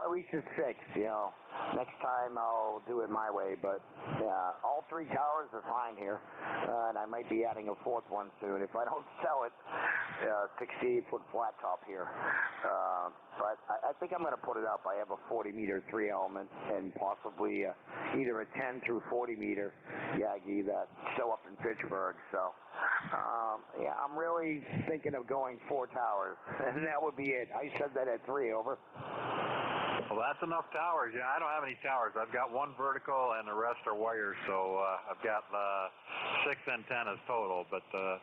At least it's fixed, you know. Next time I'll do it my way, but yeah, all 3 towers are fine here, and I might be adding a 4th one soon if I don't sell it. 68-foot flat top here. But I think I'm going to put it up. I have a 40-meter 3-element and possibly either a 10 through 40-meter Yagi that's still up in Pittsburgh. So, yeah, I'm really thinking of going 4 towers, and that would be it. I said that at 3, over. Well, that's enough towers. Yeah, I don't have any towers. I've got 1 vertical and the rest are wires. So I've got 6 antennas total, but the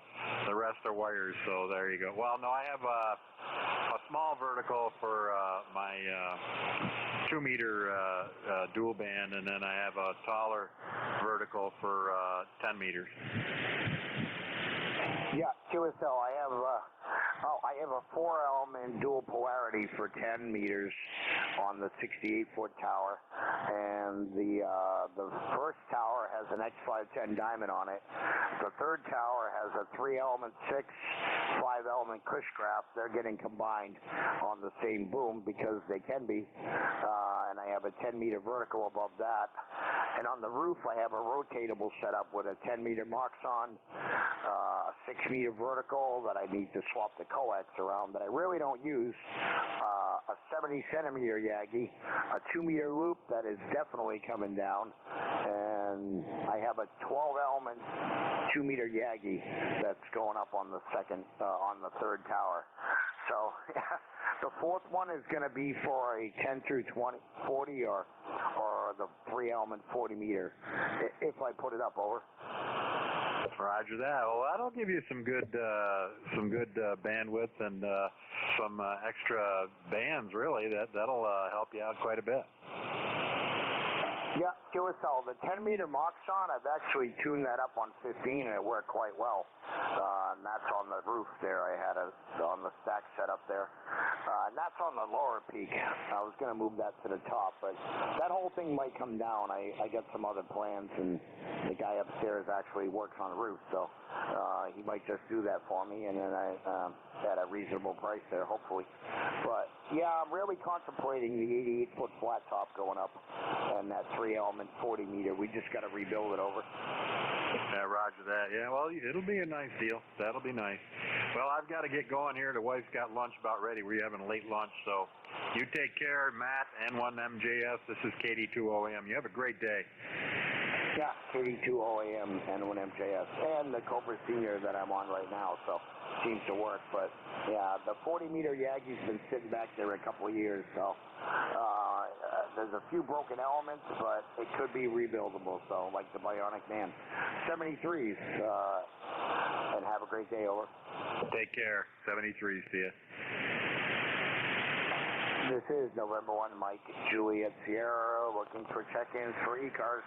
rest are wires. So there you go. Well, no, I have a small vertical for my 2-meter dual band, and then I have a taller vertical for 10 meters. Yeah, QSL. I have a 4-element dual polarity for 10 meters on the 68-foot tower, and the first tower has an X510 diamond on it. The third tower has a 3-element 6, 5-element Cushcraft. They're getting combined on the same boom because they can be, and I have a 10-meter vertical above that. And on the roof, I have a rotatable setup with a 10-meter Moxon, a 6-meter vertical that I need to swap the coax around that I really don't use, a 70-centimeter Yagi, a 2-meter loop that is definitely coming down, and I have a 12-element 2-meter Yagi that's going up on the third tower. So the 4th one is going to be for a 10 through 40 or the 3-element 40-meter if I put it up, over. Roger that. Well, that'll give you some good bandwidth and some extra bands, really. That'll help you out quite a bit. Yeah, QSL. The 10-meter Moxon, I've actually tuned that up on 15, and it worked quite well. And that's on the roof there. I had on the stack set up there. And that's on the lower peak. I was going to move that to the top, but that whole thing might come down. I got some other plans, and the guy upstairs actually works on the roof, so he might just do that for me, and then I at a reasonable price there, hopefully. But yeah, I'm really contemplating the 88-foot flat top going up and that 3-element 40-meter. We just got to rebuild it, over. Yeah, roger that. Yeah, well, it'll be a nice deal. That'll be nice. Well, I've got to get going here. The wife's got lunch about ready. We're having a late lunch, so you take care, Matt, N1MJS. This is KD2OAM. You have a great day. Yeah, KD2OAM, N1MJS, and the Cobra Senior that I'm on right now, so seems to work. But yeah, the 40-meter Yagi's been sitting back there a couple of years, so there's a few broken elements, but it could be rebuildable, so like the Bionic Man. 73s, and have a great day, over. Take care. 73s, see ya. This is November 1, Mike, Juliet Sierra, looking for check-ins for ECARS.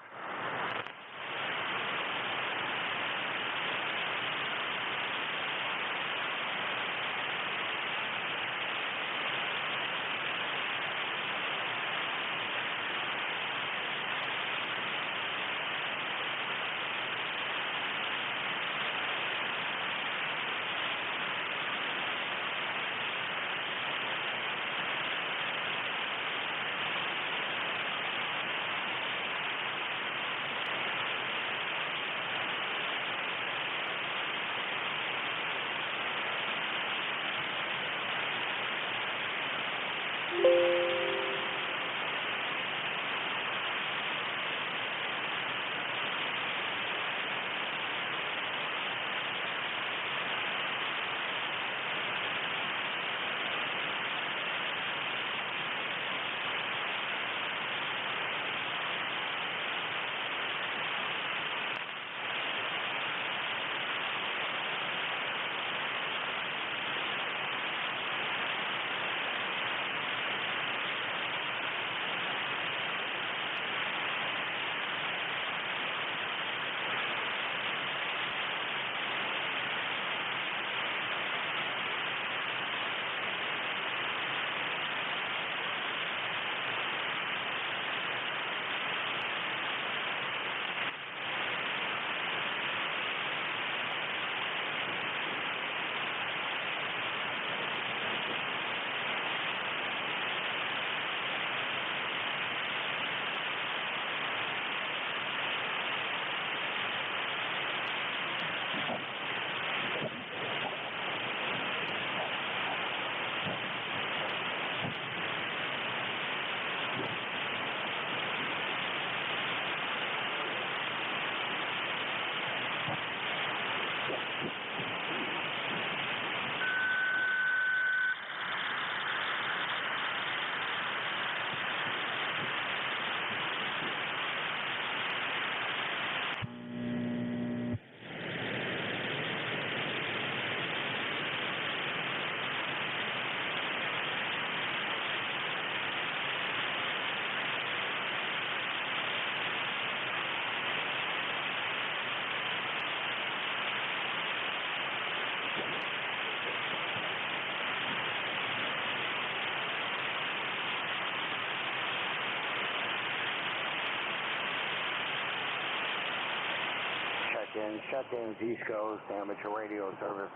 and check-ins, East Coast Amateur Radio Service.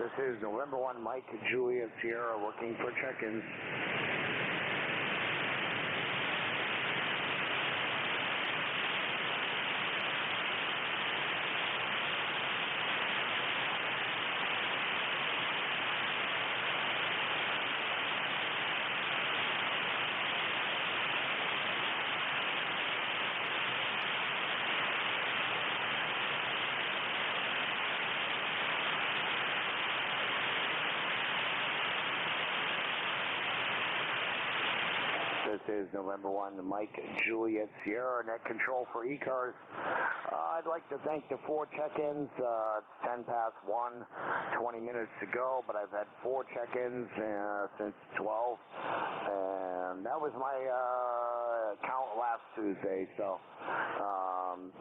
This is November 1, Mike, Juliet, Sierra, looking for check-ins. This is November 1, Mike, Juliet, Sierra, net control for ECARS. I'd like to thank the 4 check-ins. It's 10 past 1, 20 minutes to go, but I've had 4 check-ins since 12, and that was my count last Tuesday. So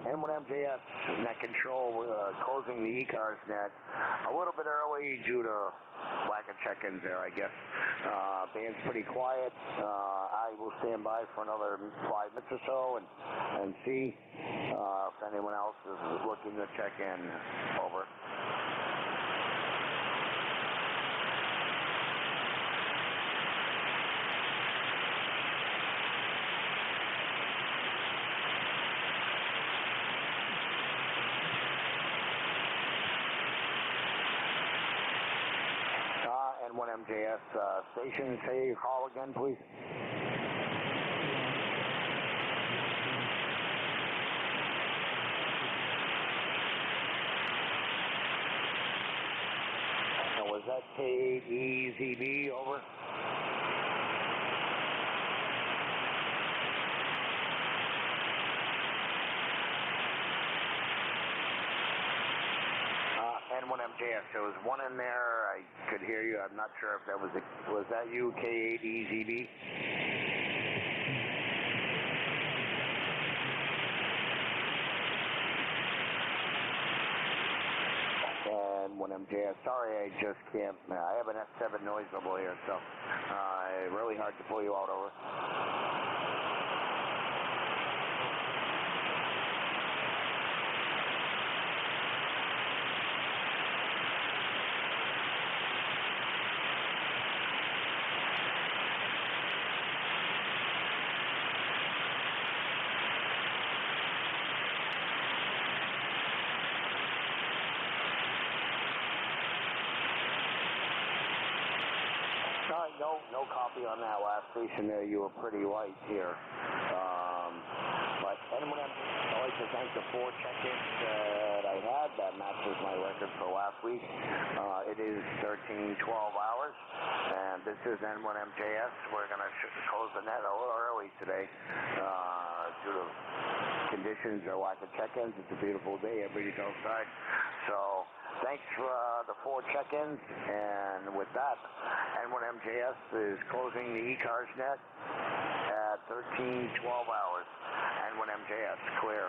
N1MJS net control, closing the ECARS net a little bit early due to lack of check-ins there, I guess. Band's pretty quiet. I will stand by for another 5 minutes or so and see if anyone else is looking to check in. Over. N1MJS station, say your call again, please. And was that KEZB, over? N1MJS, there was one in there, I could hear you, I'm not sure if that was that you, K8EZB? N1MJS, sorry, I just can't, I have an F7 noise level here, so really hard to pull you out, over. No copy on that last station there. You were pretty light here. But anyway, I'd like to thank the 4 check-ins that I had. That matches my record for last week. It is 13-12 hours, and this is N1MJS. We're going to close the net a little early today due to conditions or lack of check-ins. It's a beautiful day. Everybody's outside. So thanks for the 4 check-ins, and with that, N1MJS is closing the ECARS net at 13-12 hours. N1MJS, clear.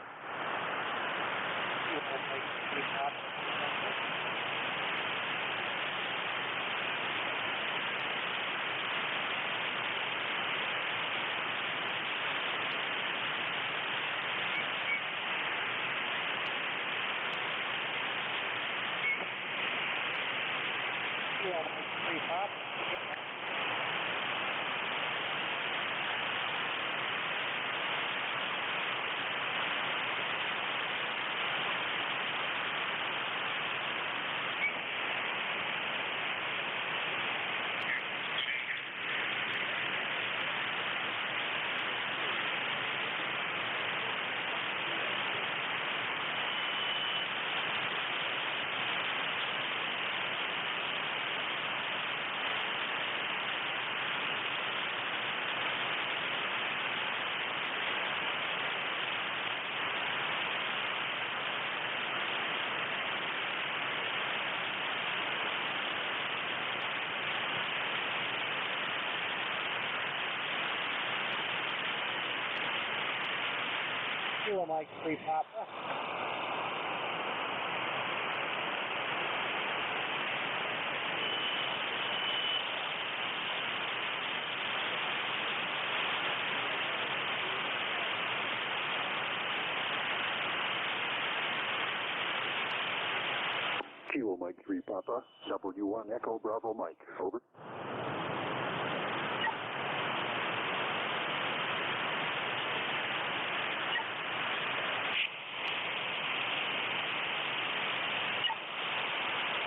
Mike 3 Papa. Mike 3 Papa, W1 Echo Bravo Mike. Over.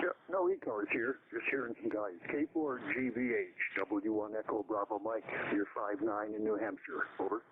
Yeah, no ECARS here. Just hearing some guys. K4 GVH, W1 Echo Bravo Mike. You're 5'9" in New Hampshire. Over.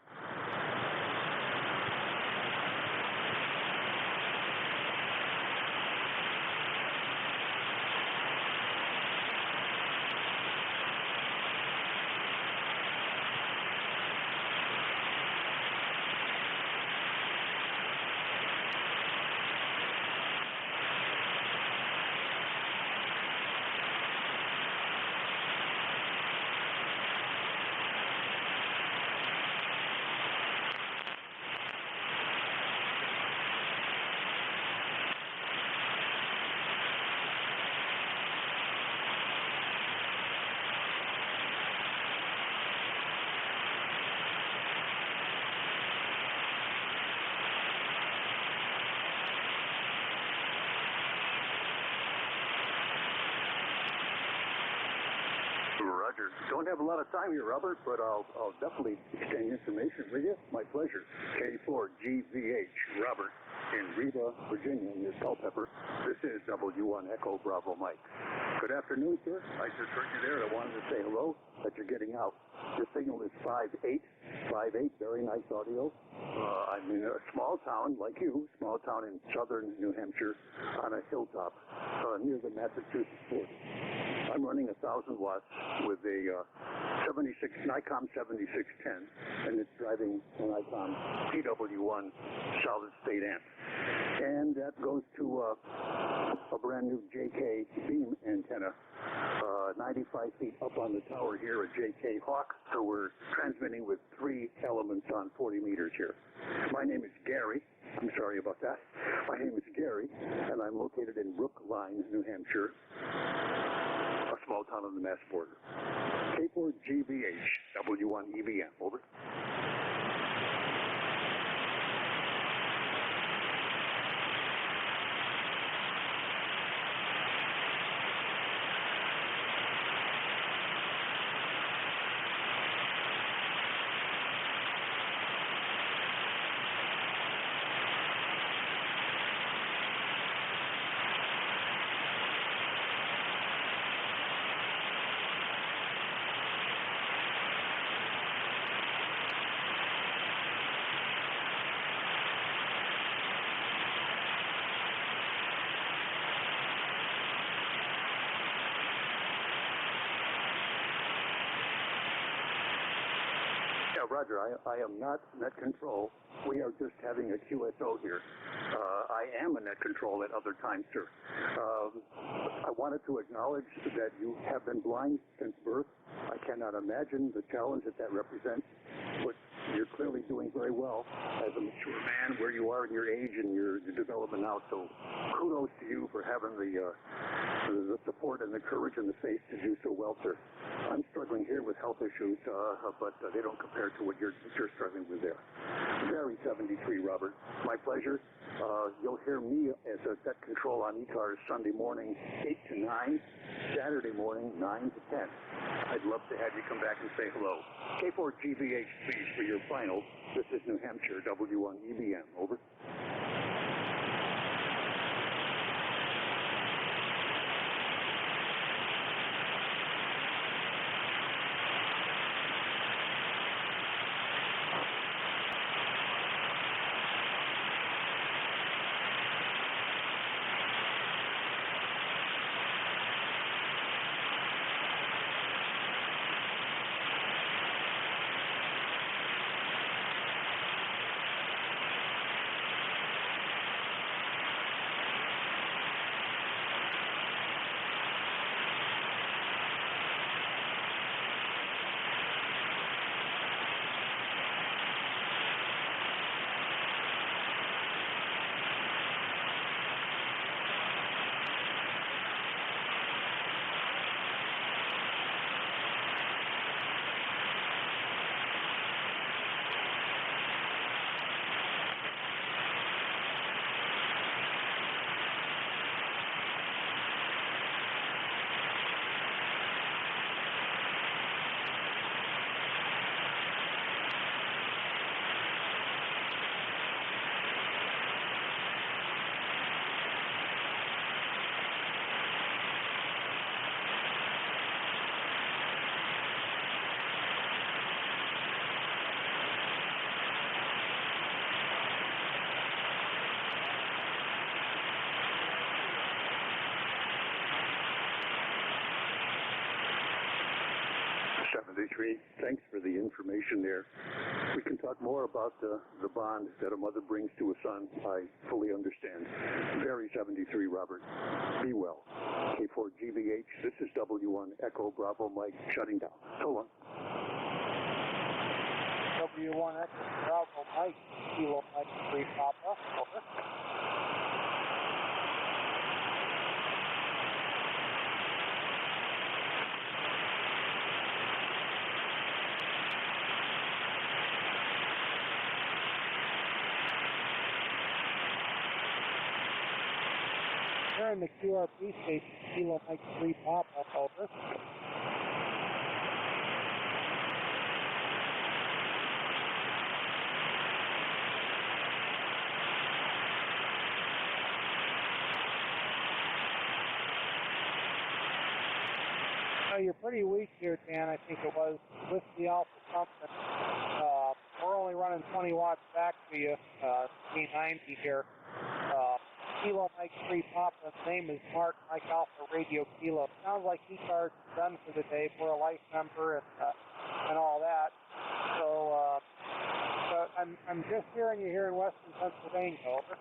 Roger. Don't have a lot of time here, Robert, but I'll definitely exchange information with you. My pleasure. K4 GVH, Robert, in Riva, Virginia, Miss Culpepper. This is W1 Echo Bravo Mike. Good afternoon, sir. I just heard you there. I wanted to say hello, that you're getting out. Your signal is 5'8", very nice audio. I'm in a small town, like you, small town in southern New Hampshire, on a hilltop near the Massachusetts border. I'm running 1,000 watts with a Nikon 7610, and it's driving a Nikon PW1 solid state amp. And that goes to a brand new JK beam antenna, 95 feet up on the tower here, a JK Hawk. So we're transmitting with 3 elements on 40 meters here. My name is Gary. I'm sorry about that. My name is Gary, and I'm located in Brookline, New Hampshire, a small town on the Mass border. K4 GVH, W1 EVM, over. Yeah, Roger, I am not net control. We are just having a QSO here. I am a net control at other times, sir. I wanted to acknowledge that you have been blind since birth. I cannot imagine the challenge that represents, but you're clearly doing very well as a mature man where you are in your age and your development now. So kudos to you for having the support and the courage and the faith to do so well, sir. I'm struggling here with health issues, but they don't compare to what you're struggling with there. Gary 73, Robert. My pleasure. You'll hear me as a set control on ECARS Sunday morning, 8 to 9, Saturday morning, 9 to 10. I'd love to have you come back and say hello. K4 GVH, please, for your final. This is New Hampshire, W1 EBM. Over. 73. Thanks for the information there. We can talk more about the bond that a mother brings to a son. I fully understand. Very 73, Robert. Be well. K4GVH, this is W1 Echo Bravo Mike shutting down. So long. W1 Echo Bravo Mike, Kilo Mike 3 Papa, over. We're in the QRP station, Kilo Mike 3 Papa, over. You're pretty weak here, Dan. I think it was with the Alpha something. We're only running 20 watts back to you, P90 here. Kilo Mike 3 Papa. The name is Mark Mike Alpha Radio Kilo. Sounds like ECARS is done for the day. We're a life member and all that. So, I'm just hearing you here in Western Pennsylvania. Over.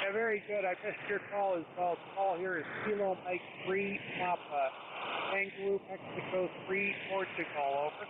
Yeah, very good. I missed your call as well. The call here is Kilo Mike 3 Papa, Kangaroo, Mexico 3, Portugal, over.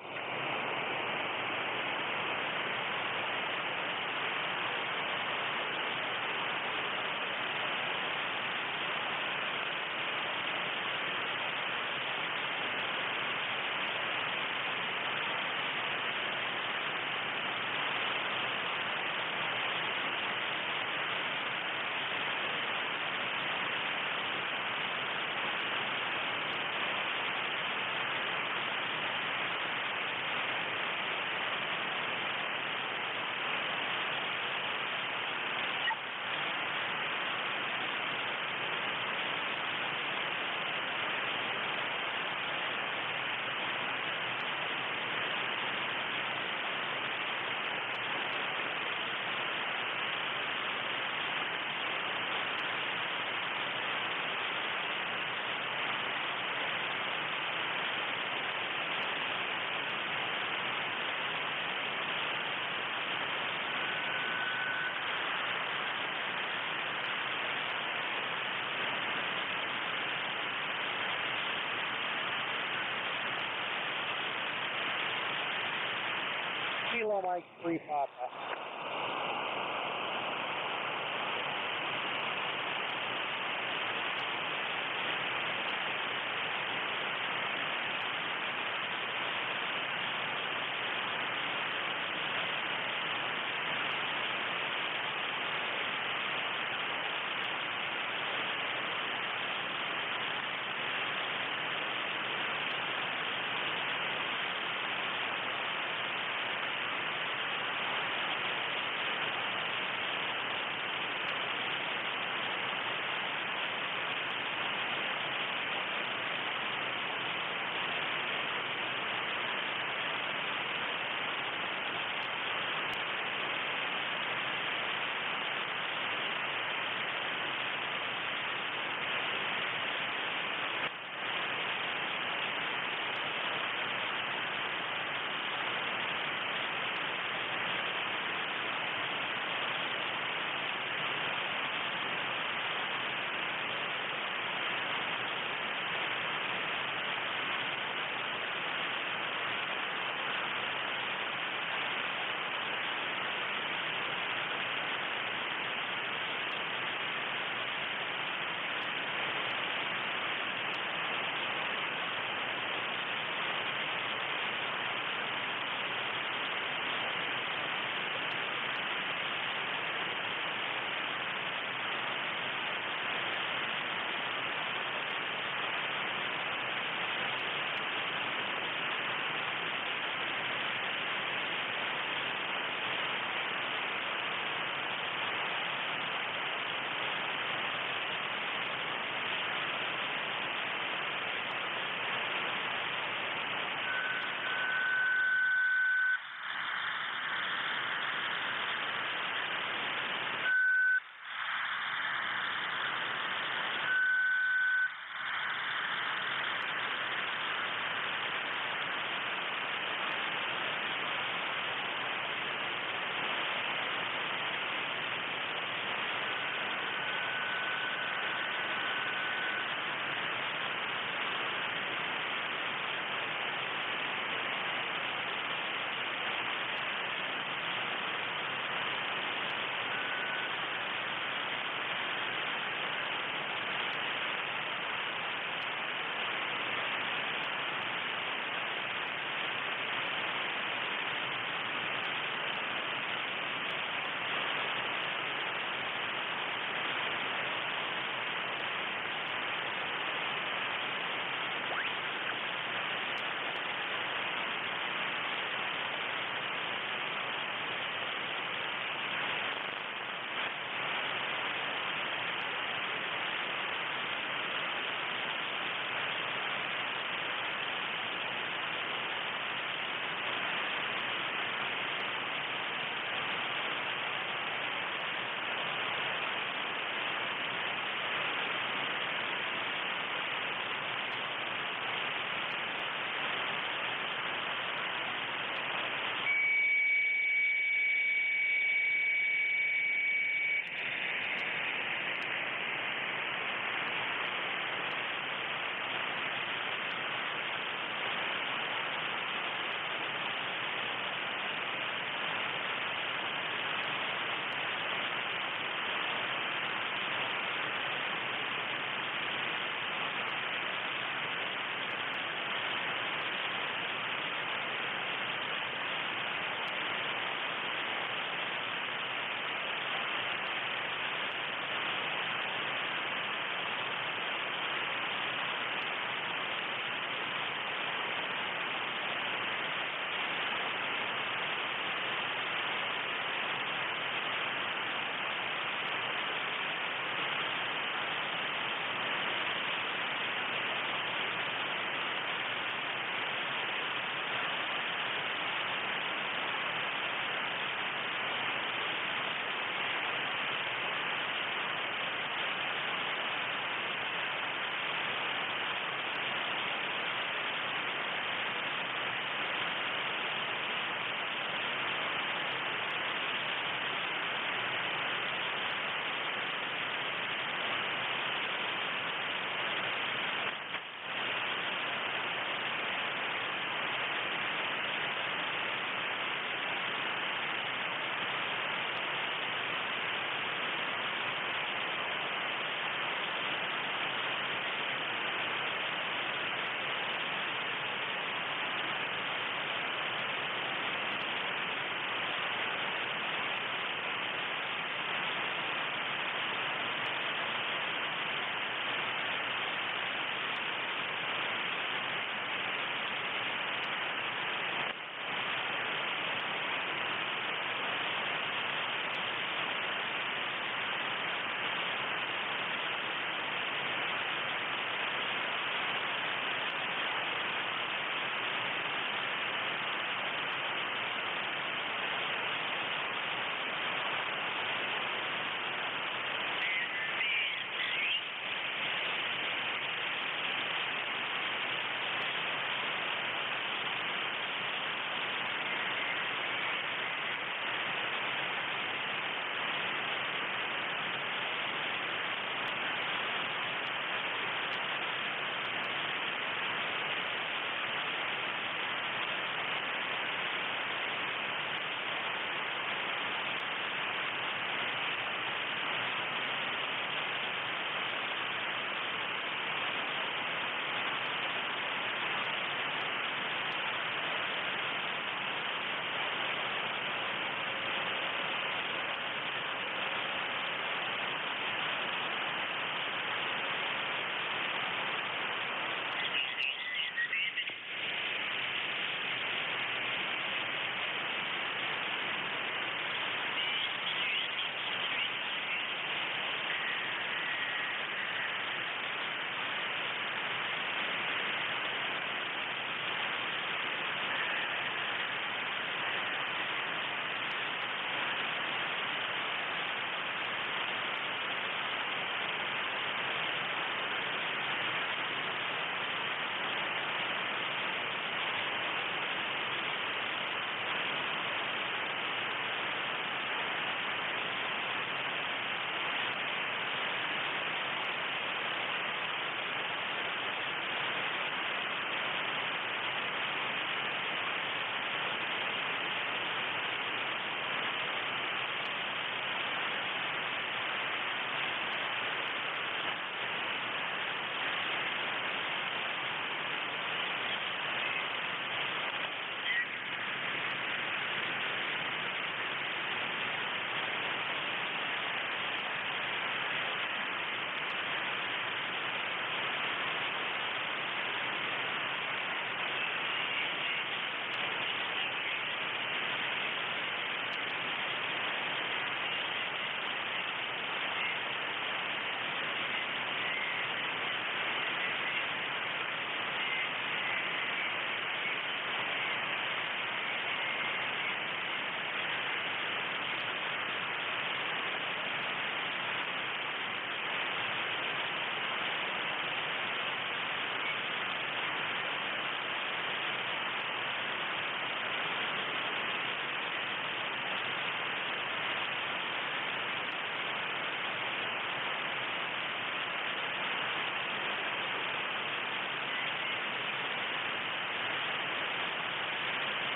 Kilo Mike 3 Papa.